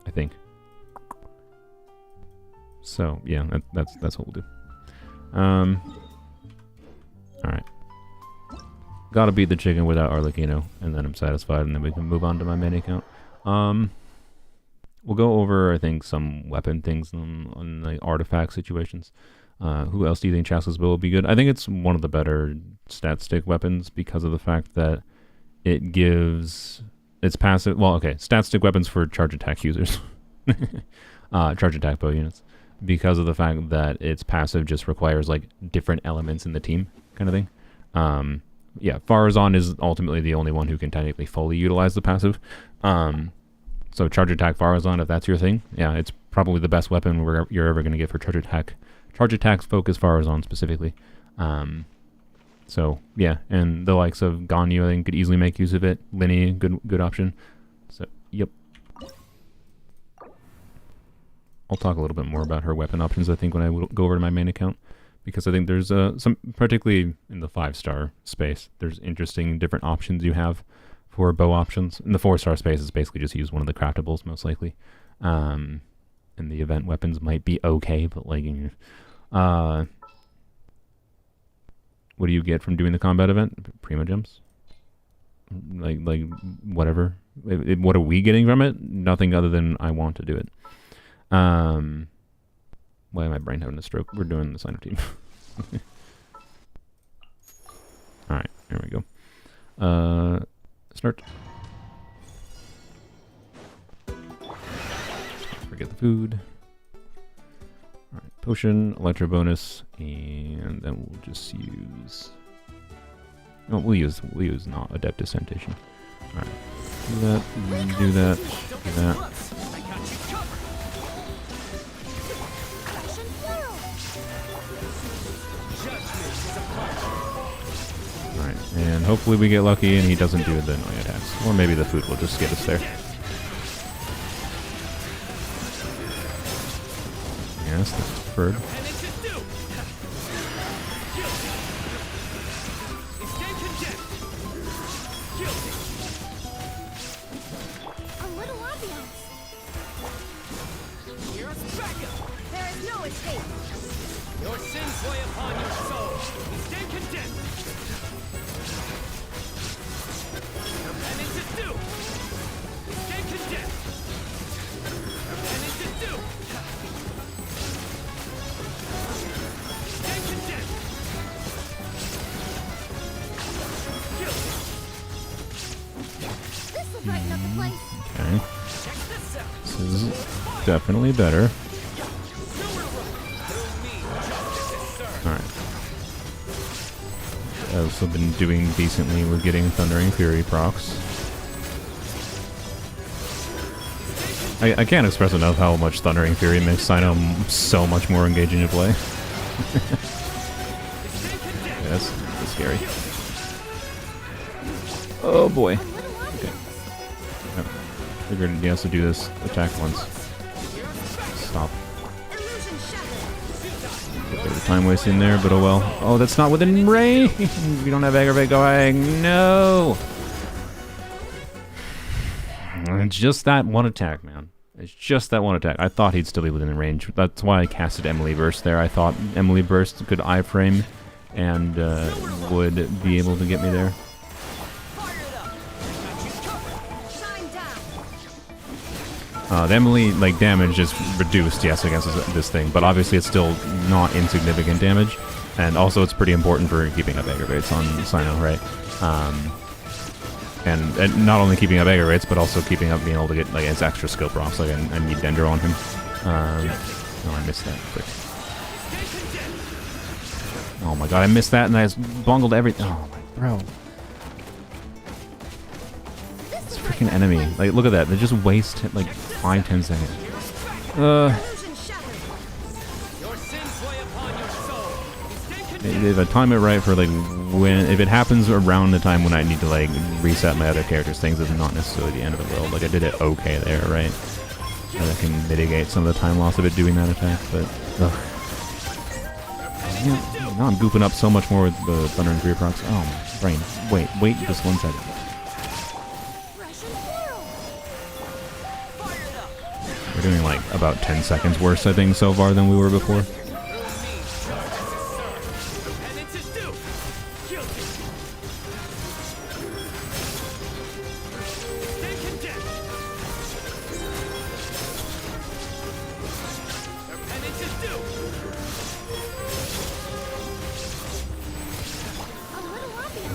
I think. So, yeah, that's what we'll do. Alright. Gotta beat the chicken without Arlecchino, and then I'm satisfied, and then we can move on to my main account. We'll go over, I think, some weapon things on the artifact situations. Who else do you think Chasca's Bill will be good? I think it's one of the better stat stick weapons because of the fact that it gives... It's passive... Well, okay, stat stick weapons for charge attack users. Charge attack bow units. Because of the fact that its passive just requires, like, different elements in the team, kind of thing. Yeah, Farazan is ultimately the only one who can technically fully utilize the passive. So charge attack Farazan, if that's your thing, yeah, it's probably the best weapon you're ever going to get for charge attack. Charge attacks focus Farazan specifically. So yeah, and the likes of Ganyu, I think, could easily make use of it. Linny, good option. So yep. I'll talk a little bit more about her weapon options, I think, when I go over to my main account. Because I think there's some, particularly in the 5-star space, there's interesting different options you have for bow options. In the 4-star space, it's basically just use one of the craftables, most likely. And the event weapons might be okay, but like, what do you get from doing the combat event? Prima gems? Like whatever. What are we getting from it? Nothing other than I want to do it. Why am my brain having a stroke? We're doing the sign of team. Alright, here we go. Start. get the food. Alright, potion, electro bonus, and then we'll just use... No, we'll use not Adeptus Temptation. Alright. Do that, do that, do that. Alright, and hopefully we get lucky and he doesn't do the annoying attacks. Or maybe the food will just get us there. Yes, that's preferred. Your sins weigh upon your soul. Stand condemned. Your penance is due. Stand condemned. Your penance is due. Stand condemned. Guilty. This will brighten up the place. Okay. Check this out. This is definitely better. Alright. I've also been doing decently with getting Thundering Fury procs. I can't express enough how much Thundering Fury makes Sino so much more engaging to play. Yeah, that's scary. Oh boy. Okay. Yep. Figured he has to do this attack once. Stop. Get the time wasting there, but oh well. Oh, that's not within range! We don't have Aggravate going. No! It's just that one attack, man. It's just that one attack. I thought he'd still be within range. That's why I casted Emily Burst there. I thought Emily Burst could iframe and would be able to get me there. The Emily damage is reduced, yes, against this thing, but obviously it's still not insignificant damage, and also it's pretty important for keeping up aggravates on Sino, right? And not only keeping up aggravates, but also keeping up being able to get his extra skill procs. Like I need Dendro on him. Oh, I missed that. Frick. Oh my god, I missed that, and I just bungled everything. Oh my bro. This freaking enemy. Look at that. They just waste 5-10 seconds. If I time it right for if it happens around the time when I need to reset my other characters, things is not necessarily the end of the world. I did it okay there, right? And I can mitigate some of the time loss of it doing that attack, but yeah, now I'm goofing up so much more with the Thunder and Fury procs. Oh my brain. Wait just 1 second. We're doing about 10 seconds worse, I think, so far than we were before.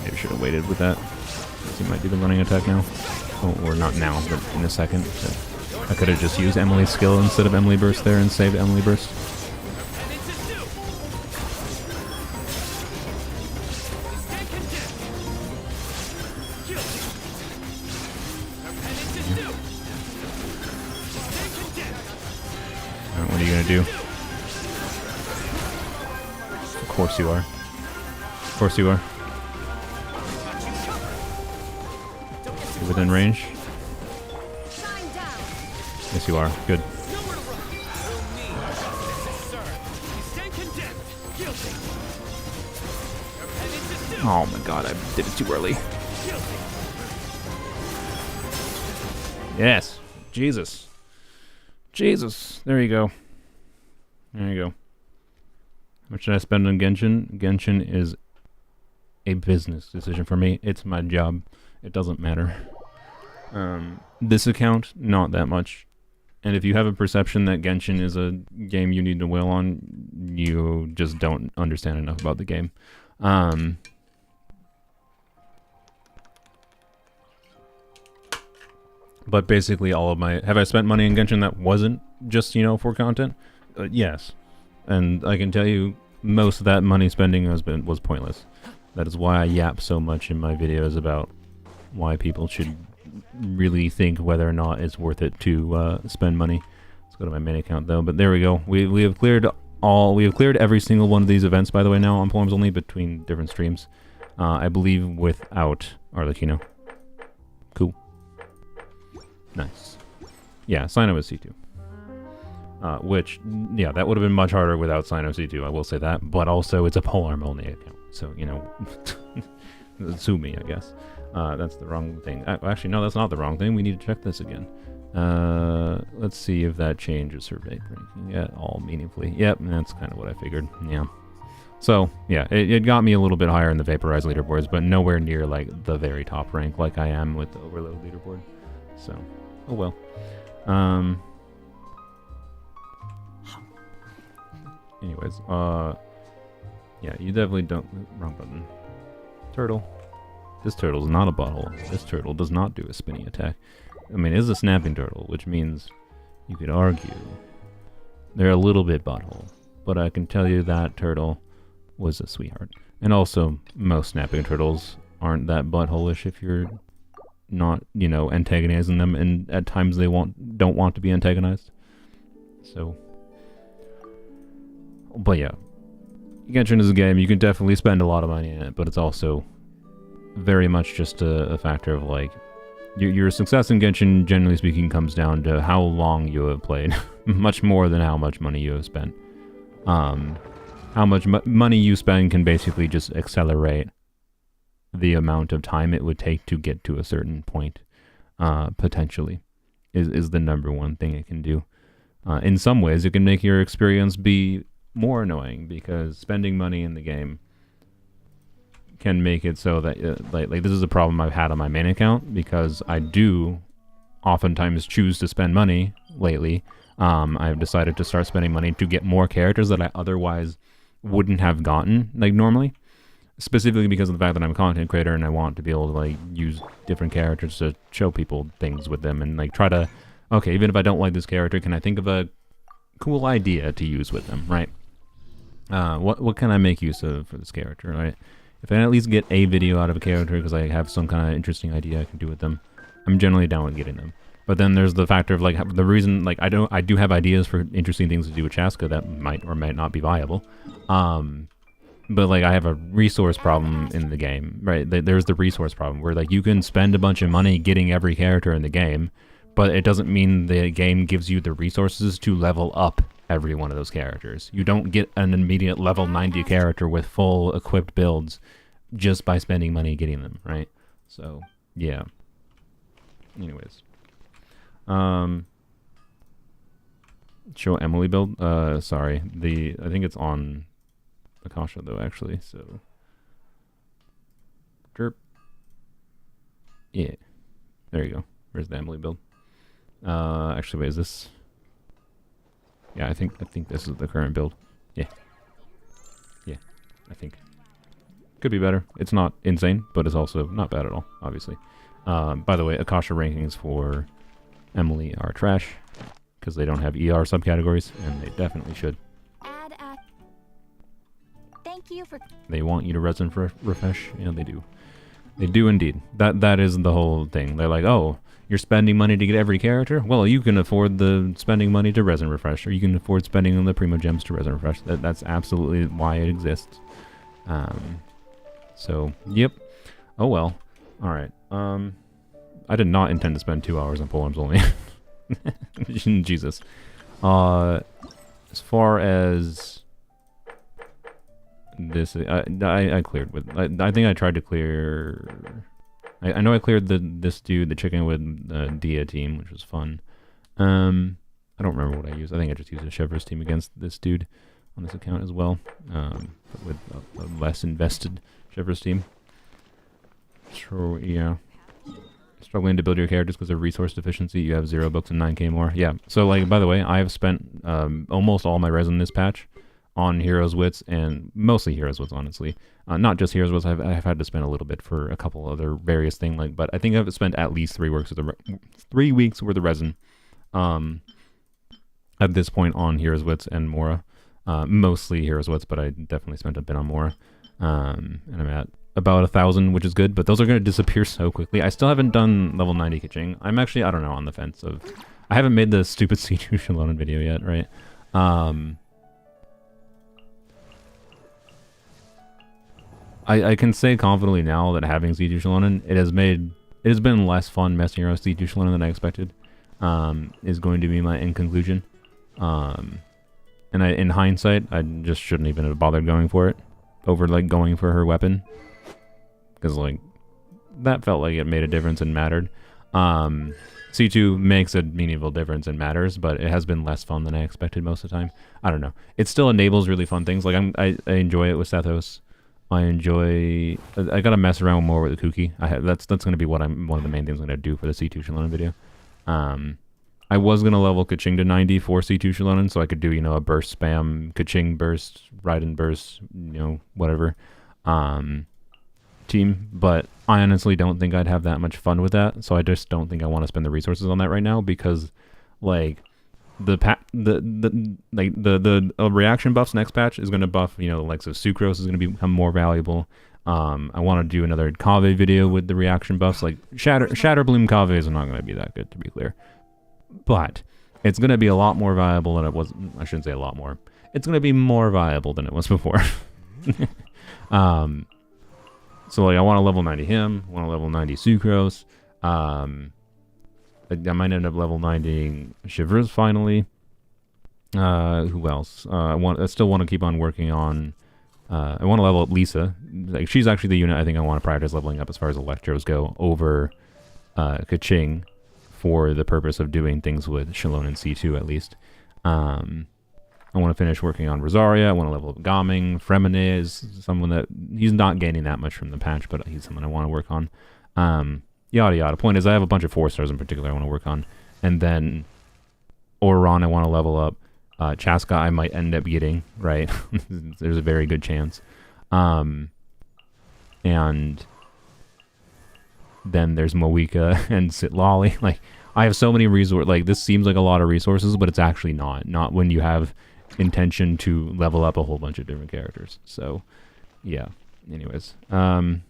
Maybe should have waited with that. He might do the running attack now. Oh, or not now, but in a second. But I could have just used Emily's skill instead of Emily Burst there and saved Emily Burst. Alright, what are you gonna do? Of course you are. Of course you are. You're within range. Yes, you are. Good. Oh my god, I did it too early. Yes. Jesus. Jesus. There you go. There you go. How much should I spend on Genshin? Genshin is a business decision for me. It's my job. It doesn't matter. This account, not that much. And if you have a perception that Genshin is a game you need to wail on, you just don't understand enough about the game. But basically all of my... Have I spent money in Genshin that wasn't just, for content? Yes. And I can tell you most of that money spending was pointless. That is why I yap so much in my videos about why people should really think whether or not it's worth it to spend money. Let's go to my main account though. But there we go. We have cleared every single one of these events, by the way, now on Poems Only between different streams. I believe without Arlecchino. Cool. Nice. Yeah, Sino is C2. Which, yeah, that would have been much harder without Sino C2, I will say that. But also, it's a polearm only account. So, sue me, I guess. That's the wrong thing. Actually, no, that's not the wrong thing. We need to check this again. Let's see if that changes survey ranking at all meaningfully. Yep, that's kind of what I figured. Yeah. So, yeah, it got me a little bit higher in the Vaporized leaderboards, but nowhere near, like, the very top rank like I am with the Overload leaderboard. So, oh well. Anyways, yeah, you definitely don't... Wrong button. Turtle. This turtle's not a butthole. This turtle does not do a spinning attack. I mean, it is a snapping turtle, which means you could argue they're a little bit butthole. But I can tell you that turtle was a sweetheart. And also, most snapping turtles aren't that butthole-ish if you're not, antagonizing them, and at times they don't want to be antagonized. So, but yeah, Genshin is a game, you can definitely spend a lot of money in it, but it's also very much just a factor of, like, your success in Genshin, generally speaking, comes down to how long you have played, much more than how much money you have spent. How much money you spend can basically just accelerate the amount of time it would take to get to a certain point, potentially, is the number one thing it can do. In some ways, it can make your experience be more annoying, because spending money in the game can make it so that, like this is a problem I've had on my main account, because I do oftentimes choose to spend money lately. I've decided to start spending money to get more characters that I otherwise wouldn't have gotten, like, normally. Specifically because of the fact that I'm a content creator and I want to be able to, like, use different characters to show people things with them and, like, try to, okay, even if I don't like this character, can I think of a cool idea to use with them, right? What can I make use of for this character, right? If I can at least get a video out of a character because I have some kind of interesting idea I can do with them, I'm generally down with getting them. But then there's the factor of, like, the reason, like, I do have ideas for interesting things to do with Chasca that might or might not be viable. But, like, I have a resource problem in the game, right? There's the resource problem where, like, you can spend a bunch of money getting every character in the game, but it doesn't mean the game gives you the resources to level up every one of those characters. You don't get an immediate level 90 character with full equipped builds just by spending money getting them, right? So, yeah. Anyways. Show Emily build? Sorry. I think it's on Akasha though, actually, so. Derp. Yeah. There you go. Where's the Emily build? Actually, wait, is this? Yeah, I think this is the current build. Yeah. Yeah, I think. Could be better. It's not insane, but it's also not bad at all, obviously. By the way, Akasha rankings for Emily are trash, because they don't have ER subcategories, and they definitely should. Thank you for... They want you to resin refresh. Yeah, they do. They do indeed. That is the whole thing. They're like, oh, you're spending money to get every character? Well, you can afford the spending money to resin refresh, or you can afford spending on the Primo Gems to resin refresh. That's absolutely why it exists. So, yep. Oh well. Alright. I did not intend to spend 2 hours on Poems Only. Jesus. As far as this, I cleared with. I think I tried to clear. I know I cleared this dude, the chicken with the Dia team, which was fun. I don't remember what I used. I think I just used a Chevro's team against this dude on this account as well, but with a less invested Chevro's team. So yeah. Struggling to build your characters because of resource deficiency. You have 0 books and 9k more. Yeah. So, like, by the way, I have spent almost all my resin this patch on Heroes Wits, and mostly Heroes Wits, honestly. Not just Heroes Wits. I've had to spend a little bit for a couple other various things, like, but I think I've spent at least 3 weeks worth of resin. At this point on Heroes Wits and Mora. Mostly Heroes Wits, but I definitely spent a bit on Mora. And I'm at about 1,000, which is good, but those are going to disappear so quickly. I still haven't done level 90 Kaching. I'm actually, I don't know, on the fence of... I haven't made the stupid C2 Shalonen video yet, right? I can say confidently now that having C2 Shalonen, it has been less fun messing around with C2 Shalonen than I expected. Is going to be my end conclusion. And in hindsight, I just shouldn't even have bothered going for it over like going for her weapon, because like that felt like it made a difference and mattered. C2 makes a meaningful difference and matters, but it has been less fun than I expected most of the time. I don't know. It still enables really fun things. Like I enjoy it with Sethos. I gotta mess around more with the Kuki. That's gonna be one of the main things I'm gonna do for the C2 Shalonen video. I was going to level Kaching to 90 for C2 Shalonen, so I could do, you know, a burst spam, Kaching burst, Raiden burst, you know, whatever, team. But I honestly don't think I'd have that much fun with that, so I just don't think I want to spend the resources on that right now, because, like, the reaction buffs next patch is going to buff, you know, the likes of Sucrose is going to become more valuable. I want to do another Kave video with the reaction buffs. Like, Shatter Bloom Kave is not going to be that good, to be clear. But it's going to be a lot more viable than it was. I shouldn't say a lot more. It's going to be more viable than it was before. So like, I want to level 90 him. I want to level 90 Sucrose. I might end up level 90 Shivers finally. Who else? I still want to keep on working on. I want to level up Lisa. Like, she's actually the unit I think I want to prioritize leveling up as far as Electros go over Kaching, for the purpose of doing things with Shalonen C2 at least. I want to finish working on Rosaria. I want to level up Gaming. Fremine is someone that he's not gaining that much from the patch, but he's someone I want to work on. Yada yada. Point is, I have a bunch of 4-stars in particular I want to work on, and then Ororon I want to level up. Chasca I might end up getting, right? There's a very good chance. And then there's Moika and Sitlali. Like, I have so many resources. Like, this seems like a lot of resources, but it's actually not. Not when you have intention to level up a whole bunch of different characters. So, yeah. Anyways. Oh,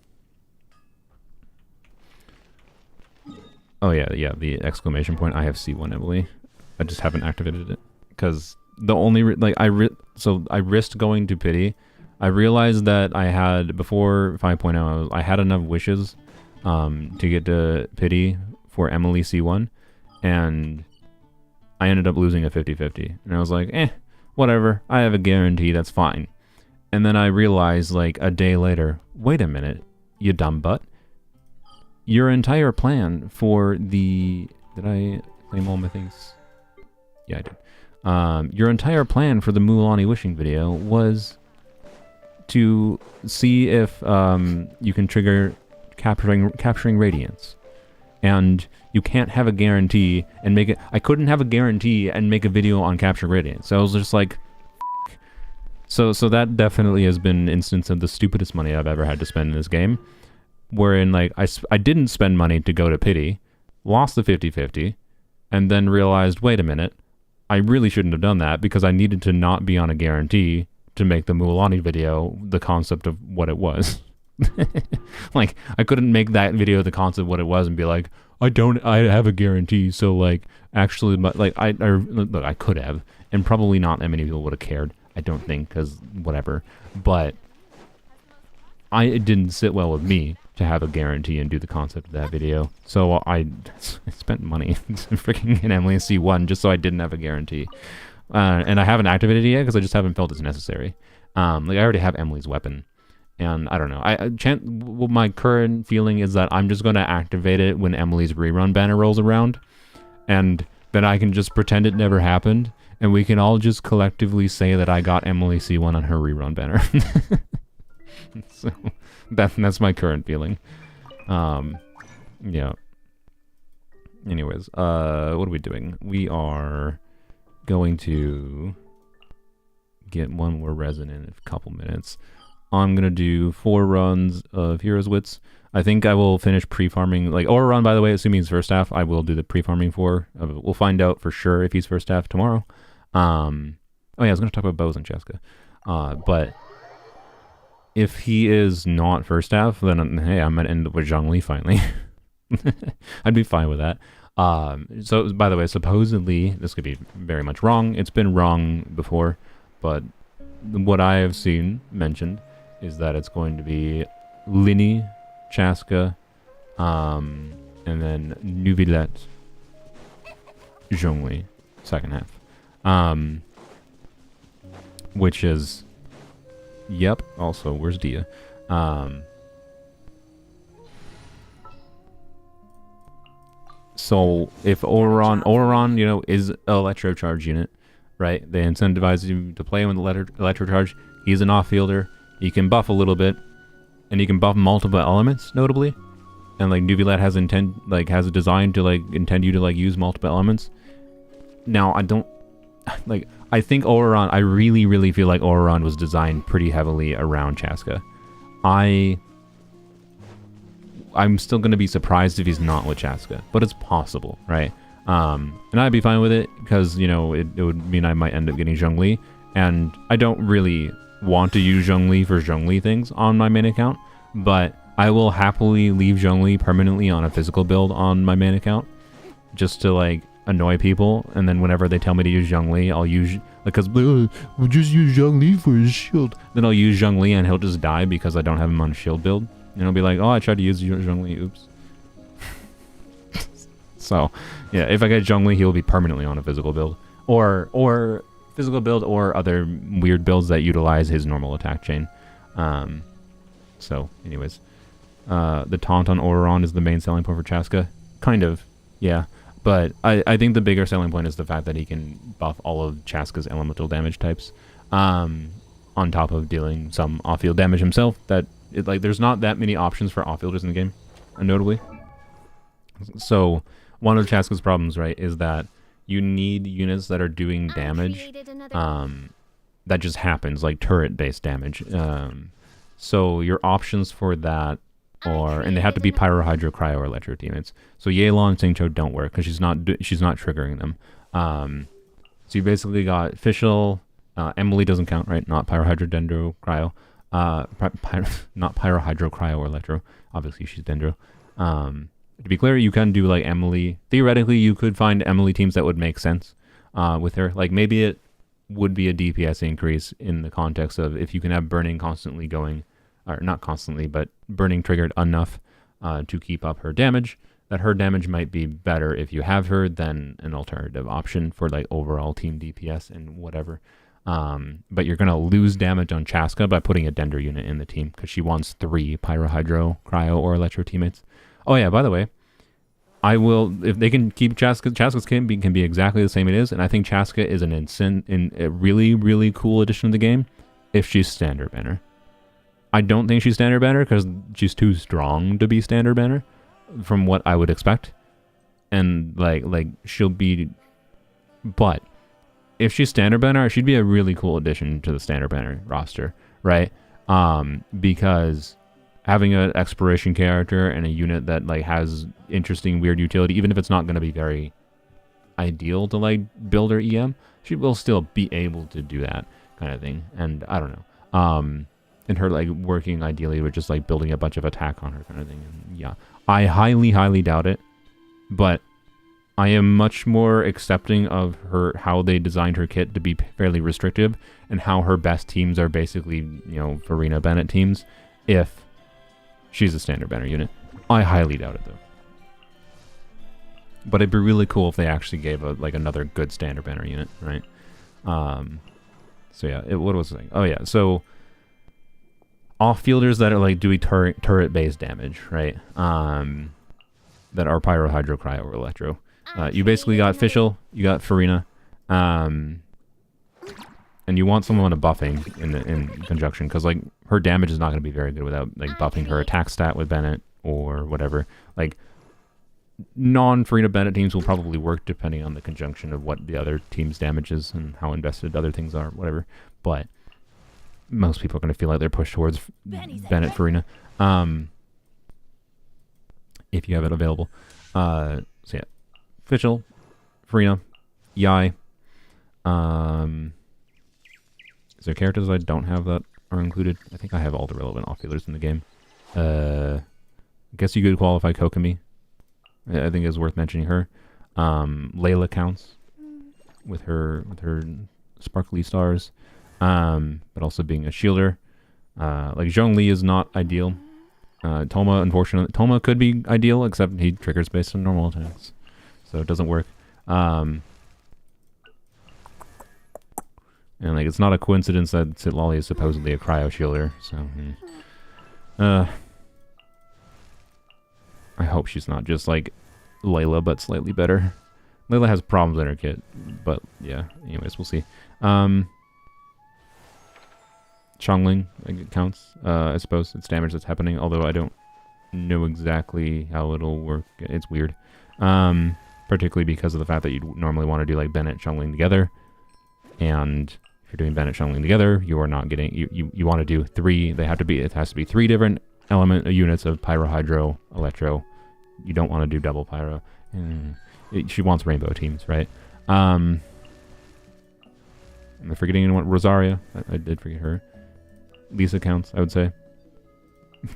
yeah. The exclamation point. I have C1 Emily. I just haven't activated it. Because the only... I risked going to Pity. I realized that I had... Before 5.0, I had enough wishes... to get to Pity for Emily C1, and I ended up losing a 50-50, and I was like, whatever, I have a guarantee, that's fine. And then I realized, like, a day later, wait a minute, you dumb butt, your entire plan for the... Did I claim all my things? Yeah, I did. Your entire plan for the Mulan wishing video was to see if you can trigger capturing radiance, and you can't have a guarantee and make it. I couldn't have a guarantee and make a video on capturing radiance, so I was just like, so that definitely has been an instance of the stupidest money I've ever had to spend in this game, wherein like I didn't spend money to go to Pity, lost the 50-50, and then realized, wait a minute, I really shouldn't have done that, because I needed to not be on a guarantee to make the Mulan video the concept of what it was. Like, I couldn't make that video the concept of what it was and be like, I have a guarantee, so like, actually, like, look, I could have, and probably not that many people would have cared, I don't think, because whatever, but it didn't sit well with me to have a guarantee and do the concept of that video, so I spent money freaking in Emily C1 just so I didn't have a guarantee, and I haven't activated it yet because I just haven't felt it's necessary. Like, I already have Emily's weapon. And I don't know. My current feeling is that I'm just going to activate it when Emily's rerun banner rolls around, and then I can just pretend it never happened, and we can all just collectively say that I got Emily C1 on her rerun banner. So that's my current feeling. Yeah. Anyways, what are we doing? We are going to get one more resin in a couple minutes. I'm gonna do 4 runs of Heroes Wits. I think I will finish pre-farming, like Ororon, by the way, assuming he's first staff, I will do the pre-farming for. We'll find out for sure if he's first staff tomorrow. Oh yeah, I was gonna talk about bows and Chasca. But if he is not first staff, then hey, I'm gonna end up with Zhongli finally. I'd be fine with that. So by the way, supposedly this could be very much wrong. It's been wrong before, but what I have seen mentioned is that it's going to be Lini, Chasca, and then Nubilet, Zhongli, second half. Which is, yep. Also, where's Dia? So if Ororon, you know, is an electro charge unit, right? They incentivize you to play him with electro charge. He's an off fielder. He can buff a little bit, and he can buff multiple elements, notably. And like Nubilet has a design to like intend you to like use multiple elements. Now I don't like. I think Ororon. I really feel like Ororon was designed pretty heavily around Chasca. I'm still going to be surprised if he's not with Chasca, but it's possible, right? And I'd be fine with it because, you know, it would mean I might end up getting Zhongli, and I don't really want to use Zhongli for Zhongli things on my main account, but I will happily leave Zhongli permanently on a physical build on my main account just to, like, annoy people, and then whenever they tell me to use Zhongli, I'll use, because we'll just use Zhongli for his shield. Then I'll use Zhongli and he'll just die because I don't have him on a shield build. And I'll be like, oh, I tried to use Zhongli, oops. So, yeah, if I get Zhongli, he'll be permanently on a physical build. Or physical build or other weird builds that utilize his normal attack chain. So, anyways. The taunt on Ororon is the main selling point for Chasca. Kind of, yeah. But I think the bigger selling point is the fact that he can buff all of Chasca's elemental damage types. On top of dealing some off-field damage himself. Like, there's not that many options for off-fielders in the game, notably. So, one of Chasca's problems, right, is that you need units that are doing damage that just happens, like turret-based damage. So, your options for that are, and they have to be Pyro, Hydro, Cryo, or Electro teammates. So, Yelan and Xingqiu don't work because she's not triggering them. So, you basically got Fischl. Emily doesn't count, right? Not Pyro, Hydro, Dendro, Cryo. Not Pyro, Hydro, Cryo, or Electro. Obviously, she's Dendro. To be clear, you can do like Emily. Theoretically, you could find Emily teams that would make sense with her. Like maybe it would be a DPS increase in the context of if you can have burning constantly going, or not constantly, but burning triggered enough to keep up her damage. That her damage might be better if you have her than an alternative option for like overall team DPS and whatever. But you're going to lose damage on Chasca by putting a Dendro unit in the team because she wants 3 Pyro, Hydro, Cryo, or Electro teammates. Oh yeah, by the way, I will, if they can keep Chasca's can be exactly the same it is, and I think Chasca is a really cool addition to the game if she's standard banner. I don't think she's standard banner because she's too strong to be standard banner from what I would expect. And like she'll be, but if she's standard banner, she'd be a really cool addition to the standard banner roster, right? Because having an exploration character and a unit that like has interesting weird utility, even if it's not going to be very ideal to like build her EM, she will still be able to do that kind of thing. And I don't know, and her like working ideally with just like building a bunch of attack on her kind of thing. And yeah, I highly doubt it, but I am much more accepting of how they designed her kit to be fairly restrictive, and how her best teams are basically, you know, Farina Bennett teams, if she's a standard banner unit. I highly doubt it though. But it'd be really cool if they actually gave another good standard banner unit, right? So yeah, what was I saying? Oh yeah, so off-fielders that are like doing turret-based damage, right? That are Pyro, Hydro, Cryo, or Electro. You basically got Fischl, you got Farina, and you want someone to buffing in conjunction, because like her damage is not going to be very good without like buffing her attack stat with Bennett or whatever. Like non-Farina Bennett teams will probably work depending on the conjunction of what the other team's damage is and how invested other things are, whatever. but most people are going to feel like they're pushed towards Benny's Bennett Farina. If you have it available. So yeah, Fischl, Farina, Yai. Is there characters I don't have that are included? I think I have all the relevant off-healers in the game. I guess you could qualify Kokomi. I think it's worth mentioning her. Layla counts with her sparkly stars, but also being a shielder. Like Zhongli is not ideal. Toma, unfortunately, Toma could be ideal, except he triggers based on normal attacks, so it doesn't work. And like, it's not a coincidence that Sitlali is supposedly a cryo shielder. So, I hope she's not just like Layla, but slightly better. Layla has problems in her kit, but yeah. Anyways, we'll see. Chongling, like, it counts. I suppose it's damage that's happening, although I don't know exactly how it'll work. It's weird. Particularly because of the fact that you'd normally want to do like Bennett Chongling together, and if you're doing Bennett Chongling together, you are not getting you want to do three. It has to be 3 different units of Pyro, Hydro, Electro. You don't want to do double Pyro. She wants rainbow teams, right? Am I forgetting anyone? Rosaria. I did forget her. Lisa counts, I would say.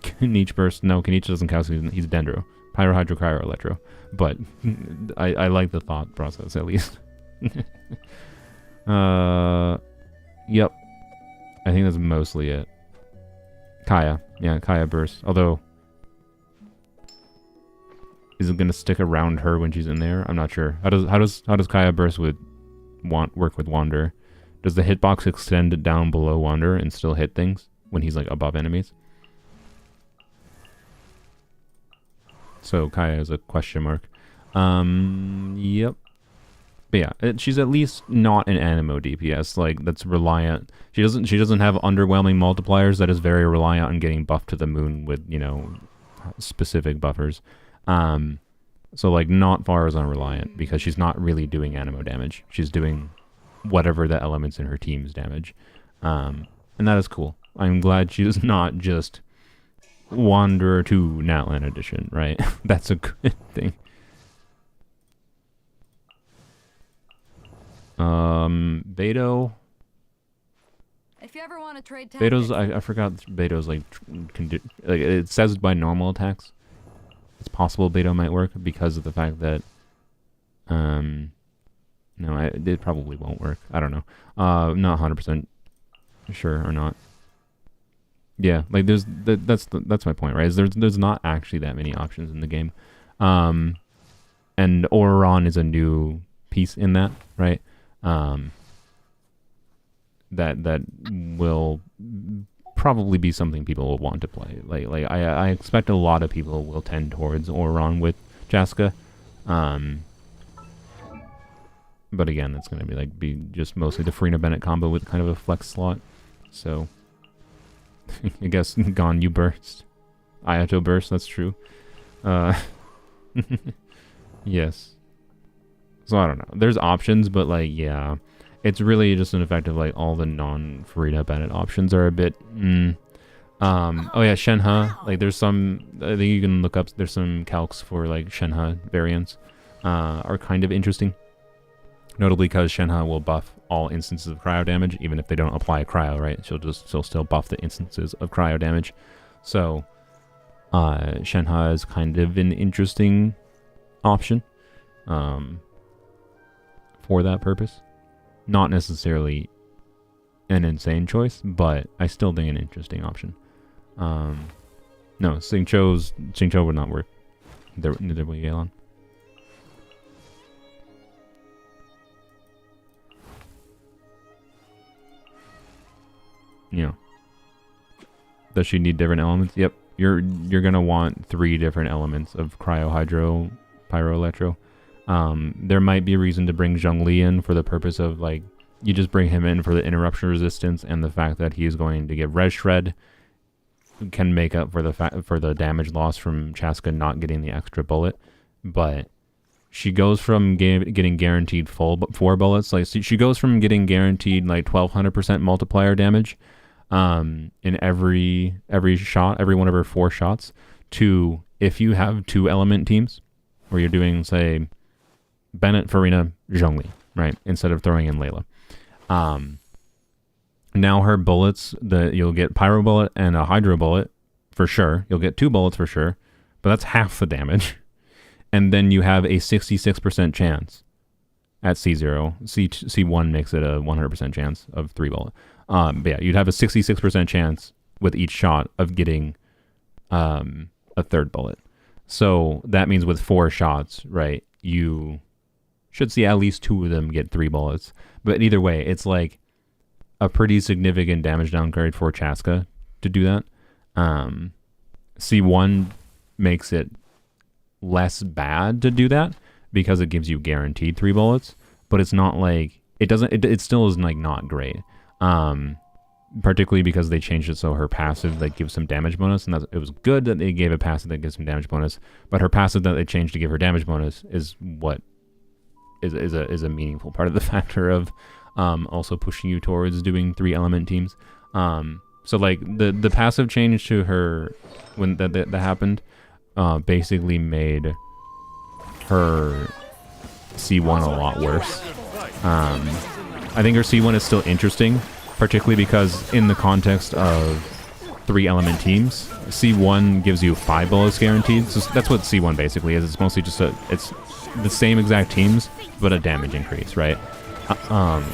Kenichi Burst. No, Kenichi doesn't count. He's Dendro. Pyro, Hydro, Cryo, Electro. But I like the thought process, at least. Yep. I think that's mostly it. Kaya. Yeah, Kaya Burst. Although, is it going to stick around her when she's in there? I'm not sure. How does Kaya Burst work with Wander? Does the hitbox extend it down below Wander and still hit things when he's like above enemies? So Kaya is a question mark. Yep. But yeah, she's at least not an Animo DPS like that's reliant. She doesn't have underwhelming multipliers that is very reliant on getting buffed to the moon with, specific buffers. So like not far as unreliant because she's not really doing Animo damage. She's doing whatever the elements in her team's damage. And that is cool. I'm glad she is not just Wanderer 2 Natlan edition, right? That's a good thing. Beto. If you ever want to trade Beto's, I forgot Beto's like it says by normal attacks. It's possible Beto might work because of the fact that no, it probably won't work. I don't know. Not 100% sure or not. Yeah, like that's my point, right? Is there's not actually that many options in the game. And Ororon is a new piece in that, right? That will probably be something people will want to play. Like I expect a lot of people will tend towards Ororon with Chasca. But again, it's going to be just mostly the Farina Bennett combo with kind of a flex slot. So I guess Ganyu burst. Ayato burst, that's true. Yes. So I don't know. There's options, but like, yeah. It's really just an effect of like all the non-Farina Bennett options are a bit oh yeah, Shenhe. Like there's some, I think you can look up, there's some calcs for like Shenhe variants are kind of interesting. Notably because Shenhe will buff all instances of cryo damage, even if they don't apply cryo, right? She'll still buff the instances of cryo damage. So Shenhe is kind of an interesting option for that purpose. Not necessarily an insane choice, but I still think an interesting option. No, Xingqiu would not work. Neither will Yelan. Does she need different elements? Yep. You're gonna want 3 different elements of Cryo, Hydro, Pyro, Electro. There might be a reason to bring Zhongli in for the purpose of like you just bring him in for the interruption resistance and the fact that he is going to give Res Shred can make up for the damage loss from Chasca not getting the extra bullet. But she goes from getting guaranteed 4 bullets. Like she goes from getting guaranteed like 1200% multiplier damage in every shot, every one of her 4 shots, to if you have 2 element teams where you're doing, say, Bennett, Farina, Zhongli, right, instead of throwing in Layla. Now her bullets, you'll get Pyro Bullet and a Hydro Bullet for sure. You'll get 2 bullets for sure, but that's half the damage. And then you have a 66% chance at C0. C1 makes it a 100% chance of 3 bullet. But yeah, you'd have a 66% chance with each shot of getting a 3rd bullet. So that means with 4 shots, right, you should see at least 2 of them get 3 bullets. But either way, it's like a pretty significant damage downgrade for Chasca to do that. C1 makes it less bad to do that because it gives you guaranteed 3 bullets, but it's not like it still is like not great. Particularly because they changed it so her passive like gives some damage bonus, and it was good that they gave a passive that gives some damage bonus, but her passive that they changed to give her damage bonus is what is a meaningful part of the factor of also pushing you towards doing 3 element teams. So like the passive change to her when that happened basically made her C1 a lot worse. I think her C1 is still interesting, particularly because in the context of 3 element teams, C1 gives you 5 bullets guaranteed. So that's what C1 basically is. It's mostly just it's the same exact teams, but a damage increase, right?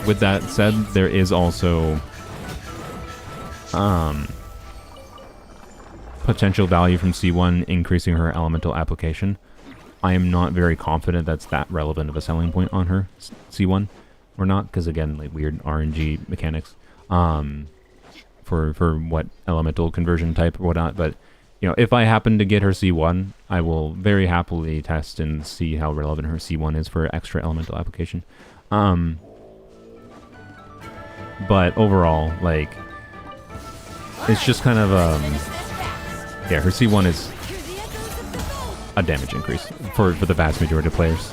With that said, there is also potential value from C1 increasing her elemental application. I am not very confident that's that relevant of a selling point on her C1 or not, because again, like weird RNG mechanics for what elemental conversion type or whatnot. But you know, if I happen to get her C1, I will very happily test and see how relevant her C1 is for extra elemental application. But overall, like, it's just kind of yeah, her C1 is a damage increase for the vast majority of players.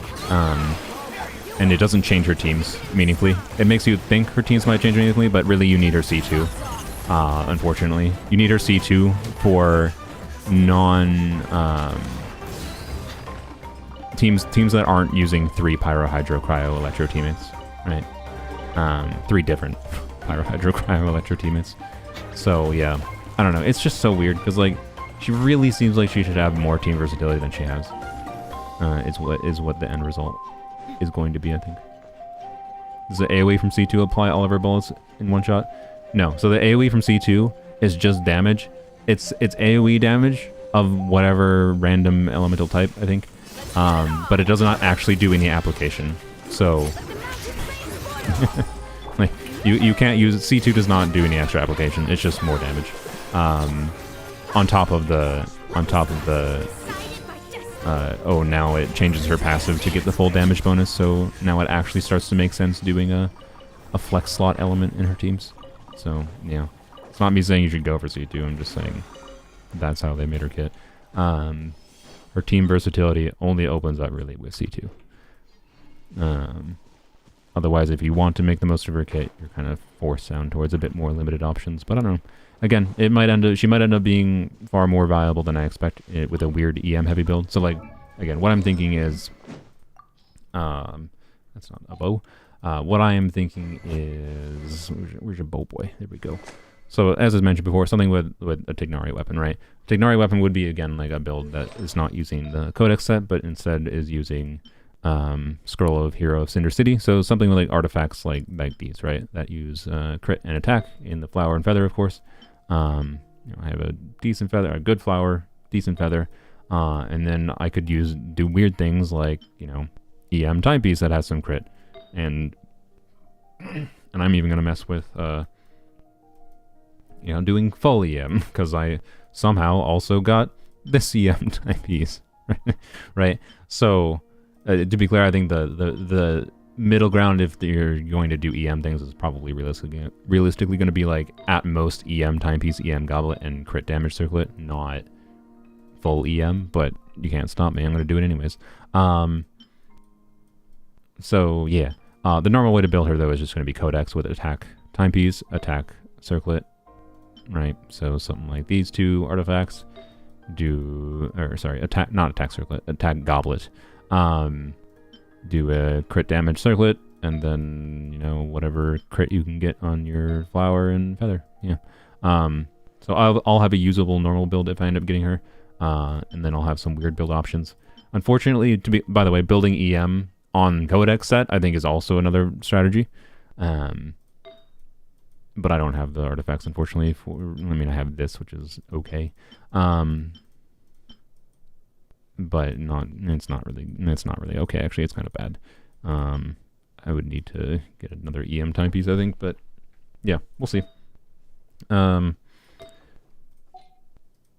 And it doesn't change her teams meaningfully. It makes you think her teams might change meaningfully, but really you need her C2. Unfortunately, you need her C2 for teams that aren't using 3 Pyro, Hydro, Cryo, Electro teammates, right? 3 different Pyro, Hydro, Cryo, Electro teammates. So yeah, I don't know. It's just so weird because like she really seems like she should have more team versatility than she has. Is what the end result is going to be, I think. Does the AoE from C2 apply all of her bullets in one shot? No. So the AoE from C2 is just damage. It's AoE damage of whatever random elemental type, I think. But it does not actually do any application. So like you can't use it. C2 does not do any extra application. It's just more damage. On top of the oh, now it changes her passive to get the full damage bonus, so now it actually starts to make sense doing a flex slot element in her teams. So, yeah. It's not me saying you should go for C2, I'm just saying that's how they made her kit. Her team versatility only opens up really with C2. Otherwise, if you want to make the most of her kit, you're kind of forced down towards a bit more limited options. But I don't know. Again, she might end up being far more viable than I expect with a weird EM heavy build. So like, again, what I'm thinking is, that's not a bow. What I am thinking is, where's your bow boy? There we go. So as I mentioned before, something with a Tignari weapon, right? Tignari weapon would be again like a build that is not using the Codex set, but instead is using Scroll of Hero of Cinder City. So something with like artifacts like these, right? That use crit and attack in the flower and feather, of course. I have a decent feather, a good flower, decent feather, and then I could do weird things like, EM timepiece that has some crit, and I'm even gonna mess with doing full EM because I somehow also got this EM timepiece, right? So to be clear, I think the middle ground, if you're going to do EM things, is probably realistically going to be like at most EM timepiece, EM goblet, and crit damage circlet, not full EM. But you can't stop me. I'm going to do it anyways. So yeah, the normal way to build her though is just going to be Codex with attack timepiece, attack circlet, right? So something like these two artifacts attack, not attack circlet, attack goblet. Do a crit damage circlet, and then, you know, whatever crit you can get on your flower and feather. Yeah. So I'll have a usable normal build if I end up getting her, and then I'll have some weird build options. Unfortunately, by the way, building EM on Codex set I think is also another strategy. But I don't have the artifacts, unfortunately. I have this, which is okay. But it's not really okay. Actually, it's kind of bad. I would need to get another EM timepiece, I think, but yeah, we'll see.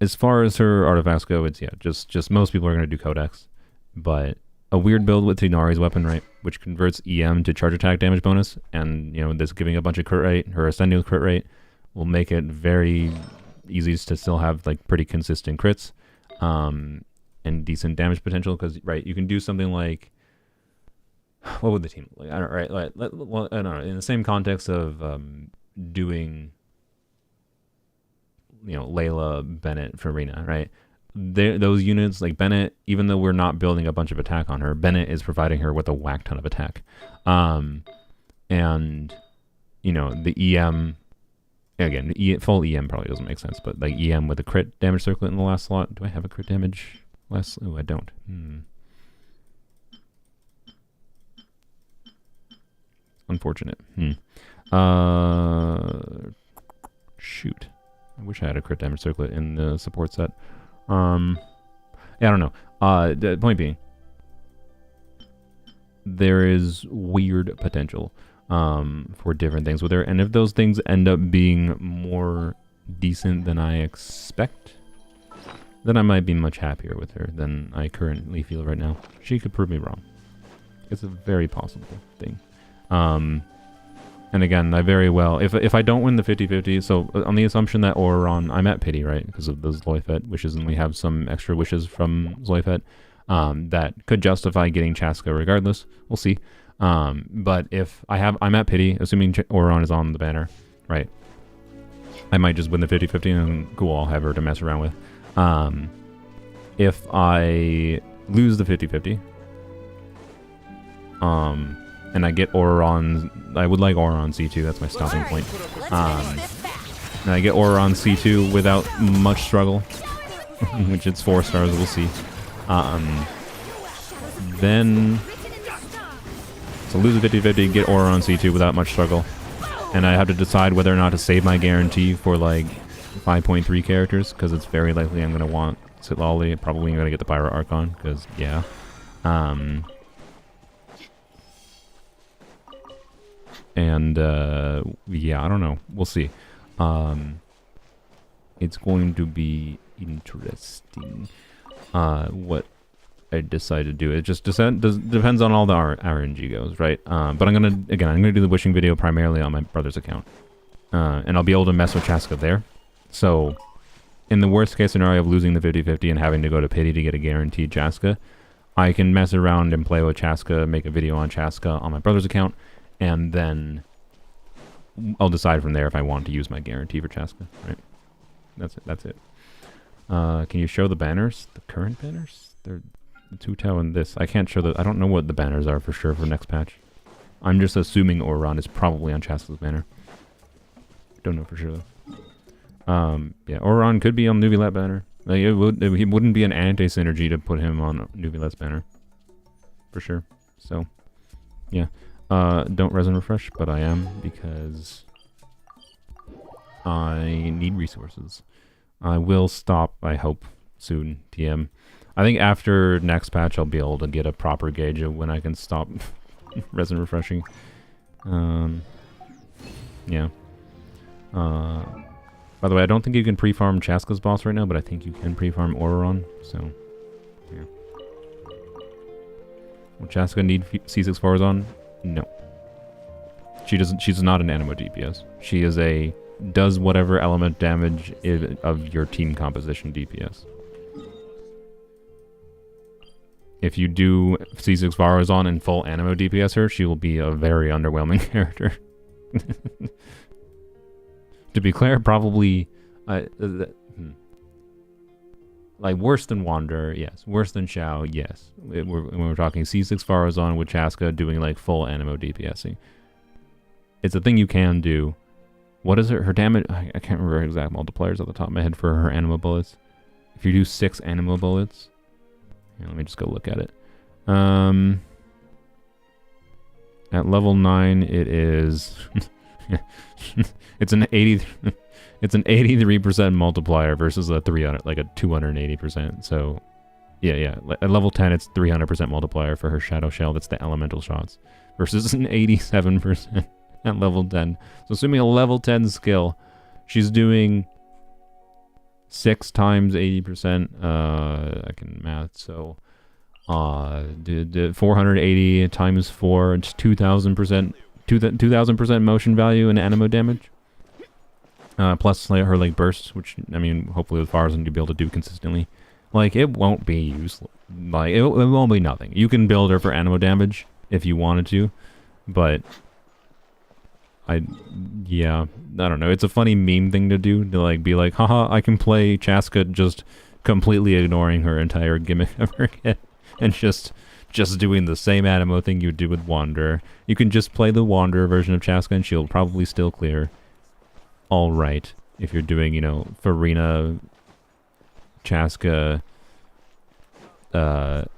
As far as her artifacts go, it's just most people are going to do Codex, but a weird build with Tignari's weapon, right, which converts EM to charge attack damage bonus, and, you know, this giving a bunch of crit rate, her ascending crit rate, will make it very easy to still have, like, pretty consistent crits, and decent damage potential, because, right, you can do something like, what would the team look like? I don't know, in the same context of doing, you know, Layla, Bennett for Rena, right? Those units, like Bennett, even though we're not building a bunch of attack on her, Bennett is providing her with a whack ton of attack. And, you know, the EM, again, full EM probably doesn't make sense, but like EM with a crit damage circlet in the last slot. Do I have a crit damage last? Oh, I don't. Unfortunate. Shoot. I wish I had a crit damage circlet in the support set. Yeah, I don't know. The point being, there is weird potential for different things with her, and if those things end up being more decent than I expect, then I might be much happier with her than I currently feel right now. She could prove me wrong. It's a very possible thing. And again, I very well, if I don't win the 50-50, so on the assumption that Ororon, I'm at pity, right, because of those Zoifet wishes, and we have some extra wishes from Zoifet, that could justify getting Chasca regardless. We'll see. But if I'm at pity, assuming Ororon is on the banner, right, I might just win the 50-50 and cool, I'll have her to mess around with. If I lose the 50-50, and I get Ororon, I would like Ororon C2, that's my stopping point. And I get Ororon C2 without much struggle, which it's 4 stars, we'll see. Then, so lose the 50-50, get Ororon C2 without much struggle. And I have to decide whether or not to save my guarantee for like 5.3 characters, because it's very likely I'm going to want Sitlali, probably going to get the Pyro Archon, because yeah. And yeah, I don't know. We'll see. It's going to be interesting what I decide to do. It just depends on all the RNG goes, right? But I'm gonna do the wishing video primarily on my brother's account, and I'll be able to mess with Chasca there. So, in the worst case scenario of losing the 50-50 and having to go to pity to get a guaranteed Chasca, I can mess around and play with Chasca, make a video on Chasca on my brother's account, and then I'll decide from there if I want to use my guarantee for Chasca, right? That's it. Can you show the banners? The current banners? They're the Tutao and this. I can't show I don't know what the banners are for sure for next patch. I'm just assuming Ororon is probably on Chasca's banner. Don't know for sure though. Yeah, Ororon could be on Nuvilat banner. Like, it wouldn't be an anti-synergy to put him on Nuvilat's banner. For sure. So, yeah. Don't resin refresh, but I am, because I need resources. I will stop, I hope, soon, TM. I think after next patch I'll be able to get a proper gauge of when I can stop resin refreshing. Yeah. By the way, I don't think you can pre-farm Chasca's boss right now, but I think you can pre-farm Ororon, so, yeah. Will Chasca need C6 Forzon? No. She doesn't. She's not an animo DPS. She is a does whatever element damage of your team composition DPS. if you do C6 Varazon and full Animo DPS her, she will be a very underwhelming character. To be clear, probably like worse than Wander, yes. Worse than Xiao, yes. When we're talking C6 Varazon with Chasca doing like full Animo DPSing. It's a thing you can do. What is her damage? I can't remember her exact multipliers off the top of my head for her Animo bullets. If you do 6 Animo bullets, here, let me just go look at it. At level 9, it is it's an 83% multiplier versus a 280%. So yeah. At level 10, it's 300% multiplier for her Shadow Shell. That's the elemental shots versus an 87% at level 10. So assuming a level 10 skill, she's doing 6 times 80%. I can math, so 480 times 4, it's 2,000%. 2,000% motion value and animo damage. Plus her like bursts, which I mean, hopefully with Farzan you'll be able to do consistently. Like it won't be useless. Like it won't be nothing. You can build her for animo damage if you wanted to, but I don't know. It's a funny meme thing to do, to like be like, haha, I can play Chasca just completely ignoring her entire gimmick of her kit and just doing the same animo thing you do with Wanderer. You can just play the Wanderer version of Chasca and she'll probably still clear alright. If you're doing, you know, Farina, Chasca, well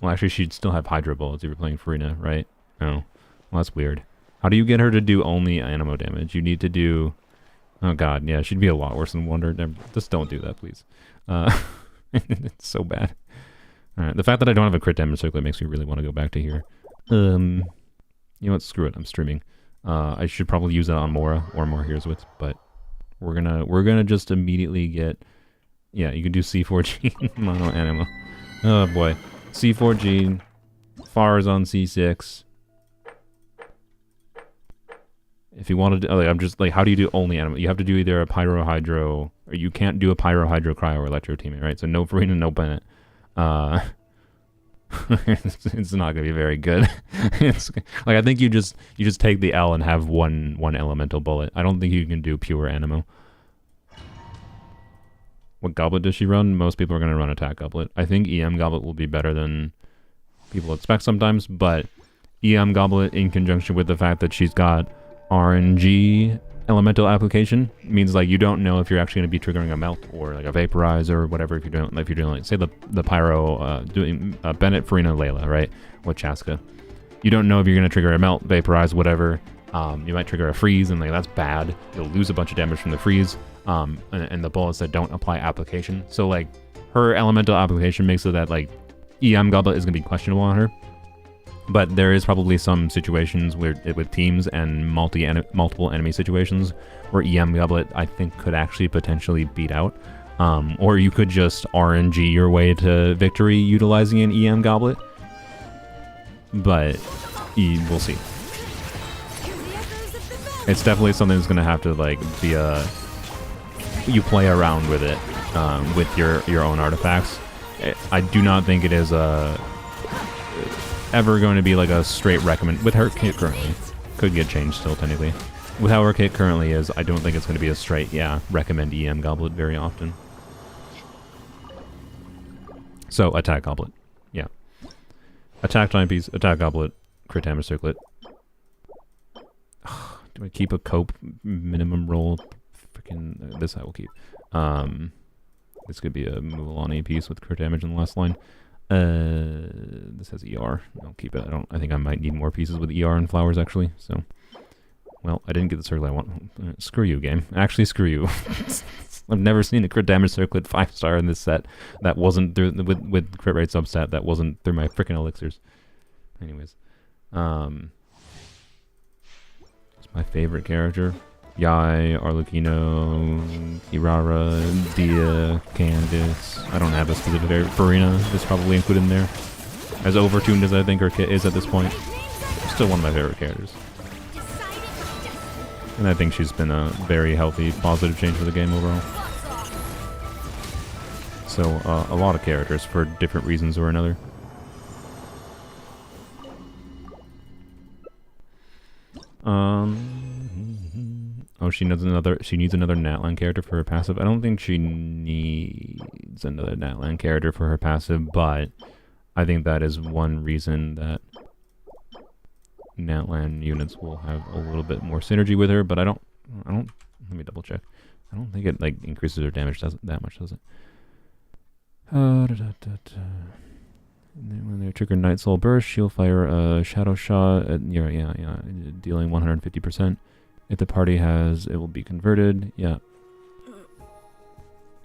actually she'd still have Hydro Bullets if you're playing Farina, right? Oh, well that's weird. How do you get her to do only animo damage? You need to do... Oh god, yeah, she'd be a lot worse than Wanderer. Just don't do that, please. It's so bad. Alright, the fact that I don't have a crit damage circlet makes me really want to go back to here. You know what, screw it, I'm streaming. I should probably use that on Mora or more Heroes with, but we're gonna just immediately get... Yeah, you can do C4G mono animo. Oh boy. C4G, Farazon C6. If you wanted to, like, I'm just like, how do you do only animo? You have to do either a Pyro Hydro, or you can't do a Pyro Hydro Cryo or Electro teammate, right? So no Farina, no Bennett. It's not gonna be very good. It's like I think you just take the L and have one elemental bullet. I don't think you can do pure animo. What goblet does she run? Most people are gonna run attack goblet. I think EM goblet will be better than people expect sometimes, but EM goblet in conjunction with the fact that she's got RNG elemental application means like you don't know if you're actually going to be triggering a melt or like a vaporize or whatever. If you're doing like say the pyro doing Bennett, Farina, Layla, right, with Chasca, you don't know if you're going to trigger a melt, vaporize, whatever. You might trigger a freeze and like that's bad. You'll lose a bunch of damage from the freeze and the bullets that don't apply application. So like her elemental application makes it that like EM goblet is going to be questionable on her. But there is probably some situations where with teams and multiple enemy situations where EM Goblet I think could actually potentially beat out. Or you could just RNG your way to victory utilizing an EM Goblet. But we'll see. It's definitely something that's going to have to like be you play around with it with your own artifacts. I do not think it is ever going to be like a straight recommend with her kit currently. Could get changed still technically. With how her kit currently is, I don't think it's going to be a straight, recommend EM Goblet very often. So, attack Goblet. Yeah. Attack timepiece, attack Goblet, crit damage circlet. Do I keep a cope minimum roll? Freaking, this I will keep. This could be a Mulan piece with crit damage in the last line. This has ER. I'll keep it. I think I might need more pieces with ER and flowers actually. So, well, I didn't get the circle I want. Screw you, game. Actually, screw you. I've never seen a crit damage circlet 5-star in this set that wasn't through with crit rate substat that wasn't through my freaking elixirs. Anyways, it's my favorite character. Yai, Arlecchino, Kirara, Dia, Candice. I don't have a specific favorite. Farina is probably included in there. As overtuned as I think her kit is at this point, still one of my favorite characters. And I think she's been a very healthy, positive change for the game overall. So, a lot of characters for different reasons or another. Oh, she needs another Natlan character for her passive. I don't think she needs another Natlan character for her passive, but I think that is one reason that Natlan units will have a little bit more synergy with her, but I don't, let me double check. I don't think it, like, increases her damage that much, does it? When they trigger Night Soul Burst, she'll fire a Shadow Shot at, dealing 150%. If the party has, it will be converted. Yeah.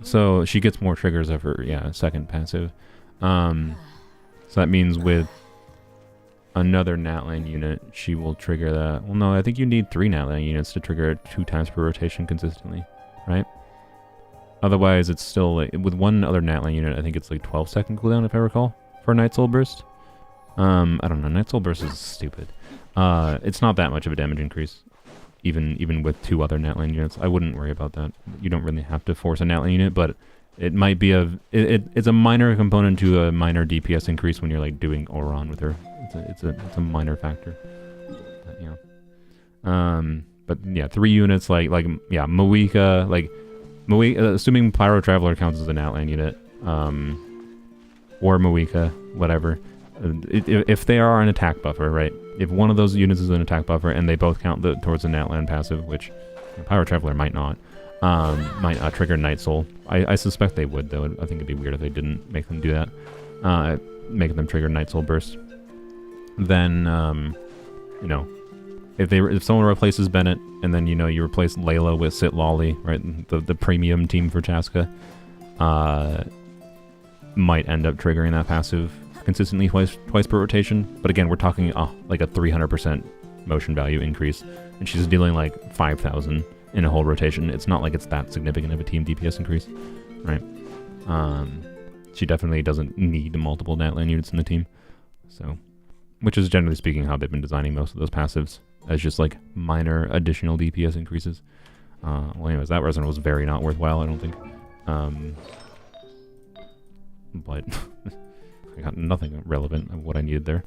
So she gets more triggers of her, second passive. So that means with another Natlan unit, she will trigger that. Well, no, I think you need 3 Natlan units to trigger it 2 times per rotation consistently, right? Otherwise, it's still, like, with one other Natlan unit, I think it's like 12-second cooldown, if I recall, for Night Soul Burst. I don't know, Night Soul Burst is stupid. It's not that much of a damage increase, even with 2 other Natlan units. I wouldn't worry about that. You don't really have to force a Natlan unit, but it might be it's a minor component to a minor DPS increase when you're, like, doing Ororon with her. It's a minor factor. But yeah, 3 units Moika, assuming Pyro Traveler counts as an Outland unit, or Moika, whatever. If they are an attack buffer, right? If one of those units is an attack buffer and they both count towards an Outland passive, which Pyro Traveler might not trigger Night Soul. I suspect they would, though. I think it'd be weird if they didn't make them do that. Making them trigger Night Soul Burst. Then, if someone replaces Bennett, and then, you replace Layla with Sit Lolly, right? The premium team for Chasca, might end up triggering that passive consistently twice per rotation. But again, we're talking like a 300% motion value increase, and she's dealing like 5,000 in a whole rotation. It's not like it's that significant of a team DPS increase, right? She definitely doesn't need multiple Natlan units in the team, so, which is generally speaking how they've been designing most of those passives, as just like minor additional DPS increases. Well, anyways, that resonant was very not worthwhile, I don't think. But I got nothing relevant of what I needed there.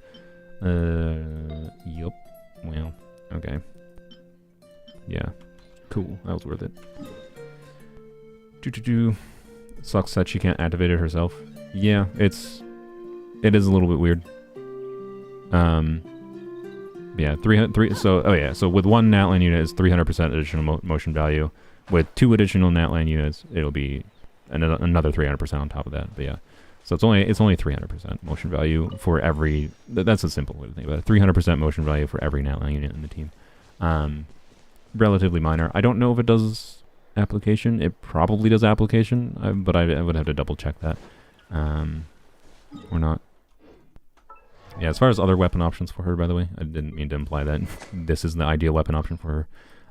Yup. Well, okay. Yeah. Cool. That was worth it. Sucks that she can't activate it herself. Yeah, it is a little bit weird. Yeah, so with one Natlan unit, it's 300% additional motion value. With 2 additional Natlan units, it'll be another 300% on top of that. But yeah, so it's only 300% motion value for every. That's a simple way to think about it. 300% motion value for every Natlan unit in the team. Relatively minor. I don't know if it does application. It probably does application, but I would have to double check that. Or not. Yeah, as far as other weapon options for her, by the way, I didn't mean to imply that this is the ideal weapon option for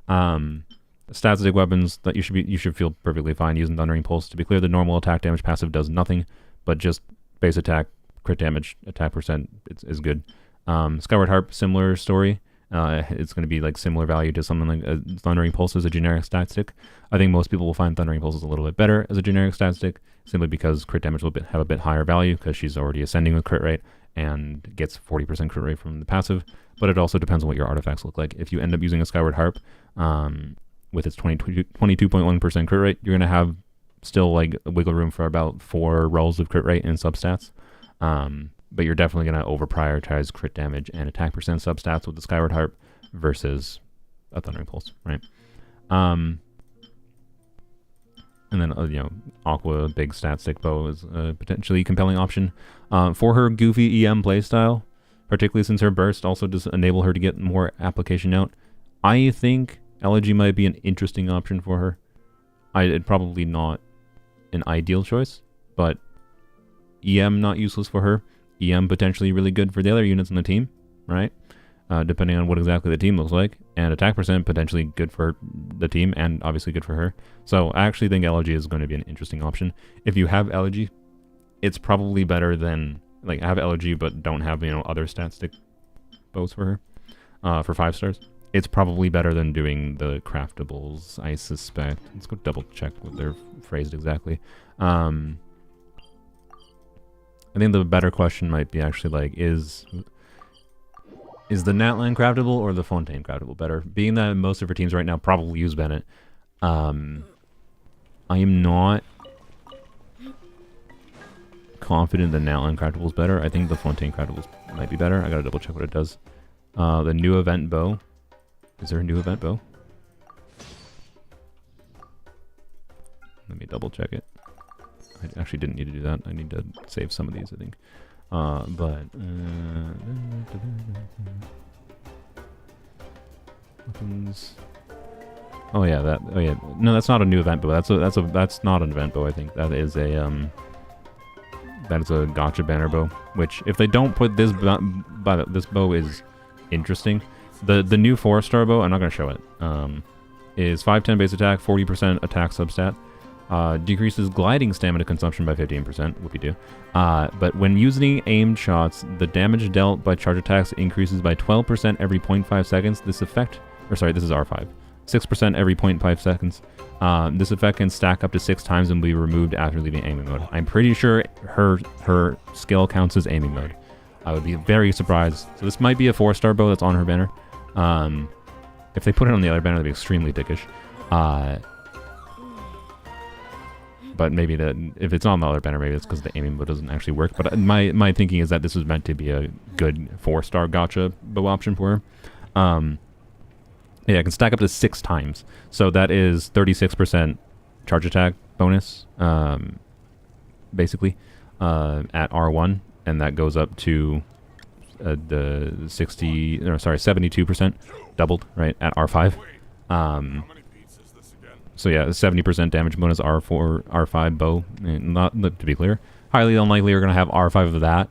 her. Static weapons that you should feel perfectly fine using Thundering Pulse. To be clear, the normal attack damage passive does nothing, but just base attack, crit damage, attack percent is good. Skyward Harp, similar story. It's going to be like similar value to something like Thundering Pulse as a generic stat stick. I think most people will find Thundering Pulse is a little bit better as a generic stat stick, simply because crit damage will have a bit higher value because she's already ascending with crit rate and gets 40% crit rate from the passive. But it also depends on what your artifacts look like. If you end up using a Skyward Harp with its 22.1% crit rate, you're going to have still like wiggle room for about 4 rolls of crit rate in substats. But you're definitely going to over-prioritize crit damage and attack percent substats with the Skyward Harp versus a Thundering Pulse, right? And then, Aqua Big Stat Stick Bow is a potentially compelling option. For her goofy EM playstyle, particularly since her burst also does enable her to get more application out, I think Elegy might be an interesting option for her. It's probably not an ideal choice, but EM not useless for her. EM potentially really good for the other units on the team, right? Depending on what exactly the team looks like. And attack percent potentially good for the team and obviously good for her. So I actually think Elegy is going to be an interesting option. If you have Elegy, it's probably better than, like, have Elegy but don't have, other stat stick bows for her, for 5 stars. It's probably better than doing the craftables, I suspect. Let's go double check what they're phrased exactly. I think the better question might be actually like, is Is the Natlan craftable or the Fontaine craftable better? Being that most of her teams right now probably use Bennett, I am not confident the Natlan craftable is better. I think the Fontaine craftable might be better. I gotta double check what it does. The new event bow. Is there a new event bow? Let me double check it. I actually didn't need to do that. I need to save some of these, I think. Weapons. Oh yeah, that. Oh yeah, no, that's not a new event bow. That's not an event bow. I think that is a gotcha banner bow. Which, if they don't put this, this bow is interesting. The new 4-star bow. I'm not gonna show it. Is 510 base attack, 40% attack substat. Decreases gliding stamina consumption by 15%, whoopie-doo. But when using aimed shots, the damage dealt by charge attacks increases by 12% every 0.5 seconds. This effect, or sorry, this is R5. 6% every 0.5 seconds. This effect can stack up to 6 times and be removed after leaving aiming mode. I'm pretty sure her skill counts as aiming mode. I would be very surprised. So this might be a 4-star bow that's on her banner. If they put it on the other banner, that'd be extremely dickish. But maybe if it's on the other banner, maybe it's because the aiming bow doesn't actually work. But my thinking is that this was meant to be a good 4-star gotcha bow option for her. Yeah, it can stack up to 6 times. So that is 36% charge attack bonus, basically, at R1. And that goes up to the 72% doubled, right, at R5. So yeah, 70% damage bonus R4, R5 bow. Not to be clear, highly unlikely you're going to have R5 of that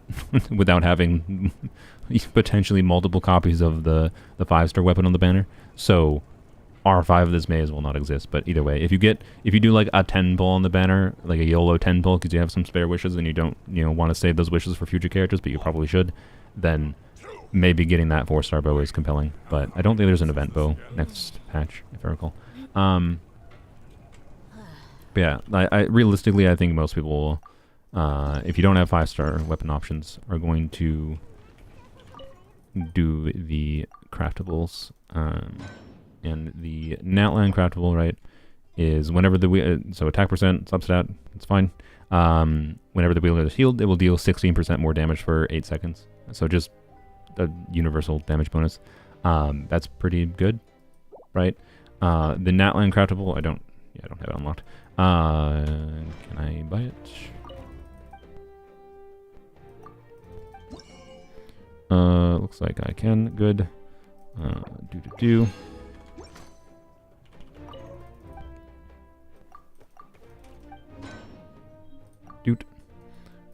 without having potentially multiple copies of the 5-star weapon on the banner. So R5 of this may as well not exist. But either way, if you do like a 10 pull on the banner, like a YOLO 10 pull because you have some spare wishes and you don't want to save those wishes for future characters, but you probably should, then maybe getting that 4-star bow is compelling. But I don't think there's an event bow next patch, if I recall. But yeah, realistically, I think most people, if you don't have 5-star weapon options, are going to do the craftables. And the Natlan craftable, right, is whenever the so attack percent, substat, it's fine. Whenever the wielder is healed, it will deal 16% more damage for 8 seconds. So just a universal damage bonus. That's pretty good, right? The Natlan craftable, I don't have it unlocked. Can I buy it? Looks like I can. Good. Dude.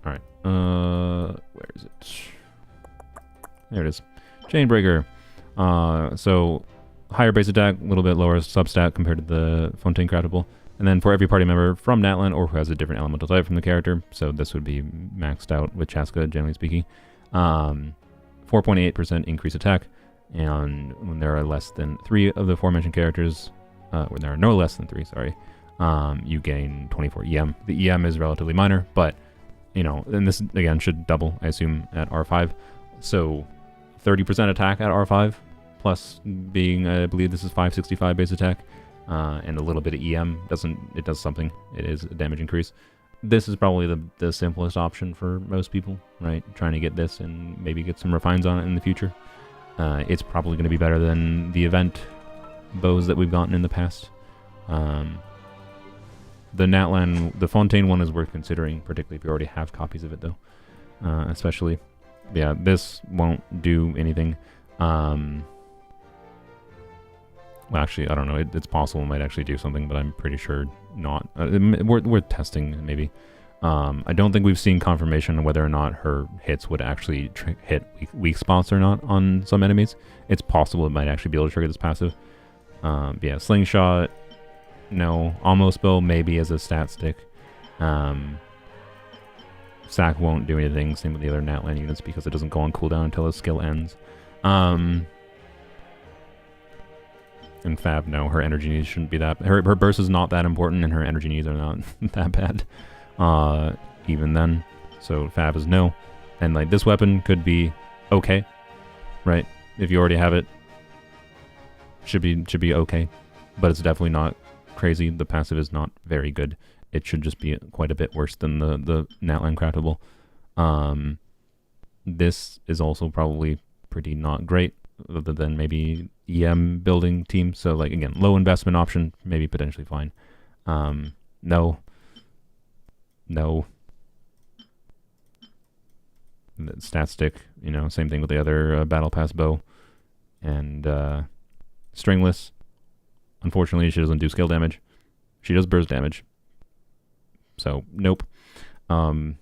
Alright. Where is it? There it is. Chainbreaker. So higher base attack, a little bit lower substat compared to the Fontaine craftable. And then for every party member from Natlan or who has a different elemental type from the character, so this would be maxed out with Chasca, generally speaking, 4.8% increase attack. And when there are less than 3 of the aforementioned characters, when there are no less than 3, sorry, you gain 24 EM. The EM is relatively minor, but, and this, again, should double, I assume, at R5. So 30% attack at R5, plus being, I believe this is 565 base attack, and a little bit of EM. It does something. It is a damage increase. This is probably the simplest option for most people, right? Trying to get this and maybe get some refines on it in the future. It's probably going to be better than the event bows that we've gotten in the past. The Natlan, the Fontaine one is worth considering, particularly if you already have copies of it, though. Especially, yeah, this won't do anything. Well, actually, I don't know. It's possible it might actually do something, but I'm pretty sure not. We're testing, maybe. I don't think we've seen confirmation on whether or not her hits would actually hit weak spots or not on some enemies. It's possible it might actually be able to trigger this passive. Yeah, slingshot, no. Almost bow, maybe as a stat stick. Sack won't do anything, same with the other Natlan units because it doesn't go on cooldown until the skill ends. And Fab, no, her energy needs shouldn't be that. Her burst is not that important, and her energy needs are not that bad. Even then, so Fab is no. And like this weapon could be okay, right? If you already have it, should be okay. But it's definitely not crazy. The passive is not very good. It should just be quite a bit worse than the Natlan craftable. This is also probably pretty not great, other than maybe EM building team. So like again, low investment option, maybe potentially fine. No. Stat stick, same thing with the other battle pass bow. And stringless. Unfortunately, she doesn't do skill damage. She does burst damage. So, nope. And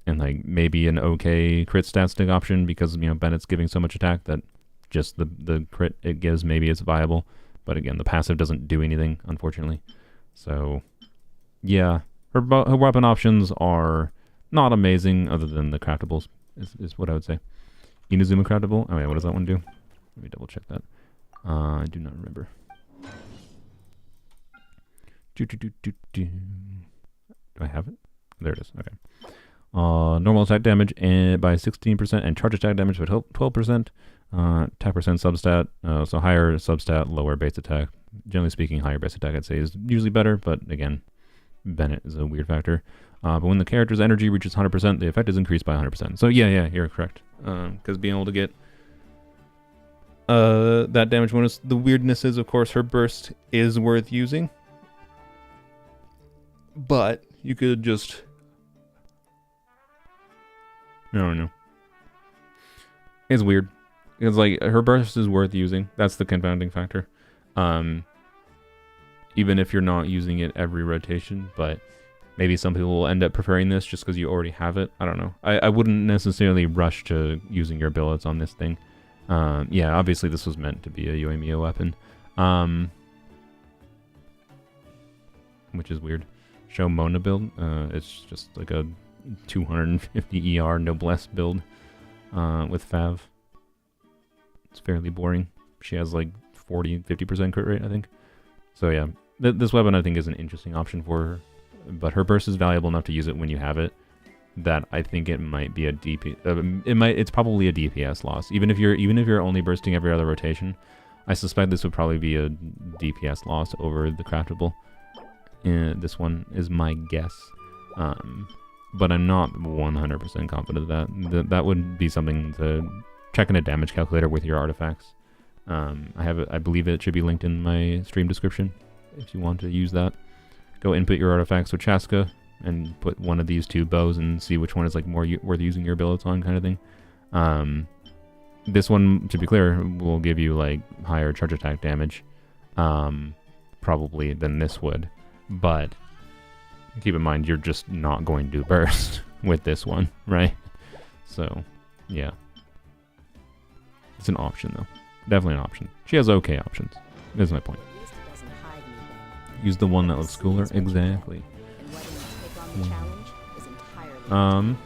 like maybe an okay crit stat stick option because, Bennett's giving so much attack that just the crit it gives, maybe it's viable. But again, the passive doesn't do anything, unfortunately. So, yeah. Her weapon options are not amazing other than the craftables, is what I would say. Inazuma craftable? Oh yeah, what does that one do? Let me double check that. I do not remember. Do I have it? There it is. Okay. Normal attack damage by 16% and charge attack damage by 12%. Attack percent substat. So higher substat, lower base attack. Generally speaking, higher base attack I'd say is usually better, but again, Bennett is a weird factor. But when the character's energy reaches 100%, the effect is increased by 100%. So yeah, you're correct. Because being able to get that damage bonus, the weirdness is, of course, her burst is worth using. But you could just... I don't know. It's weird. It's like, her burst is worth using. That's the confounding factor. Even if you're not using it every rotation, but maybe some people will end up preferring this just because you already have it. I don't know. I wouldn't necessarily rush to using your billets on this thing. Yeah, obviously this was meant to be a Yoimiya weapon. Which is weird. Show Mona build. It's just like a 250 ER noblesse build with Fav. It's fairly boring. She has like 50% crit rate, I think. So yeah, this weapon I think is an interesting option for her. But her burst is valuable enough to use it when you have it. That I think it might be a DP. It's probably a DPS loss. Even if you're only bursting every other rotation, I suspect this would probably be a DPS loss over the craftable. This one is my guess. But I'm not 100% confident of that would be something to check in a damage calculator with your artifacts. I believe it should be linked in my stream description if you want to use that. Go input your artifacts with Chasca and put one of these two bows and see which one is like more worth using your billets on, kind of thing. This one, to be clear, will give you like higher charge attack damage, probably than this would. But keep in mind, you're just not going to do burst with this one, right? So, yeah. It's an option, though. Definitely an option. She has okay options. That's my point. Use the one that looks cooler. Exactly. More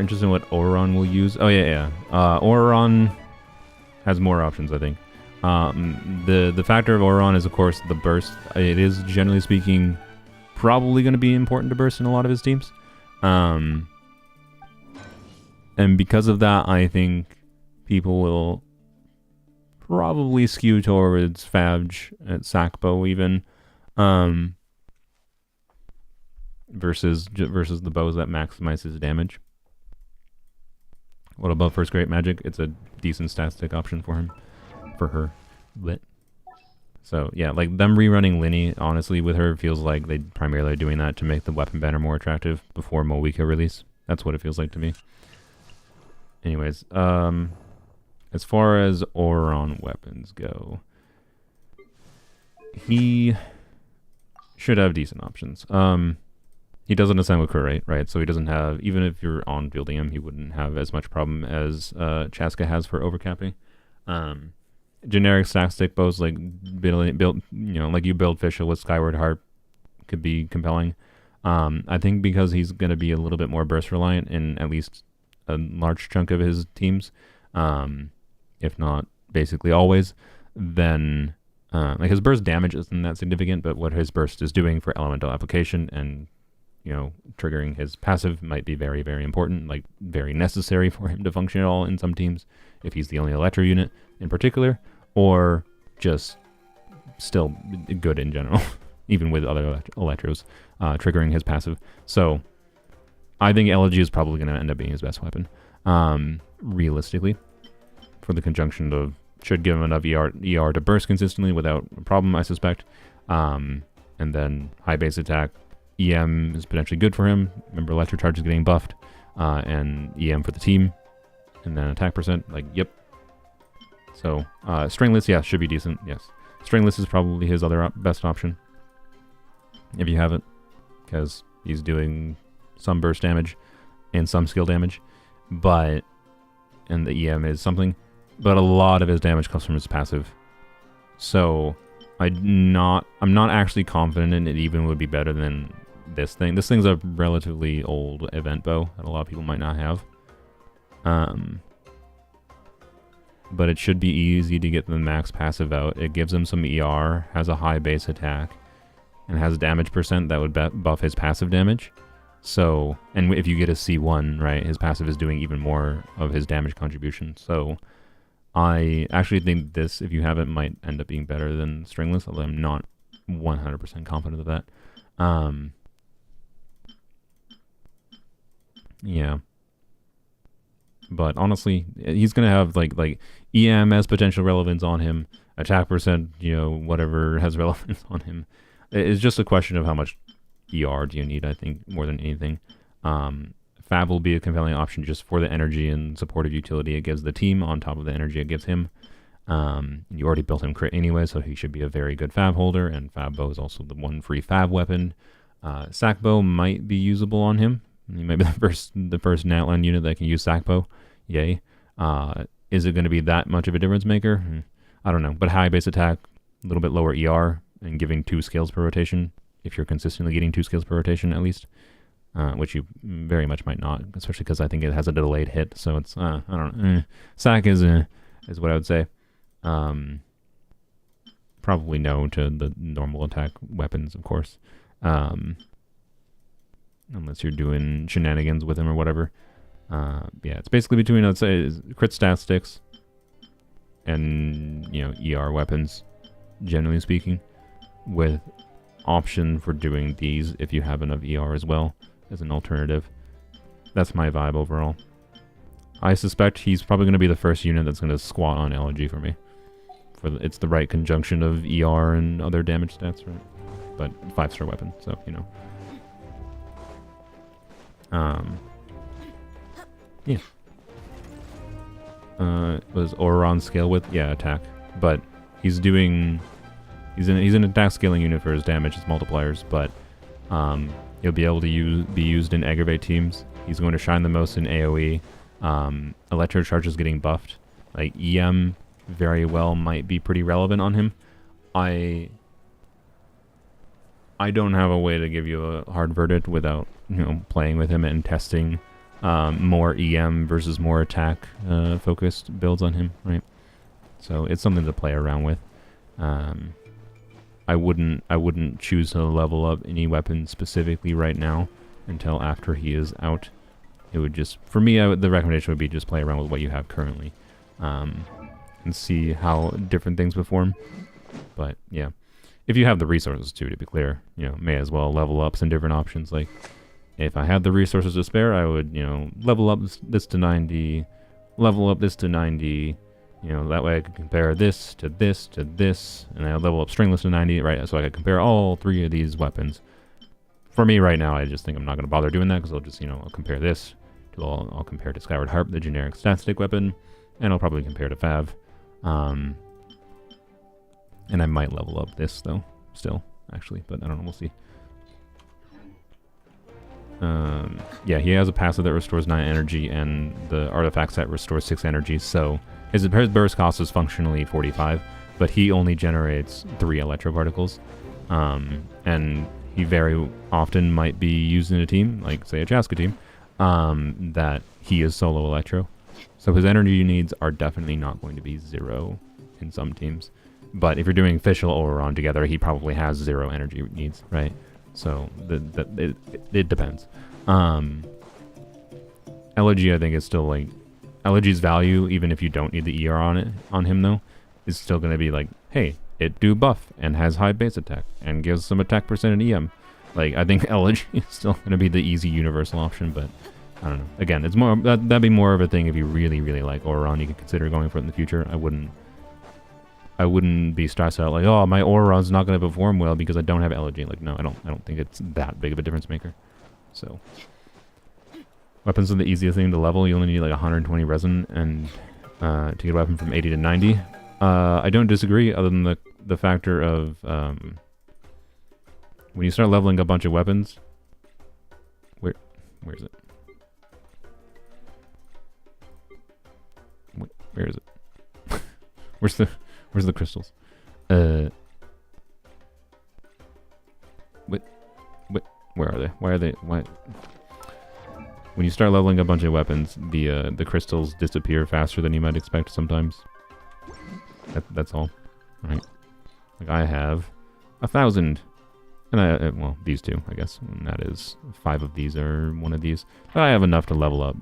interested in what Ororon will use. Oh, yeah. Ororon has more options, I think. The factor of Ororon is, of course, the burst. It is, generally speaking, probably going to be important to burst in a lot of his teams. And because of that, I think people will probably skew towards Fabj at Sackbow even, versus the bows that maximize his damage. What about First Great Magic? It's a decent stat stick option for him. For her. Lit. So, yeah, like them rerunning Linny, honestly, with her, feels like they primarily are doing that to make the weapon banner more attractive before Moika release. That's what it feels like to me. Anyways, as far as Ororon weapons go, he should have decent options. He doesn't ascend with crit rate, right? So he doesn't have, even if you're on building him, he wouldn't have as much problem as Chasca has for overcapping. Generic stack stick bows like build like you build Fischl with Skyward Harp could be compelling. I think because he's going to be a little bit more burst reliant in at least a large chunk of his teams, if not basically always, then like his burst damage isn't that significant, but what his burst is doing for elemental application and triggering his passive might be very, very important, like very necessary for him to function at all in some teams. if he's the only Electro unit in particular, or just still good in general, even with other Electros triggering his passive. So I think Elegy is probably going to end up being his best weapon, realistically, for the conjunction of should give him enough ER to burst consistently without a problem, I suspect. And then high base attack, EM is potentially good for him. Remember, Electro Charge is getting buffed, and EM for the team, and then attack percent, like, yep. So, Stringless, yeah, should be decent, yes. Stringless is probably his other best option, if you have it, because he's doing some burst damage and some skill damage, but, and the EM is something, but a lot of his damage comes from his passive. So, I'm not actually confident it even would be better than this thing. This thing's a relatively old event bow that a lot of people might not have. But it should be easy to get the max passive out. It gives him some ER, has a high base attack, and has damage percent that would buff his passive damage. So, and if you get a C1, right, his passive is doing even more of his damage contribution. So, I actually think this, if you have it, might end up being better than Stringless, although I'm not 100% confident of that. Yeah. But honestly, he's going to have like EM has potential relevance on him, attack percent, you know, whatever has relevance on him. It's just a question of how much ER do you need, I think, more than anything. Fab will be a compelling option just for the energy and supportive utility it gives the team on top of the energy it gives him. You already built him crit anyway, so he should be a very good Fab holder, and Fab Bow is also the one free Fab weapon. Sack Bow might be usable on him. He might be the first Natlan unit that can use Sack Bow. Yay. Is it going to be that much of a difference maker? I don't know. But high base attack, a little bit lower ER, and giving 2 skills per rotation, if you're consistently getting 2 skills per rotation at least. Which you very much might not, especially because I think it has a delayed hit, so it's, I don't know. Sack is what I would say. Probably no to the normal attack weapons, of course. Unless you're doing shenanigans with him or whatever. Yeah, it's basically between, I'd say, crit stat sticks and, you know, ER weapons, generally speaking, with option for doing these if you have enough ER as well as an alternative. That's my vibe overall. I suspect he's probably going to be the first unit that's going to squat on Elegy for me. It's the right conjunction of ER and other damage stats, right? But 5-star weapon, so, you know. Yeah. Was Ororon scale with? Yeah, attack. But he's an attack scaling unit for his damage, his multipliers, but he'll be able to be used in aggravate teams. He's going to shine the most in AoE. Electro Charge is getting buffed. Like, EM very well might be pretty relevant on him. I don't have a way to give you a hard verdict without, you know, playing with him and testing more EM versus more attack focused builds on him, right? So it's something to play around with. I wouldn't choose to level up any weapon specifically right now until after he is out. It would just, for me, the recommendation would be just play around with what you have currently, and see how different things perform. But yeah, if you have the resources to be clear, you know, may as well level up some different options. Like, if I had the resources to spare, I would, you know, level up this to 90, level up this to 90. You know, that way I could compare this to this to this, and I level up Stringless to 90, right? So I could compare all 3 of these weapons. For me right now, I just think I'm not going to bother doing that, because I'll just, you know, I'll compare this to, I'll compare to Skyward Harp, the generic stat stick weapon, and I'll probably compare to Fav. And I might level up this, though, still, actually, but I don't know, we'll see. Yeah, he has a passive that restores 9 energy, and the artifact set restores 6 energy, so his burst cost is functionally 45, but he only generates 3 electro particles. And he very often might be used in a team, like, say, a Chasca team, that he is solo electro. So his energy needs are definitely not going to be 0 in some teams. But if you're doing Official Ororon together, he probably has 0 energy needs, right? So it depends. Elegy, I think, is still, like, Elegy's value, even if you don't need the ER on him though, is still going to be like, hey, it do buff and has high base attack and gives some attack percent and EM. Like, I think Elegy is still going to be the easy universal option, but I don't know. Again, it's more that'd be more of a thing if you really, really like Ororon. You could consider going for it in the future. I wouldn't be stressed out like, oh, my Ororon's not going to perform well because I don't have Elegy. Like, no, I don't think it's that big of a difference maker. So, weapons are the easiest thing to level. You only need like 120 resin and to get a weapon from 80 to 90. I don't disagree, other than the factor of when you start leveling a bunch of weapons. Where's it? Where is it? Where's the crystals? Where are they? Why are they? Why? When you start leveling a bunch of weapons, the crystals disappear faster than you might expect sometimes. That's all, right? Like I have 1,000, and well, these two, I guess, and that is 5 of these are one of these. But I have enough to level up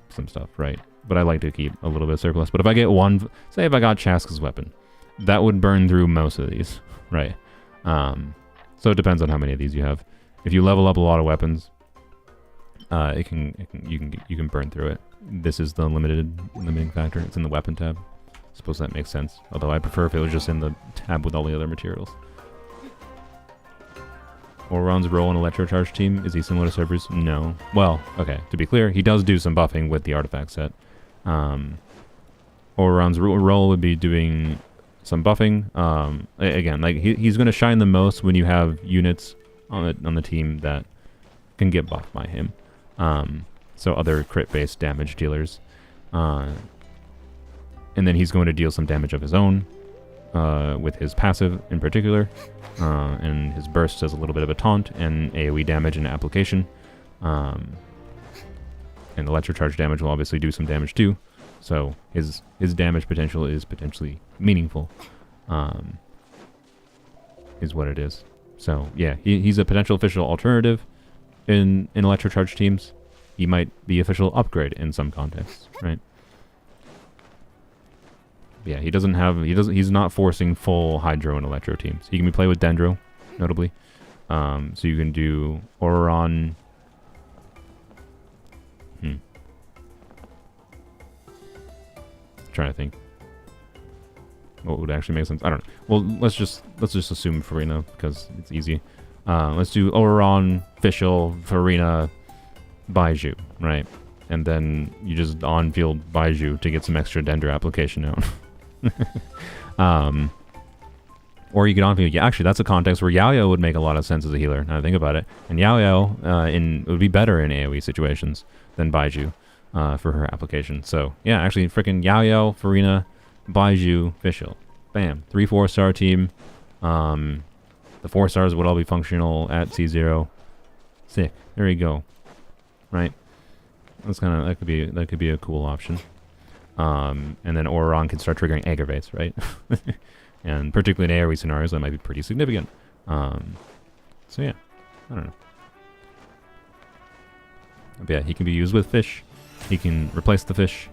some stuff, right? But I like to keep a little bit of surplus. But if I get one, say if I got Chasca's weapon, that would burn through most of these, right? So it depends on how many of these you have. If you level up a lot of weapons, you can burn through it. This is the limiting factor. It's in the weapon tab. Suppose that makes sense. Although I prefer if it was just in the tab with all the other materials. Ororon's role in Electrocharge team, is he similar to Cerberus? No. Well, okay, to be clear, he does do some buffing with the artifact set. Ororon's role would be doing some buffing. Again, like he's going to shine the most when you have units on the team that can get buffed by him. So other crit-based damage dealers. And then he's going to deal some damage of his own, with his passive in particular. And his burst does a little bit of a taunt and AoE damage and application. And electrocharge damage will obviously do some damage too. So his damage potential is potentially meaningful. Is what it is. So yeah, he's a potential official alternative in electrocharge teams. He might be official upgrade in some contexts, right? Yeah, he's not forcing full Hydro and Electro teams. He can be played with Dendro, notably. So you can do Ororon. Trying to think what would actually make sense. I don't know. Well, let's just assume Farina because it's easy. Let's do Ororon, Fischl, Farina, Baiju, right? And then you just on-field Baiju to get some extra Dendro application out. Or you get on-field. Yeah, actually, that's a context where Yao would make a lot of sense as a healer. Now I think about it, and Yao would be better in AoE situations than Baiju for her application. So yeah, actually, freaking Yao, Farina, Baiju, Fischl, bam, 3 4-star team. The 4 stars would all be functional at C0. Sick. There you go. Right. That could be a cool option. And then Ororon can start triggering aggravates, right? And particularly in AoE scenarios, that might be pretty significant. So yeah, I don't know. But yeah, he can be used with fish. He can replace the fish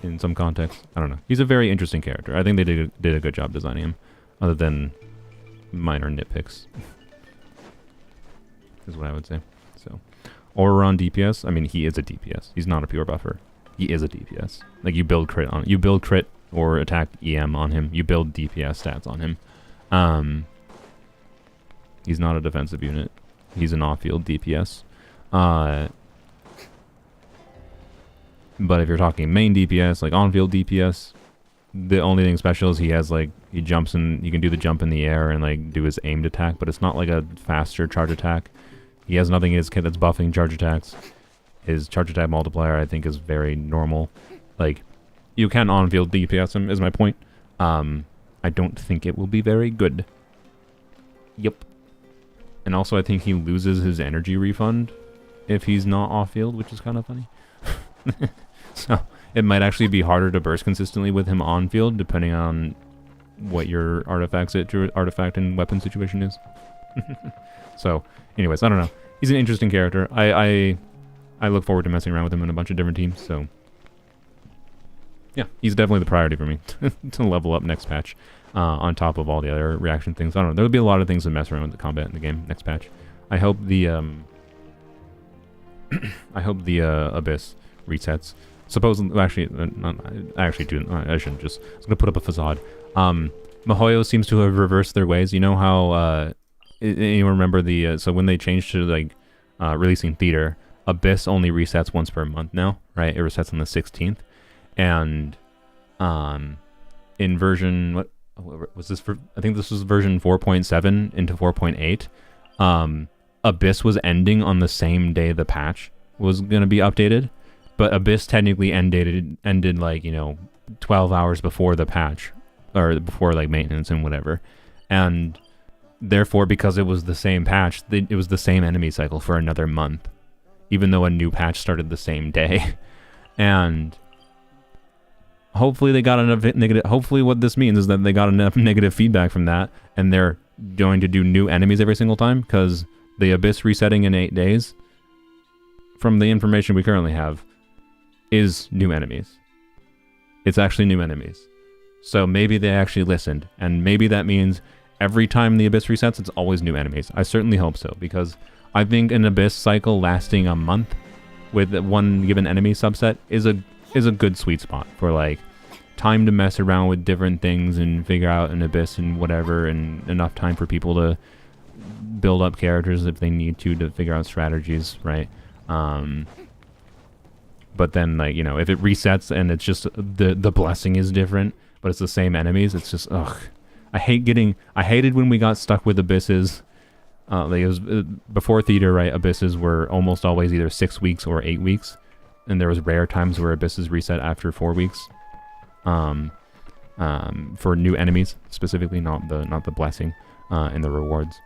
in some context. I don't know. He's a very interesting character. I think they did a good job designing him, other than minor nitpicks. Is what I would say. So, Ororon DPS. I mean, he is a DPS. He's not a pure buffer. He is a DPS. Like you build crit or attack EM on him. You build DPS stats on him. He's not a defensive unit. He's an off-field DPS. But if you're talking main DPS, like on-field DPS, the only thing special is he jumps and he can do the jump in the air and like do his aimed attack, but it's not like a faster charge attack. He has nothing in his kit that's buffing charge attacks. His charge attack multiplier, I think, is very normal. Like, you can on-field DPS him, is my point. I don't think it will be very good. Yep. And also, I think he loses his energy refund if he's not off-field, which is kind of funny. So, it might actually be harder to burst consistently with him on-field, depending on what your artifact and weapon situation is. So, anyways, I don't know. He's an interesting character. I look forward to messing around with him in a bunch of different teams, so Yeah, he's definitely the priority for me to level up next patch. On top of all the other reaction things. I don't know. There'll be a lot of things to mess around with the combat in the game next patch. I hope the I hope the Abyss resets. Supposedly, actually, I shouldn't just. I was gonna put up a facade. Mihoyo seems to have reversed their ways. You know how you remember the so when they changed to like releasing theater, Abyss only resets once per month now, right? It resets on the 16th, and in version what was this for? I think this was version 4.7 into 4.8. Abyss was ending on the same day the patch was gonna be updated, but Abyss technically ended like, you know, 12 hours before the patch, or before like maintenance and whatever, and therefore because it was the same patch, it was the same enemy cycle for another month, even though a new patch started the same day, and hopefully they got enough negative. Hopefully what this means is that they got enough negative feedback from that, and they're going to do new enemies every single time, because the Abyss resetting in 8 days, from the information we currently have, is new enemies. It's actually new enemies. So maybe they actually listened, and maybe that means every time the Abyss resets, it's always new enemies. I certainly hope so, because I think an Abyss cycle lasting a month with one given enemy subset is a good sweet spot for like time to mess around with different things and figure out an Abyss and whatever, and enough time for people to build up characters if they need to figure out strategies, right? But then, like, you know, if it resets and it's just the blessing is different, but it's the same enemies, it's just ugh. I hated when we got stuck with Abysses. Like it was before theater, right? Abysses were almost always either 6 weeks or 8 weeks, and there was rare times where Abysses reset after 4 weeks. For new enemies specifically, not the blessing, and the rewards.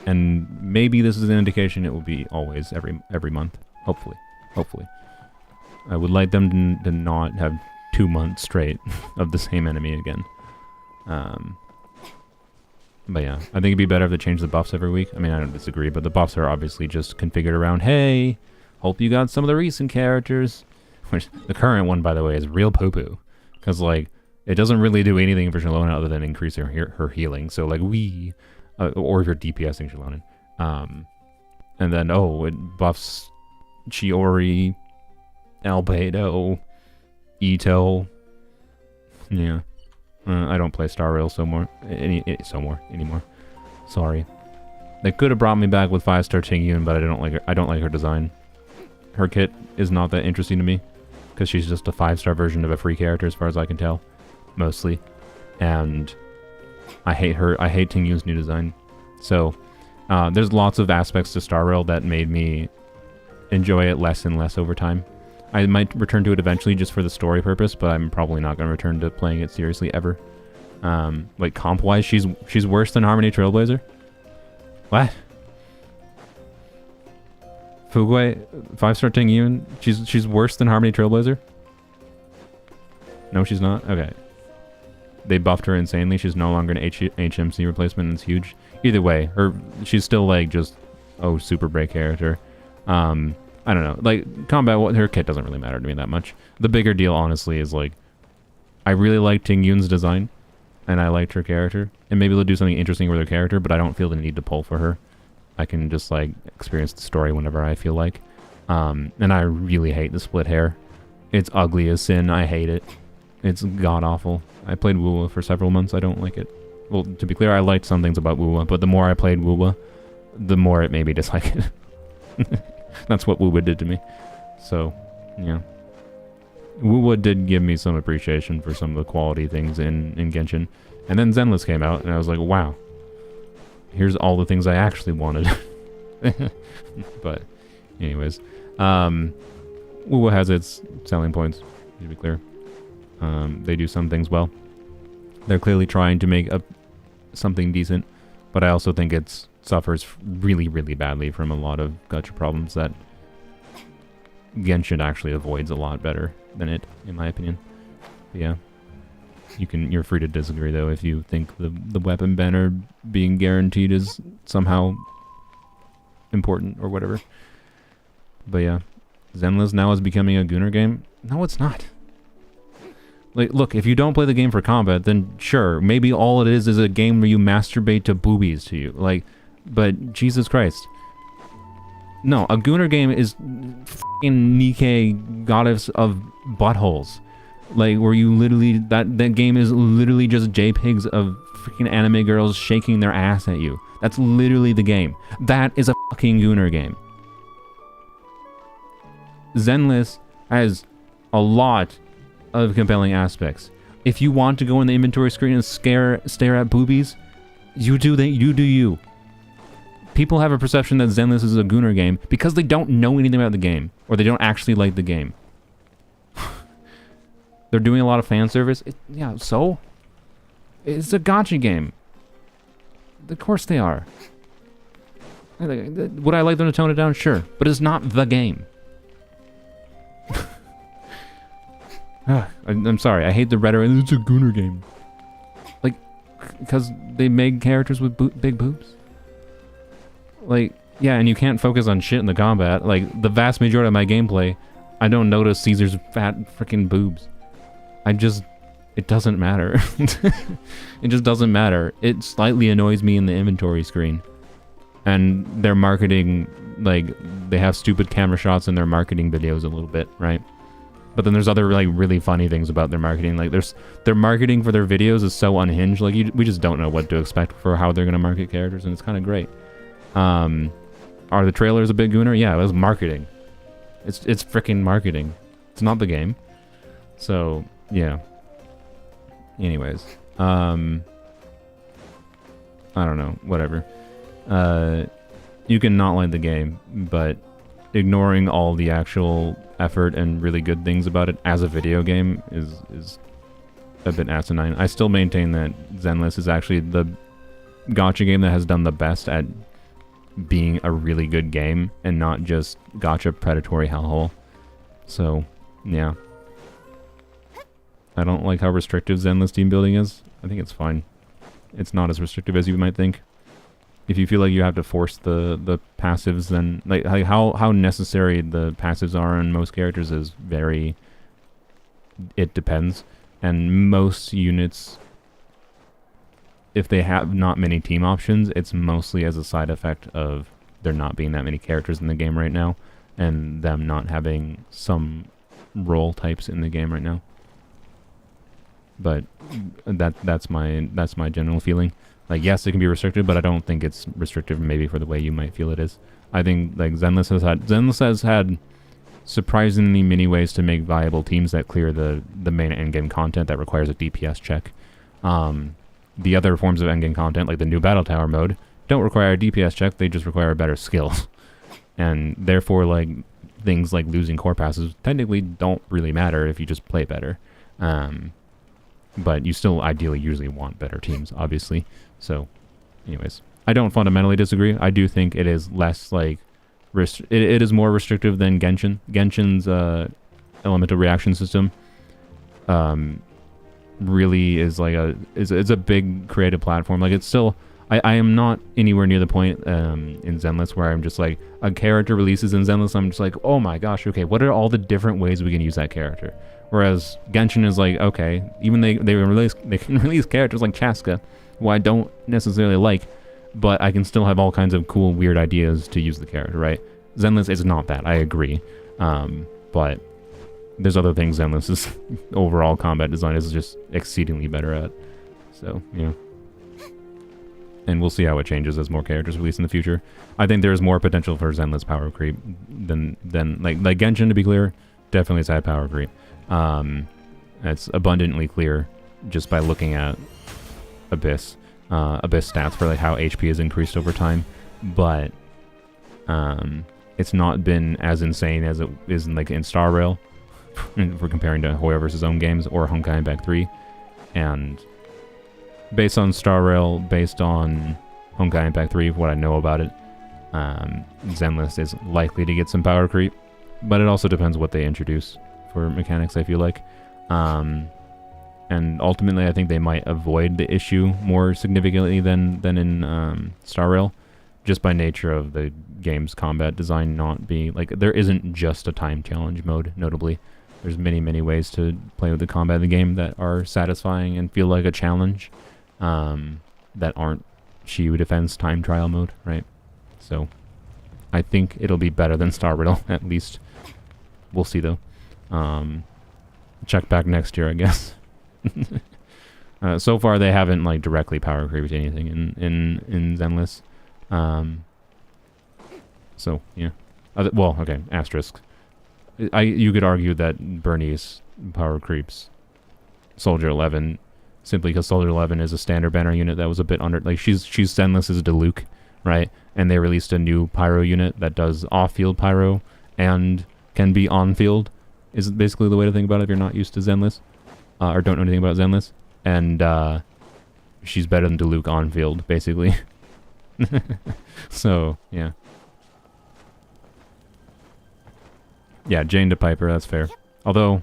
And maybe this is an indication it will be always every month. Hopefully. I would like them to not have 2 months straight of the same enemy again. But yeah, I think it'd be better if they change the buffs every week. I mean, I don't disagree, but the buffs are obviously just configured around, hey, hope you got some of the recent characters. Which, the current one, by the way, is real poo-poo. Because, like, it doesn't really do anything for Shalona other than increase her healing. So, like, or if you're DPSing Shalona. And then, it buffs Chiori, Albedo, Ito. Yeah. I don't play Star Rail anymore. Sorry. They could have brought me back with 5-star Tingyun, but I don't like her design. Her kit is not that interesting to me, because she's just a 5-star version of a free character as far as I can tell, mostly. And I hate her. I hate Tingyun's new design. So there's lots of aspects to Star Rail that made me enjoy it less and less over time. I might return to it eventually just for the story purpose, but I'm probably not going to return to playing it seriously ever. Like comp-wise, she's worse than Harmony Trailblazer? What? Fugui, 5-star Tingyun, she's worse than Harmony Trailblazer? No, she's not? Okay. They buffed her insanely. She's no longer an HMC replacement, and it's huge. Either way, she's still like just, super break character. I don't know. Like, combat, her kit doesn't really matter to me that much. The bigger deal, honestly, is like, I really like Tingyun's design, and I liked her character. And maybe they'll do something interesting with her character, but I don't feel the need to pull for her. I can just, like, experience the story whenever I feel like. And I really hate the split hair. It's ugly as sin. I hate it. It's god-awful. I played Wuwa for several months. I don't like it. Well, to be clear, I liked some things about Wuwa, but the more I played Wuwa, the more it made me dislike it. That's what Wuwa did to me. So, yeah. Wuwa did give me some appreciation for some of the quality things in Genshin. And then Zenless came out, and I was like, wow. Here's all the things I actually wanted. But, anyways. Wuwa has its selling points, to be clear. They do some things well. They're clearly trying to make something decent, but I also think it suffers really, really badly from a lot of gacha problems that Genshin actually avoids a lot better than it, in my opinion. But yeah, you're free to disagree though if you think the weapon banner being guaranteed is somehow important or whatever. But yeah, Zenless now is becoming a Gunner game. No, it's not. Like, look, if you don't play the game for combat, then sure, maybe all it is a game where you masturbate to boobies to you. Like, but Jesus Christ. No, a Gooner game is f***ing Nike goddess of buttholes. Like, where you literally, that game is literally just JPEGs of freaking anime girls shaking their ass at you. That's literally the game. That is a fucking Gooner game. Zenless has a lot of compelling aspects. If you want to go in the inventory screen and stare at boobies, you do you. People have a perception that Zenless is a Gooner game because they don't know anything about the game, or they don't actually like the game. They're doing a lot of fan service. Yeah, so? It's a gacha game. Of course they are. Would I like them to tone it down? Sure. But it's not the game. I'm sorry. I hate the rhetoric. It's a Gooner game. Like, because they make characters with big boobs? Like, yeah, and you can't focus on shit in the combat. Like, the vast majority of my gameplay, I don't notice Caesar's fat freaking boobs. It doesn't matter. It just doesn't matter. It slightly annoys me in the inventory screen. And their marketing, like, they have stupid camera shots in their marketing videos a little bit, right? But then there's other, like, really funny things about their marketing. Like, their marketing for their videos is so unhinged. Like, we just don't know what to expect for how they're going to market characters, and it's kind of great. Are the trailers a bit Gooner? Yeah, it was marketing. It's freaking marketing. It's not the game. So, yeah. Anyways. I don't know. Whatever. You can not like the game, but ignoring all the actual effort and really good things about it as a video game is a bit asinine. I still maintain that Zenless is actually the gacha game that has done the best at being a really good game and not just gacha predatory hellhole. So, yeah. I don't like how restrictive Zenless team building is. I think it's fine. It's not as restrictive as you might think. If you feel like you have to force the passives, then like how necessary the passives are on most characters is very... It depends. And most units, if they have not many team options, it's mostly as a side effect of there not being that many characters in the game right now, and them not having some role types in the game right now. But that's my general feeling. Like, yes, it can be restricted, but I don't think it's restrictive maybe for the way you might feel it is. I think like Zenless has had surprisingly many ways to make viable teams that clear the main endgame content that requires a DPS check. The other forms of endgame content, like the new Battle Tower mode, don't require a DPS check, they just require better skills. And therefore, like, things like losing core passes technically don't really matter if you just play better. But you still ideally usually want better teams, obviously. So, anyways. I don't fundamentally disagree. I do think it is less, like... It is more restrictive than Genshin. Genshin's elemental reaction system really is like it's a big creative platform. Like, it's still... I am not anywhere near the point in Zenless where I'm just like, a character releases in Zenless, I'm just like, oh my gosh, okay, what are all the different ways we can use that character? Whereas Genshin is like, okay, even they can release characters like Chasca, who I don't necessarily like, but I can still have all kinds of cool, weird ideas to use the character, right? Zenless is not that, I agree. But there's other things Zenless's overall combat design is just exceedingly better at. So, yeah. And we'll see how it changes as more characters release in the future. I think there's more potential for Zenless power creep than like Genshin, to be clear, definitely has had power creep. It's abundantly clear just by looking at Abyss stats for like how HP is increased over time, but it's not been as insane as it is in Star Rail if we're comparing to Hoya vs. Own games or Honkai Impact 3. And based on Star Rail, based on Honkai Impact 3, what I know about it, Zenless is likely to get some power creep, but it also depends what they introduce for mechanics, I feel like. And ultimately, I think they might avoid the issue more significantly than in Star Rail, just by nature of the game's combat design not being... Like, there isn't just a time challenge mode, notably. there's many ways to play with the combat of the game that are satisfying and feel like a challenge, that aren't Shiyu Defense time trial mode, right? So I think it'll be better than Star Riddle, at least. We'll see though. Check back next year, I guess. So far they haven't like directly power creeped anything in Zenless. So yeah. Well, okay, asterisk. You could argue that Bernice power creeps Soldier 11 simply because Soldier 11 is a standard banner unit that was a bit under, like she's Zenless as Diluc, right? And they released a new pyro unit that does off-field pyro and can be on-field, is basically the way to think about it if you're not used to Zenless, or don't know anything about Zenless. And she's better than Diluc on-field, basically. So, yeah. Yeah, Jane to Piper, that's fair. Although,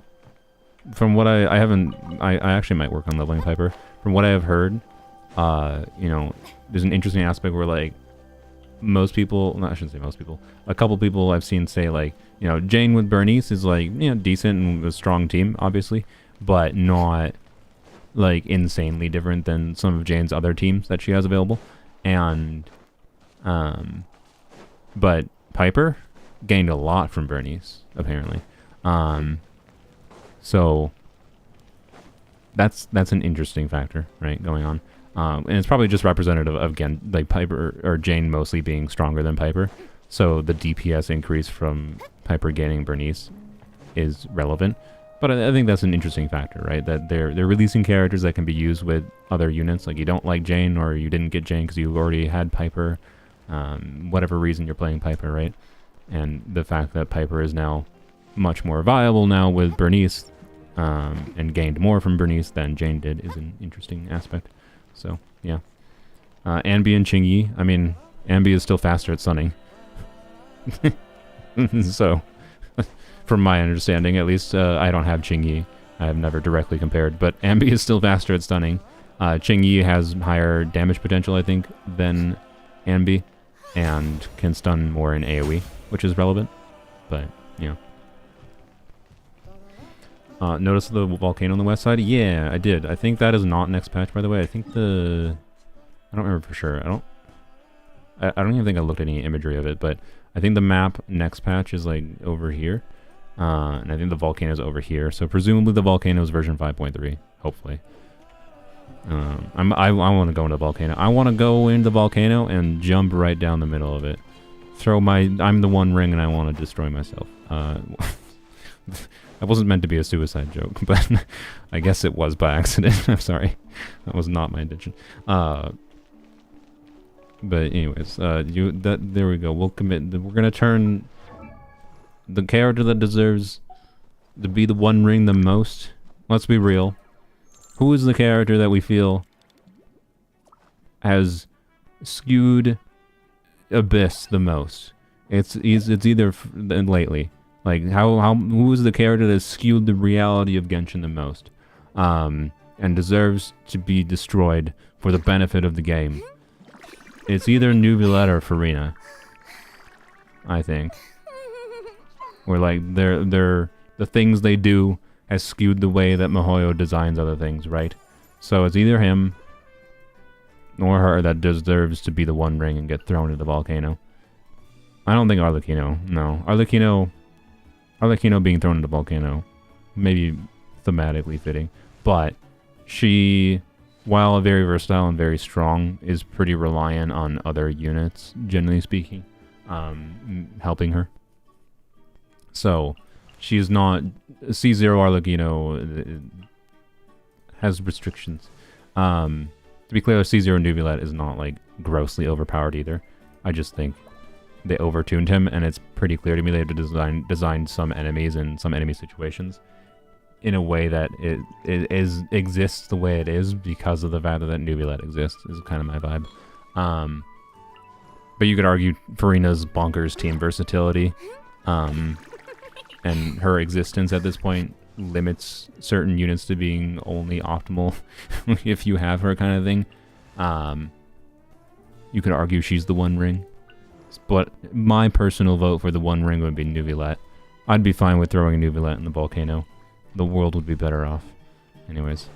from what I actually might work on leveling Piper. From what I have heard, you know, there's an interesting aspect where, like, most people, I shouldn't say most people, a couple people I've seen say, like, you know, Jane with Bernice is, like, you know, decent and a strong team, obviously, but not, like, insanely different than some of Jane's other teams that she has available. And, but Piper gained a lot from Bernice, apparently. So that's an interesting factor, right, going on. And it's probably just representative of, again, like Piper or Jane mostly being stronger than Piper. So the DPS increase from Piper gaining Bernice is relevant. But I think that's an interesting factor, right? That they're releasing characters that can be used with other units. Like you don't like Jane, or you didn't get Jane because you already had Piper. Whatever reason you're playing Piper, right? And the fact that Piper is now much more viable now with Bernice, and gained more from Bernice than Jane did, is an interesting aspect. So, yeah. Anby and Qingyi. I mean, Anby is still faster at stunning. So, from my understanding, at least, I don't have Qingyi. I have never directly compared, but Anby is still faster at stunning. Qingyi has higher damage potential, I think, than Anby, and can stun more in AoE, which is relevant. But, yeah. Notice the volcano on the west side? Yeah, I did. I think that is not next patch, by the way. I think I don't remember for sure. I don't even think I looked at any imagery of it, but I think the map next patch is like over here. And I think the volcano is over here. So presumably the volcano is version 5.3, hopefully. I want to go into the volcano. I want to go into the volcano and jump right down the middle of it. I'm the One Ring and I want to destroy myself. That wasn't meant to be a suicide joke, but I guess it was by accident. I'm sorry. That was not my intention. But anyways, there we go. We'll commit. We're gonna turn the character that deserves to be the One Ring the most. Let's be real. Who is the character that we feel has skewed Abyss the most? It's either lately. Like, who is the character that skewed the reality of Genshin the most? And deserves to be destroyed for the benefit of the game? It's either Nubilet or Farina, I think. Where, like, the things they do has skewed the way that Mihoyo designs other things, right? So it's either him or her that deserves to be the One Ring and get thrown into the volcano. I don't think Arlecchino. No. Arlecchino being thrown into the volcano, maybe thematically fitting, but she, while very versatile and very strong, is pretty reliant on other units, generally speaking, helping her. So, she's not... C0 Arlecchino has restrictions. To be clear, C0 Nubilet is not, like, grossly overpowered either. I just think they overtuned him, and it's pretty clear to me they have to design some enemies and some enemy situations in a way that it exists the way it is because of the fact that Nubilet exists, is kind of my vibe. But you could argue Farina's bonkers team versatility, and her existence at this point limits certain units to being only optimal if you have her, kind of thing. You could argue she's the One Ring. But my personal vote for the One Ring would be Nubilet. I'd be fine with throwing a Nubilet in the volcano. The world would be better off. Anyways,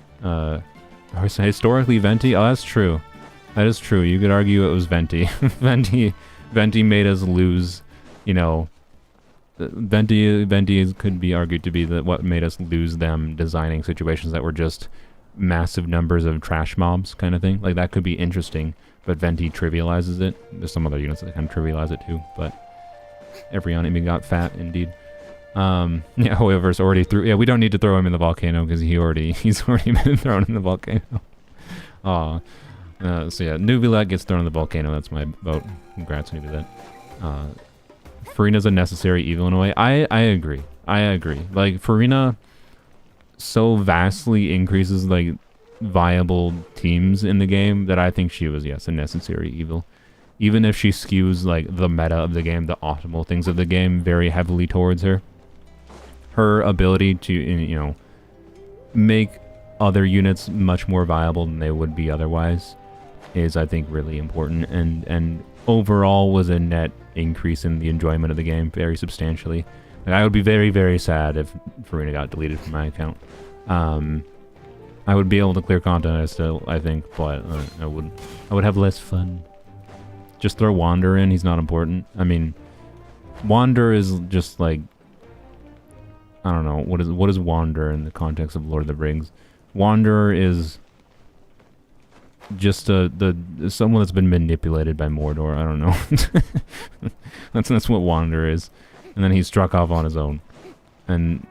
historically Venti? Oh, that's true. That is true. You could argue it was Venti. Venti made us lose, you know, Venti could be argued to be what made us lose them designing situations that were just massive numbers of trash mobs kind of thing. Like, that could be interesting, but Venti trivializes it. There's some other units that kind of trivialize it too, but every enemy got fat, indeed. Yeah, whoever's already through. Yeah, we don't need to throw him in the volcano because he's already been thrown in the volcano. Aw. So yeah, Nubilet gets thrown in the volcano. That's my vote. Congrats, Nubilet. Farina's a necessary evil in a way. I agree. I agree. Like, Farina so vastly increases, like, viable teams in the game that I think she was, yes, a necessary evil. Even if she skews, like, the meta of the game, the optimal things of the game very heavily towards her. Her ability to, you know, make other units much more viable than they would be otherwise is, I think, really important, and overall was a net increase in the enjoyment of the game very substantially. Like, I would be very, very sad if Farina got deleted from my account. I would be able to clear content still, I think, but I would have less fun. Just throw Wander in, he's not important. I mean, Wander is just like, I don't know, what is Wander in the context of Lord of the Rings? Wanderer is just someone that's been manipulated by Mordor. I don't know. that's what Wanderer is. And then he struck off on his own. And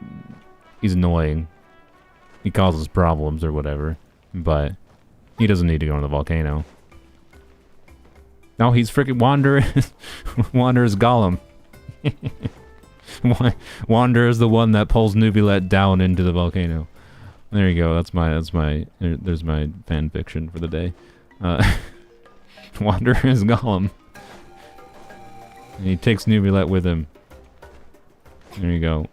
he's annoying. He causes problems or whatever. But he doesn't need to go in the volcano. No, he's freaking Wanderer. Wanderer is Gollum. Wanderer is the one that pulls Nubilet down into the volcano. There you go. There's my fan fiction for the day. Wanderer is Gollum. And he takes Nubilet with him. There you go.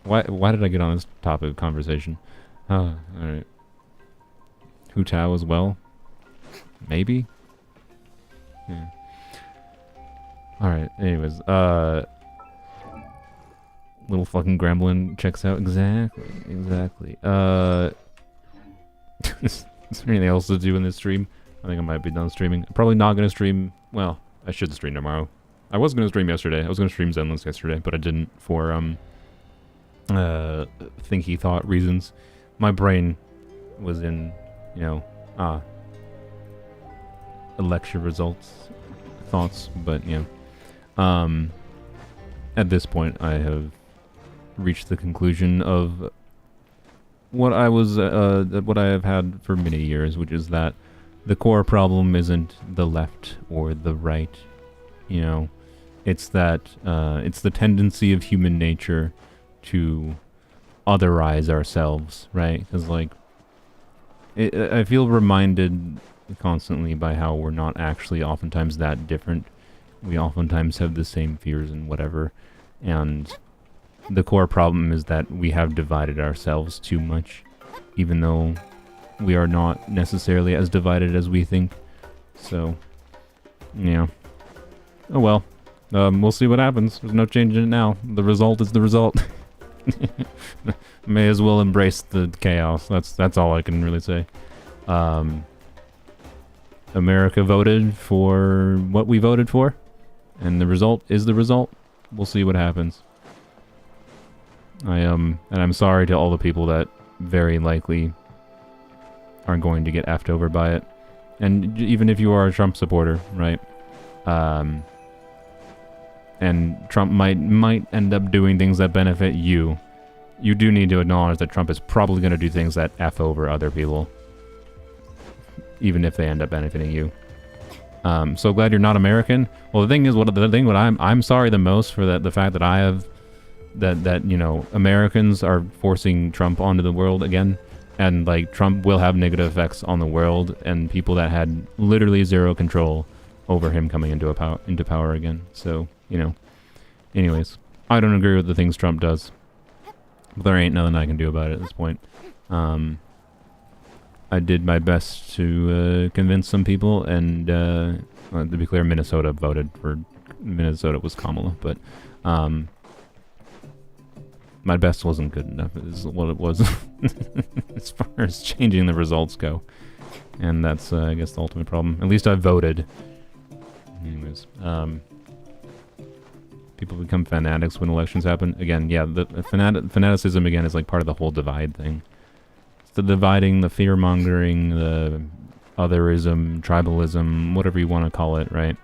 Why did I get on this topic of conversation? Alright. Hu Tao as well? Maybe? Yeah. Alright, anyways, little fucking gremlin checks out. Exactly. Is there anything else to do in this stream? I think I might be done streaming. I'm probably not gonna stream. Well, I should stream tomorrow. I was gonna stream yesterday. I was gonna stream Zenless yesterday, but I didn't for thinky thought reasons. My brain was in, you know, election results thoughts, but you know, at this point I have reached the conclusion of what I have had for many years, which is that the core problem isn't the left or the right, you know, it's that it's the tendency of human nature to otherize ourselves, right? Because, like, I feel reminded constantly by how we're not actually oftentimes that different. We oftentimes have the same fears and whatever, and the core problem is that we have divided ourselves too much, even though we are not necessarily as divided as we think. So, yeah. Oh well. We'll see what happens. There's no change in it now. The result is the result. May as well embrace the chaos. That's all I can really say. America voted for what we voted for, and the result is the result. We'll see what happens. And I'm sorry to all the people that very likely are going to get effed over by it. And even if you are a Trump supporter, right? And Trump might end up doing things that benefit you. You do need to acknowledge that Trump is probably going to do things that F over other people, even if they end up benefiting you. So glad you're not American. Well, the thing is, I'm sorry the most for the fact that I have that you know, Americans are forcing Trump onto the world again, and like Trump will have negative effects on the world and people that had literally zero control over him coming into power again. So, you know, anyways, I don't agree with the things Trump does, but there ain't nothing I can do about it at this point. I did my best to convince some people, and to be clear, Minnesota voted for Minnesota was Kamala, but my best wasn't good enough, is what it was as far as changing the results go. And that's, I guess, the ultimate problem. At least I voted. Anyways, people become fanatics when elections happen. Again, yeah, the fanaticism, again, is like part of the whole divide thing. It's the dividing, the fear-mongering, the otherism, tribalism, whatever you want to call it, right?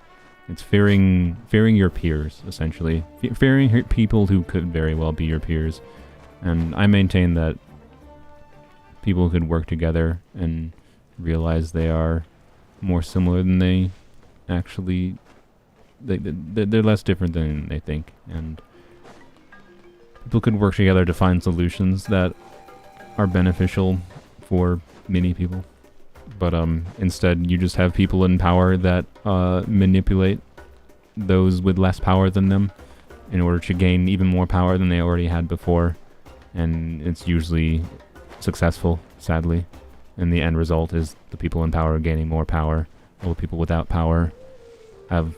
It's fearing your peers, essentially. Fearing people who could very well be your peers. And I maintain that people could work together and realize they are more similar than they actually... They're less different than they think. And people could work together to find solutions that are beneficial for many people. But instead, you just have people in power that manipulate those with less power than them in order to gain even more power than they already had before. And it's usually successful, sadly. And the end result is the people in power gaining more power, while the people without power have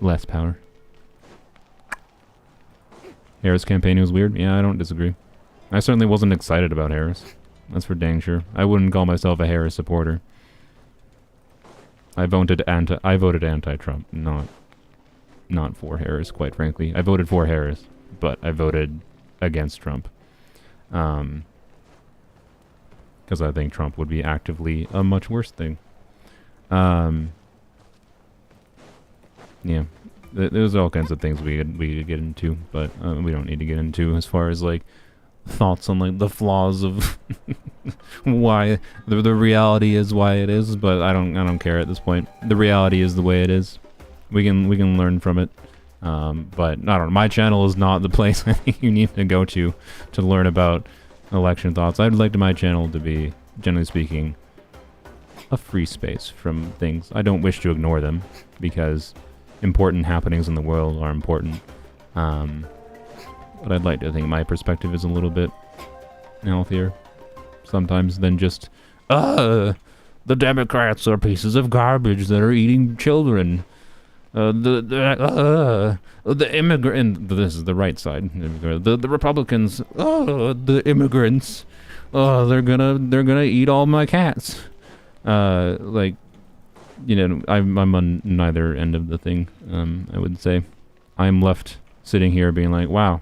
less power. Harris' campaign was weird. Yeah, I don't disagree. I certainly wasn't excited about Harris. That's for dang sure. I wouldn't call myself a Harris supporter. I voted anti-Trump, not for Harris, quite frankly. I voted for Harris, but I voted against Trump. Because I think Trump would be actively a much worse thing. Yeah. There's all kinds of things we could get into, but we don't need to get into as far as like thoughts on like the flaws of why the reality is why it is, but I don't care at this point. The reality is the way it is. We can learn from it. But I don't know, my channel is not the place I think you need to go to learn about election thoughts. I'd like my channel to be, generally speaking, a free space from things. I don't wish to ignore them because important happenings in the world are important. But I'd like to think my perspective is a little bit healthier sometimes than just, the Democrats are pieces of garbage that are eating children. The immigrant, this is the right side. The Republicans, the immigrants, they're gonna eat all my cats. Like, you know, I'm on neither end of the thing. I would say I'm left sitting here being like, wow,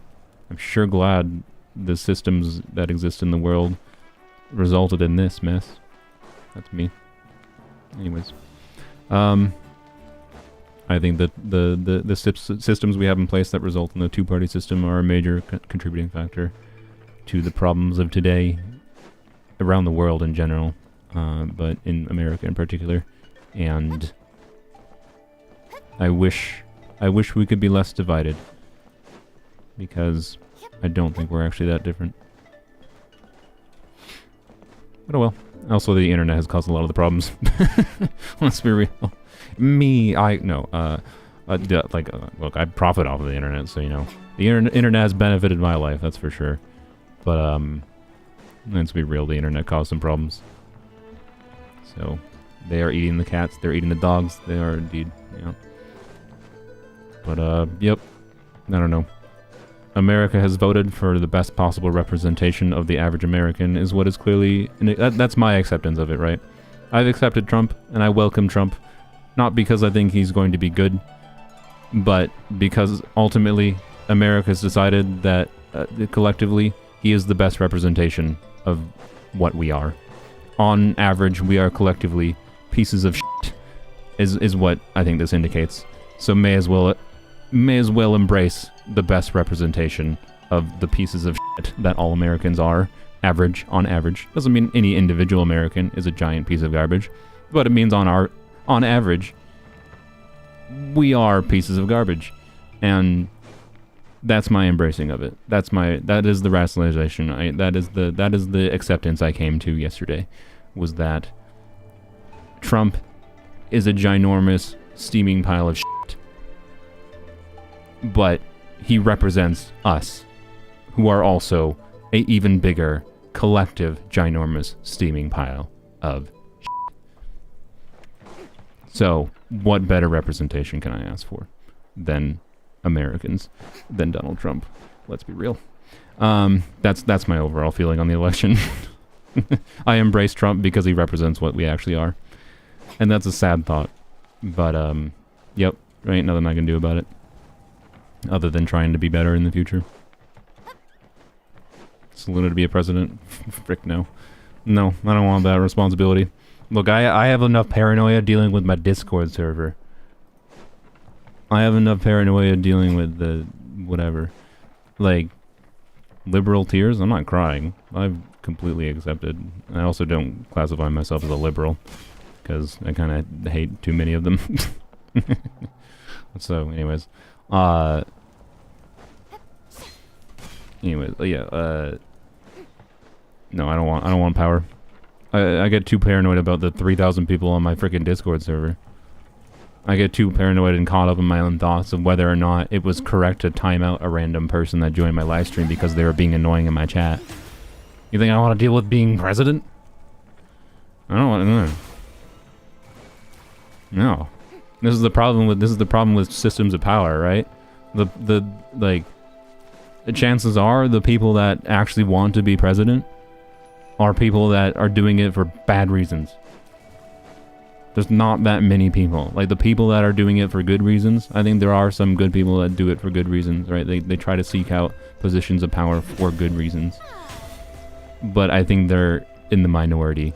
I'm sure glad the systems that exist in the world resulted in this mess. That's me. Anyways, I think that the systems we have in place that result in the two-party system are a major contributing factor to the problems of today around the world in general, but in America in particular. And I wish we could be less divided, because I don't think we're actually that different. But oh well. Also, the internet has caused a lot of the problems. Let's be real. Look, I profit off of the internet, so, you know, the internet has benefited my life, that's for sure. But, let's be real, the internet caused some problems. So, they are eating the cats, they're eating the dogs, they are indeed, yeah. But, yep, I don't know. America has voted for the best possible representation of the average American, is what is clearly... that's my acceptance of it, right? I've accepted Trump, and I welcome Trump, not because I think he's going to be good, but because ultimately America's decided that collectively he is the best representation of what we are. On average, we are collectively pieces of shit, is what I think this indicates. So may as well embrace the best representation of the pieces of shit that all Americans are, on average. Doesn't mean any individual American is a giant piece of garbage, but it means on average, we are pieces of garbage. And that's my embracing of it. That is the rationalization. That is the acceptance I came to yesterday, was that Trump is a ginormous, steaming pile of shit. But he represents us, who are also a even bigger, collective, ginormous, steaming pile of shit. So, what better representation can I ask for than Americans, than Donald Trump? Let's be real. That's my overall feeling on the election. I embrace Trump because he represents what we actually are. And that's a sad thought. But, yep, there ain't nothing I can do about it. Other than trying to be better in the future. Saluna to be a president? Frick no. No, I don't want that responsibility. Look, I have enough paranoia dealing with my Discord server. I have enough paranoia dealing with the... whatever. Like, liberal tears? I'm not crying. I've completely accepted. I also don't classify myself as a liberal. Because I kind of hate too many of them. So, anyways. Anyways, yeah, no, I don't want power. I get too paranoid about the 3,000 people on my freaking Discord server. I get too paranoid and caught up in my own thoughts of whether or not it was correct to time out a random person that joined my live stream because they were being annoying in my chat. You think I want to deal with being president? I don't want to. No. This is the problem with systems of power, right? The chances are the people that actually want to be president are people that are doing it for bad reasons. There's not that many people. Like, the people that are doing it for good reasons, I think there are some good people that do it for good reasons, right? They try to seek out positions of power for good reasons. But I think they're in the minority.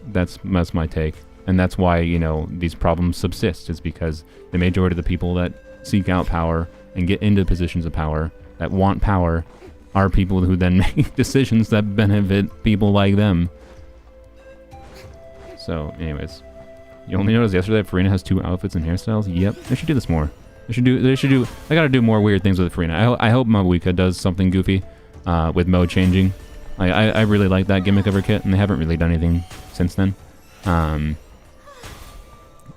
That's my take. And that's why, you know, these problems subsist, is because the majority of the people that seek out power and get into positions of power, that want power, are people who then make decisions that benefit people like them. So, anyways, you only noticed yesterday that Farina has 2 outfits and hairstyles? Yep, they should do this more. They gotta do more weird things with Farina. I hope Mabuika does something goofy, with mode changing. I really like that gimmick of her kit, and they haven't really done anything since then. And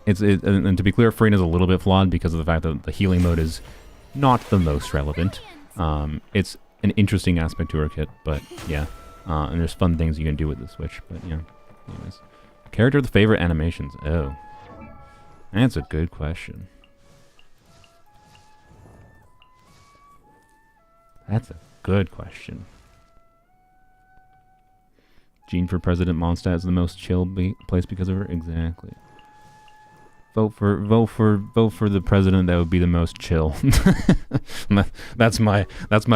to be clear, Farina's a little bit flawed because of the fact that the healing mode is not the most relevant. It's an interesting aspect to her kit, but yeah. And there's fun things you can do with the Switch, but yeah. Anyways. Character with favorite animations? Oh. That's a good question. That's a good question. Jean for President Mondstadt is the most chill place because of her? Exactly. Vote for the president that would be the most chill. That's my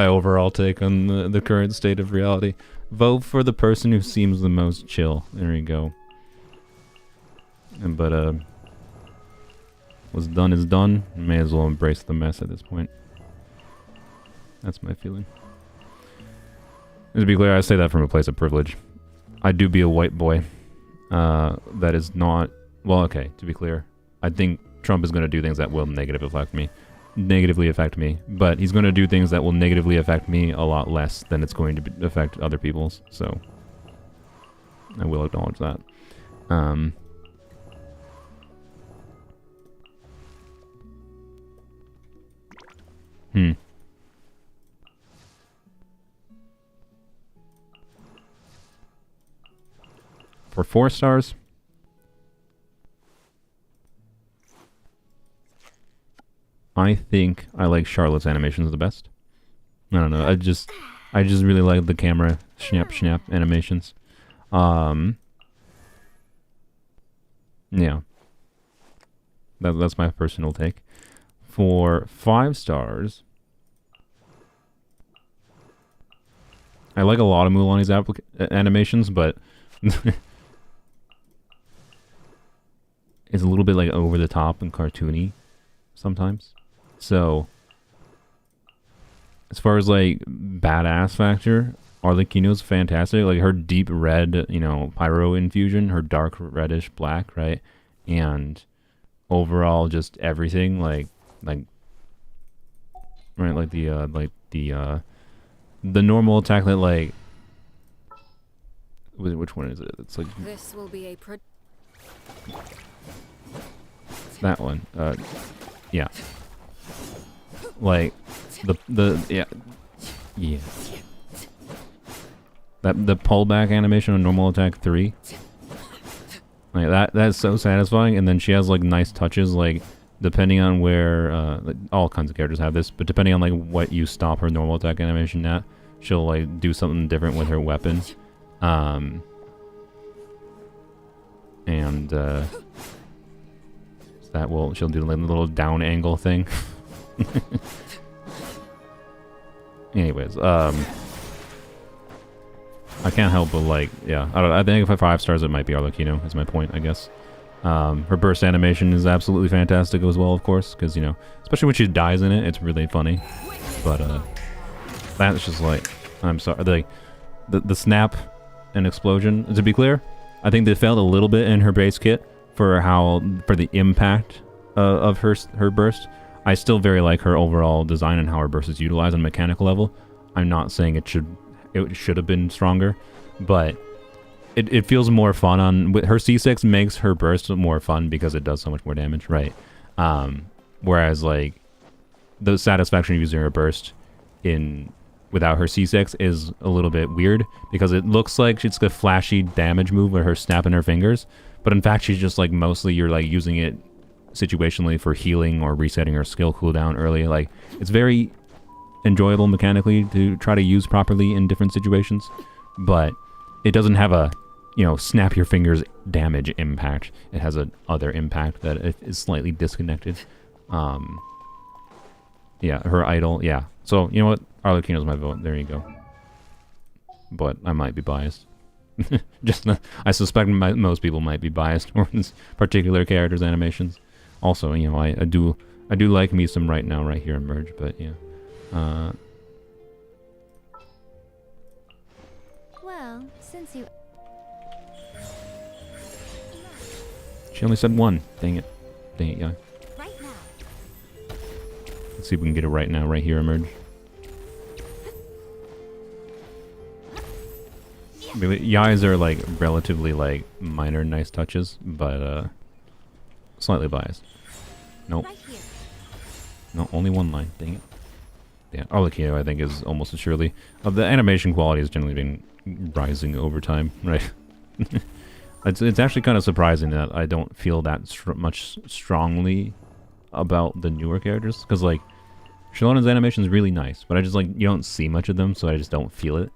overall take on the current state of reality. Vote for the person who seems the most chill. There you go. But what's done is done. May as well embrace the mess at this point. That's my feeling. And to be clear, I say that from a place of privilege. I do be a white boy. That is not... Well, okay, to be clear. I think Trump is going to do things that will negatively affect me. But he's going to do things that will negatively affect me a lot less than it's going to affect other people's. So, I will acknowledge that. For 4 stars... I think I like Charlotte's animations the best. I don't know. I just really like the camera snap animations. Yeah. That's my personal take. For 5 stars, I like a lot of Mulani's animations, but it's a little bit like over the top and cartoony sometimes. So, as far as like badass factor, Arlecchino's fantastic. Like her deep red, you know, pyro infusion, her dark reddish black, right? And overall, just everything like the normal attack that like. Which one is it? It's like this will be a that one. Yeah. Like yeah. That the pullback animation on normal attack 3. Like that's so satisfying. And then she has like nice touches, like depending on where like, all kinds of characters have this, but depending on like what you stop her normal attack animation at, she'll like do something different with her weapon. And that will she'll do like a little down angle thing. Anyways, I can't help but like, yeah, I don't know, I think if I 5 stars it might be Arlecchino, is my point, I guess. Her burst animation is absolutely fantastic as well, of course, because, you know, especially when she dies in it, it's really funny. But, that's just like, I'm sorry, the snap and explosion, to be clear, I think they failed a little bit in her base kit for the impact of her burst. I still very like her overall design and how her burst is utilized on a mechanical level. I'm not saying it should have been stronger, but it feels more fun on with her C6 makes her burst more fun because it does so much more damage, right? Whereas like the satisfaction of using her burst without her C6 is a little bit weird because it looks like it's a flashy damage move with her snapping her fingers, but in fact she's just like mostly you're like using it situationally for healing or resetting her skill cooldown early. Like it's very enjoyable mechanically to try to use properly in different situations, but it doesn't have a, you know, snap your fingers damage impact. It has a other impact that is slightly disconnected. Yeah, her idol, yeah. So, you know what? Arlecchino's my vote. There you go. But I might be biased. I suspect most people might be biased towards particular characters' animations. Also, you know, I do like me some right now, right here, Emerge, but yeah. Well, since you... She only said 1. Dang it. Dang it, yeah. Right now. Let's see if we can get it right now, right here, Emerge. Really, Yais are like relatively like minor nice touches, but slightly biased. Nope. Right here. No, only 1 line. Dang it. Yeah, Arlecchino I think is almost assuredly. The animation quality has generally been rising over time, right? It's actually kind of surprising that I don't feel that much strongly about the newer characters, because like Shallona's animation is really nice, but I just like you don't see much of them, so I just don't feel it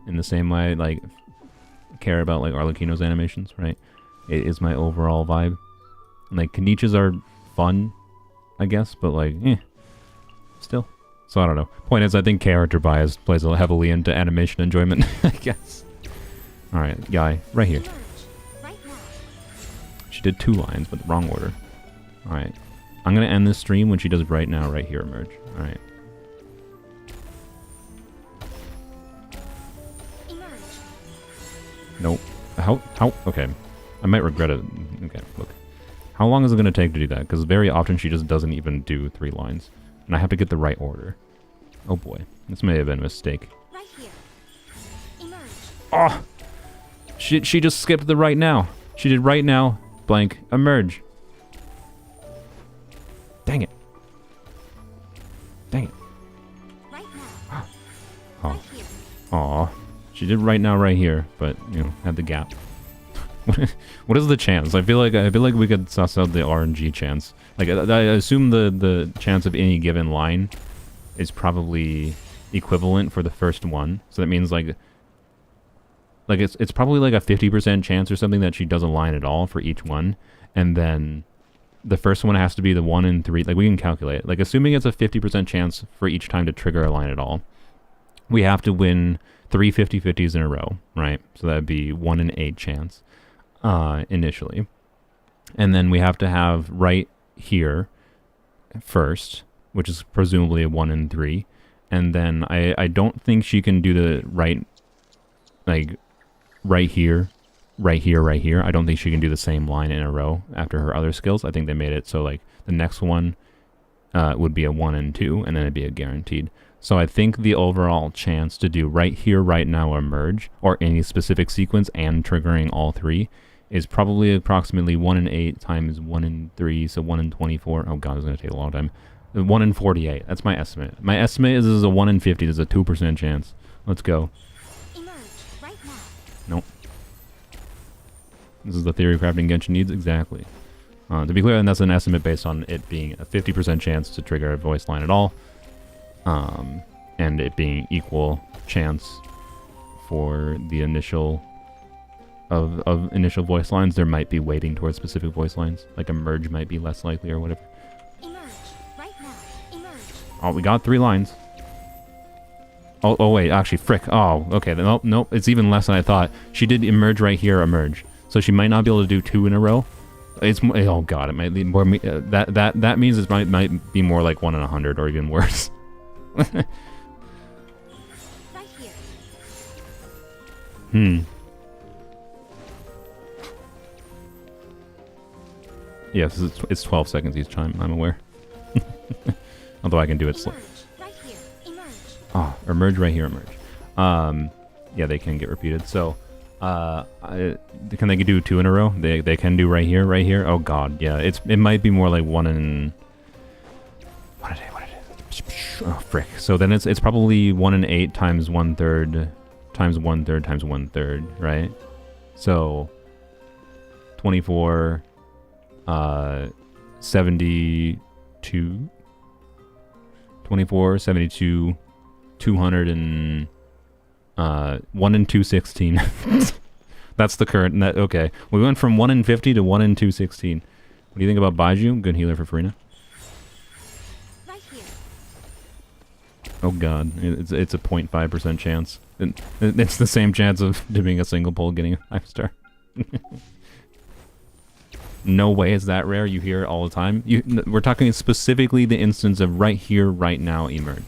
in the same way I like care about like Arlecchino's animations, right? It is my overall vibe. Like Kenichi's are fun, I guess, but like still. So I don't know. Point is, I think character bias plays heavily into animation enjoyment, I guess. Alright, guy, right here. Right now. She did 2 lines, but the wrong order. Alright. I'm gonna end this stream when she does right now, right here, Emerge. Alright. Nope. How? Okay. I might regret it. Okay, look. How long is it gonna take to do that? Because very often she just doesn't even do 3 lines. And I have to get the right order. Oh boy. This may have been a mistake. Right here. Emerge. Oh! She just skipped the right now. She did right now, blank, emerge. Dang it. Dang it. Right now. Oh. Right here. Aw. She did right now, right here, but, you know, had the gap. What is the chance? I feel like we could suss out the RNG chance. Like, I assume the chance of any given line is probably equivalent for the first one. So that means like it's probably like a 50% chance or something that she does a line at all for each one, and then the first one has to be the 1 in 3. Like we can calculate it. Like assuming it's a 50% chance for each time to trigger a line at all, we have to win 3 50-50s in a row, right? So that'd be 1 in 8 chance initially, and then we have to have right here first, which is presumably a 1 in 3, and then I don't think she can do the right, like right here. I don't think she can do the same line in a row after her other skills. I think they made it so like the next one would be a 1 in 2, and then it'd be a guaranteed. So I think the overall chance to do right here, right now, emerge, or any specific sequence and triggering all 3 is probably approximately 1 in 8 times 1 in 3, so 1 in 24. Oh god, it's going to take a long time. 1 in 48. That's my estimate. My estimate is a 1 in 50. There's a 2% chance. Let's go. Emerge right now. Nope. This is the theory crafting Genshin needs? Exactly. To be clear, and that's an estimate based on it being a 50% chance to trigger a voice line at all. And it being equal chance for the initial of initial voice lines. There might be weighting towards specific voice lines. Like a merge might be less likely or whatever. Emerge. Right now. Emerge. Oh, we got 3 lines. Oh wait, actually, frick. Oh, okay. Nope. It's even less than I thought. She did emerge right here, emerge. So she might not be able to do 2 in a row. It's oh god, it might be more. That means it might be more like 1 in 100 or even worse. Right here. Yes, it's 12 seconds each time. I'm aware. Although I can do it slow. Right here. Emerge. Oh, emerge right here, emerge. Yeah, they can get repeated. So, can they do 2 in a row? They can do right here. Oh god, yeah. It might be more like 1 in. What did it? Oh frick. So then it's probably 1 in 8 times 1/3 times 1/3 times 1/3, right? So 24, 72, 24, 72, 200 and 1 in 216. That's the current net. Okay, we went from 1 in 50 to 1 in 216. What do you think about Baiju? Good healer for Farina. Right here. Oh god, it's a 0.5% chance. It's the same chance of doing a single pull getting a 5-star. No way is that rare. You hear it all the time. We're talking specifically the instance of right here, right now, emerge.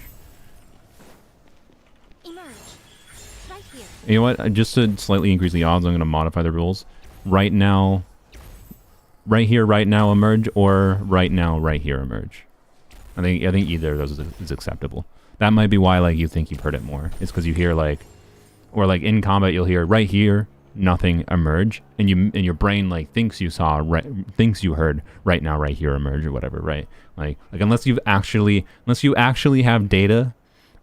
Emerge. Right here. You know what? Just to slightly increase the odds, I'm going to modify the rules. Right now, right here, right now, emerge, or right now, right here, emerge. I think either of those is acceptable. That might be why like you think you've heard it more. It's because you hear like, or like in combat you'll hear right here, nothing, emerge, and your brain like thinks you heard right now, right here, emerge, or whatever, right? Like unless you actually have data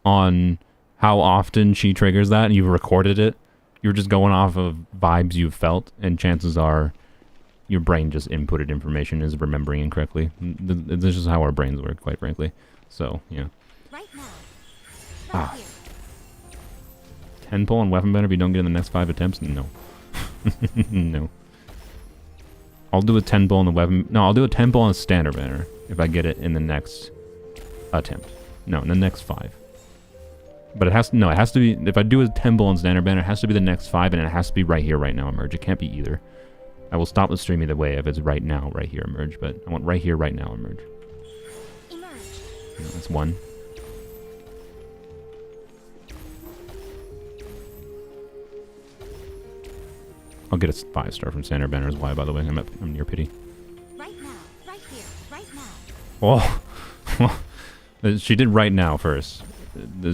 on how often she triggers that and you've recorded it, you're just going off of vibes you've felt, and chances are your brain just inputted information, is remembering incorrectly. This is how our brains work, quite frankly. So yeah. Right now. Right here. 10 pull on weapon banner if you don't get in the next 5 attempts? No. No. I'll do a 10 pull on the weapon. No, I'll do a 10 pull on a standard banner if I get it in the next attempt. No, in the next 5. But it has to be, if I do a 10 pull on standard banner, it has to be the next 5, and it has to be right here, right now, emerge. It can't be either. I will stop the stream either way if it's right now, right here, emerge, but I want right here, right now, emerge. Emerge. No, that's 1. I'll get a 5-star from standard banner as why, by the way. I'm near pity. Right now. Right here. Right now. Oh, she did right now first.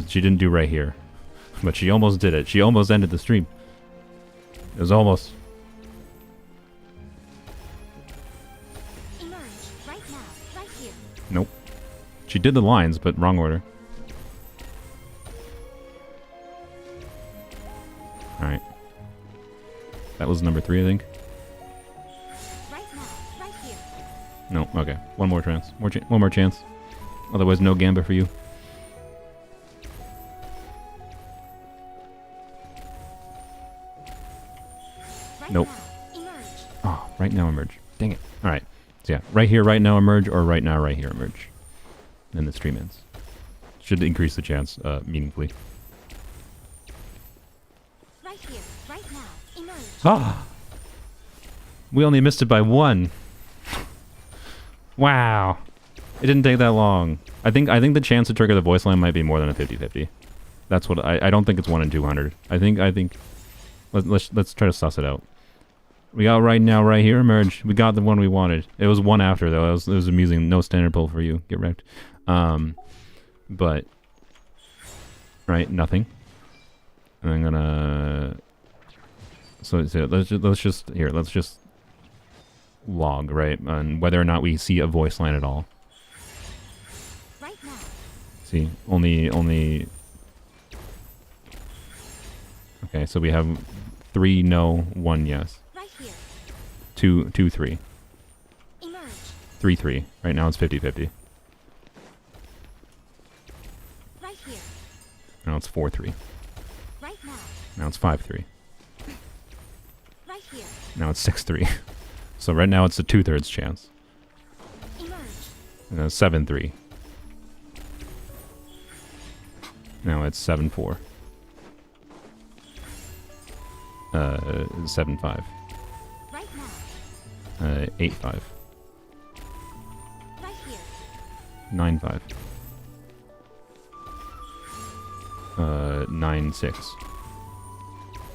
She didn't do right here, but she almost did it. She almost ended the stream. It was almost. Emerge. Right now. Right here. Nope. She did the lines, but wrong order. Alright. That was number 3, I think. Right now. Right here. No, okay. One more chance. One more chance. Otherwise, no gambit for you. Right Nope. now. Emerge. Oh, right now emerge. Dang it. Alright. So yeah, right here, right now emerge, or right now, right here emerge. Then the stream ends. Should increase the chance meaningfully. Right here. Right now. Emerge. Ah! We only missed it by 1. Wow. It didn't take that long. I think the chance to trigger the voice line might be more than a 50-50. That's what I don't think it's 1 in 200. I think let's try to suss it out. We got right now, right here, emerge. We got the one we wanted. It was 1 after though. It was amusing. No standard pull for you. Get wrecked. But right, nothing. And I'm gonna. So let's just log right on whether or not we see a voice line at all. Right now. See, only. Okay, so we have 3 no, 1 yes. Right here. 2-3. Emerge. 3-3. Right now it's 50-50. Right here. Now it's 4-3. Right now. Now it's 5-3. Right here. Now it's 6-3. So right now it's a 2/3 chance. Emerge. 7-3. Now it's 7-4. 7-5. Right now. 8-5. Right here. 9-5. 9-6.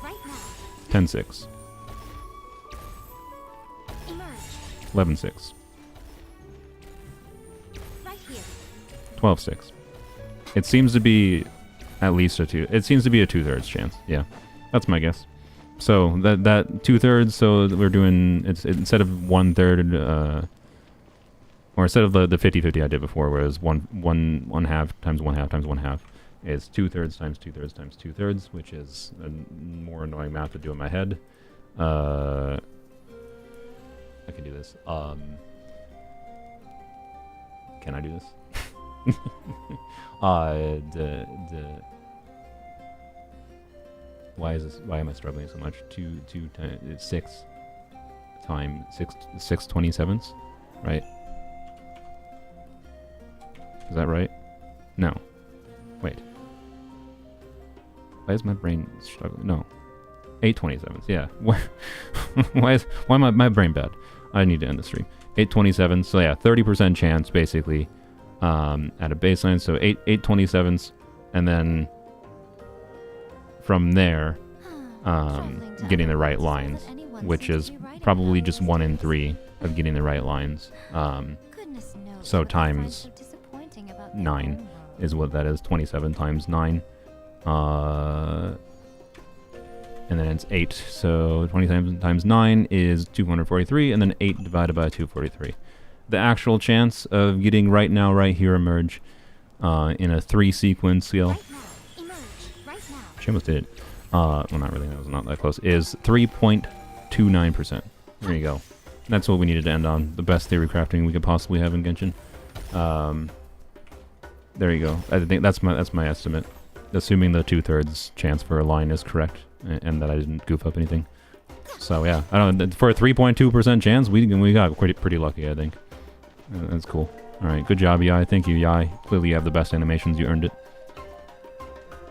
Right now. 10-6. Emerge. 11-6. Right here. 12-6. It seems to be at least a 2. It seems to be a 2/3 chance. Yeah, that's my guess. So that 2/3. So we're doing it's instead of 1/3, or instead of the 50-50 I did before, where it was one half times 1/2 times 1/2, is 2/3 times 2/3 times 2/3, which is a more annoying math to do in my head. I can do this. Can I do this? Why is this? Why am I struggling so much? 6 times 6 27s, right? Is that right? No. Wait. Why is my brain struggling? No. 8 27s. Yeah. Why am my brain bad? I need to end the stream. 8 27s. So yeah, 30% chance basically. At a baseline, so 8 27s, and then from there, getting the right lines, which is probably just 1 in 3 of getting the right lines. So times 9 is what that is. 27 times 9, and then it's 8. So 27 times 9 is 243, and then 8 divided by 243. The actual chance of getting right now, right here, emerge in a 3 sequence skill. Right now. Emerge. Right now. She almost did it. Well, not really. That was not that close. Is 3.29%. There you go. That's what we needed to end on. The best theory crafting we could possibly have in Genshin. There you go. I think that's my estimate, assuming the 2/3 chance for a line is correct and that I didn't goof up anything. So yeah, I don't know, for a 3.2% chance, we got pretty lucky, I think. That's cool. All right, good job, Yai. Thank you, Yai. Clearly, you have the best animations. You earned it.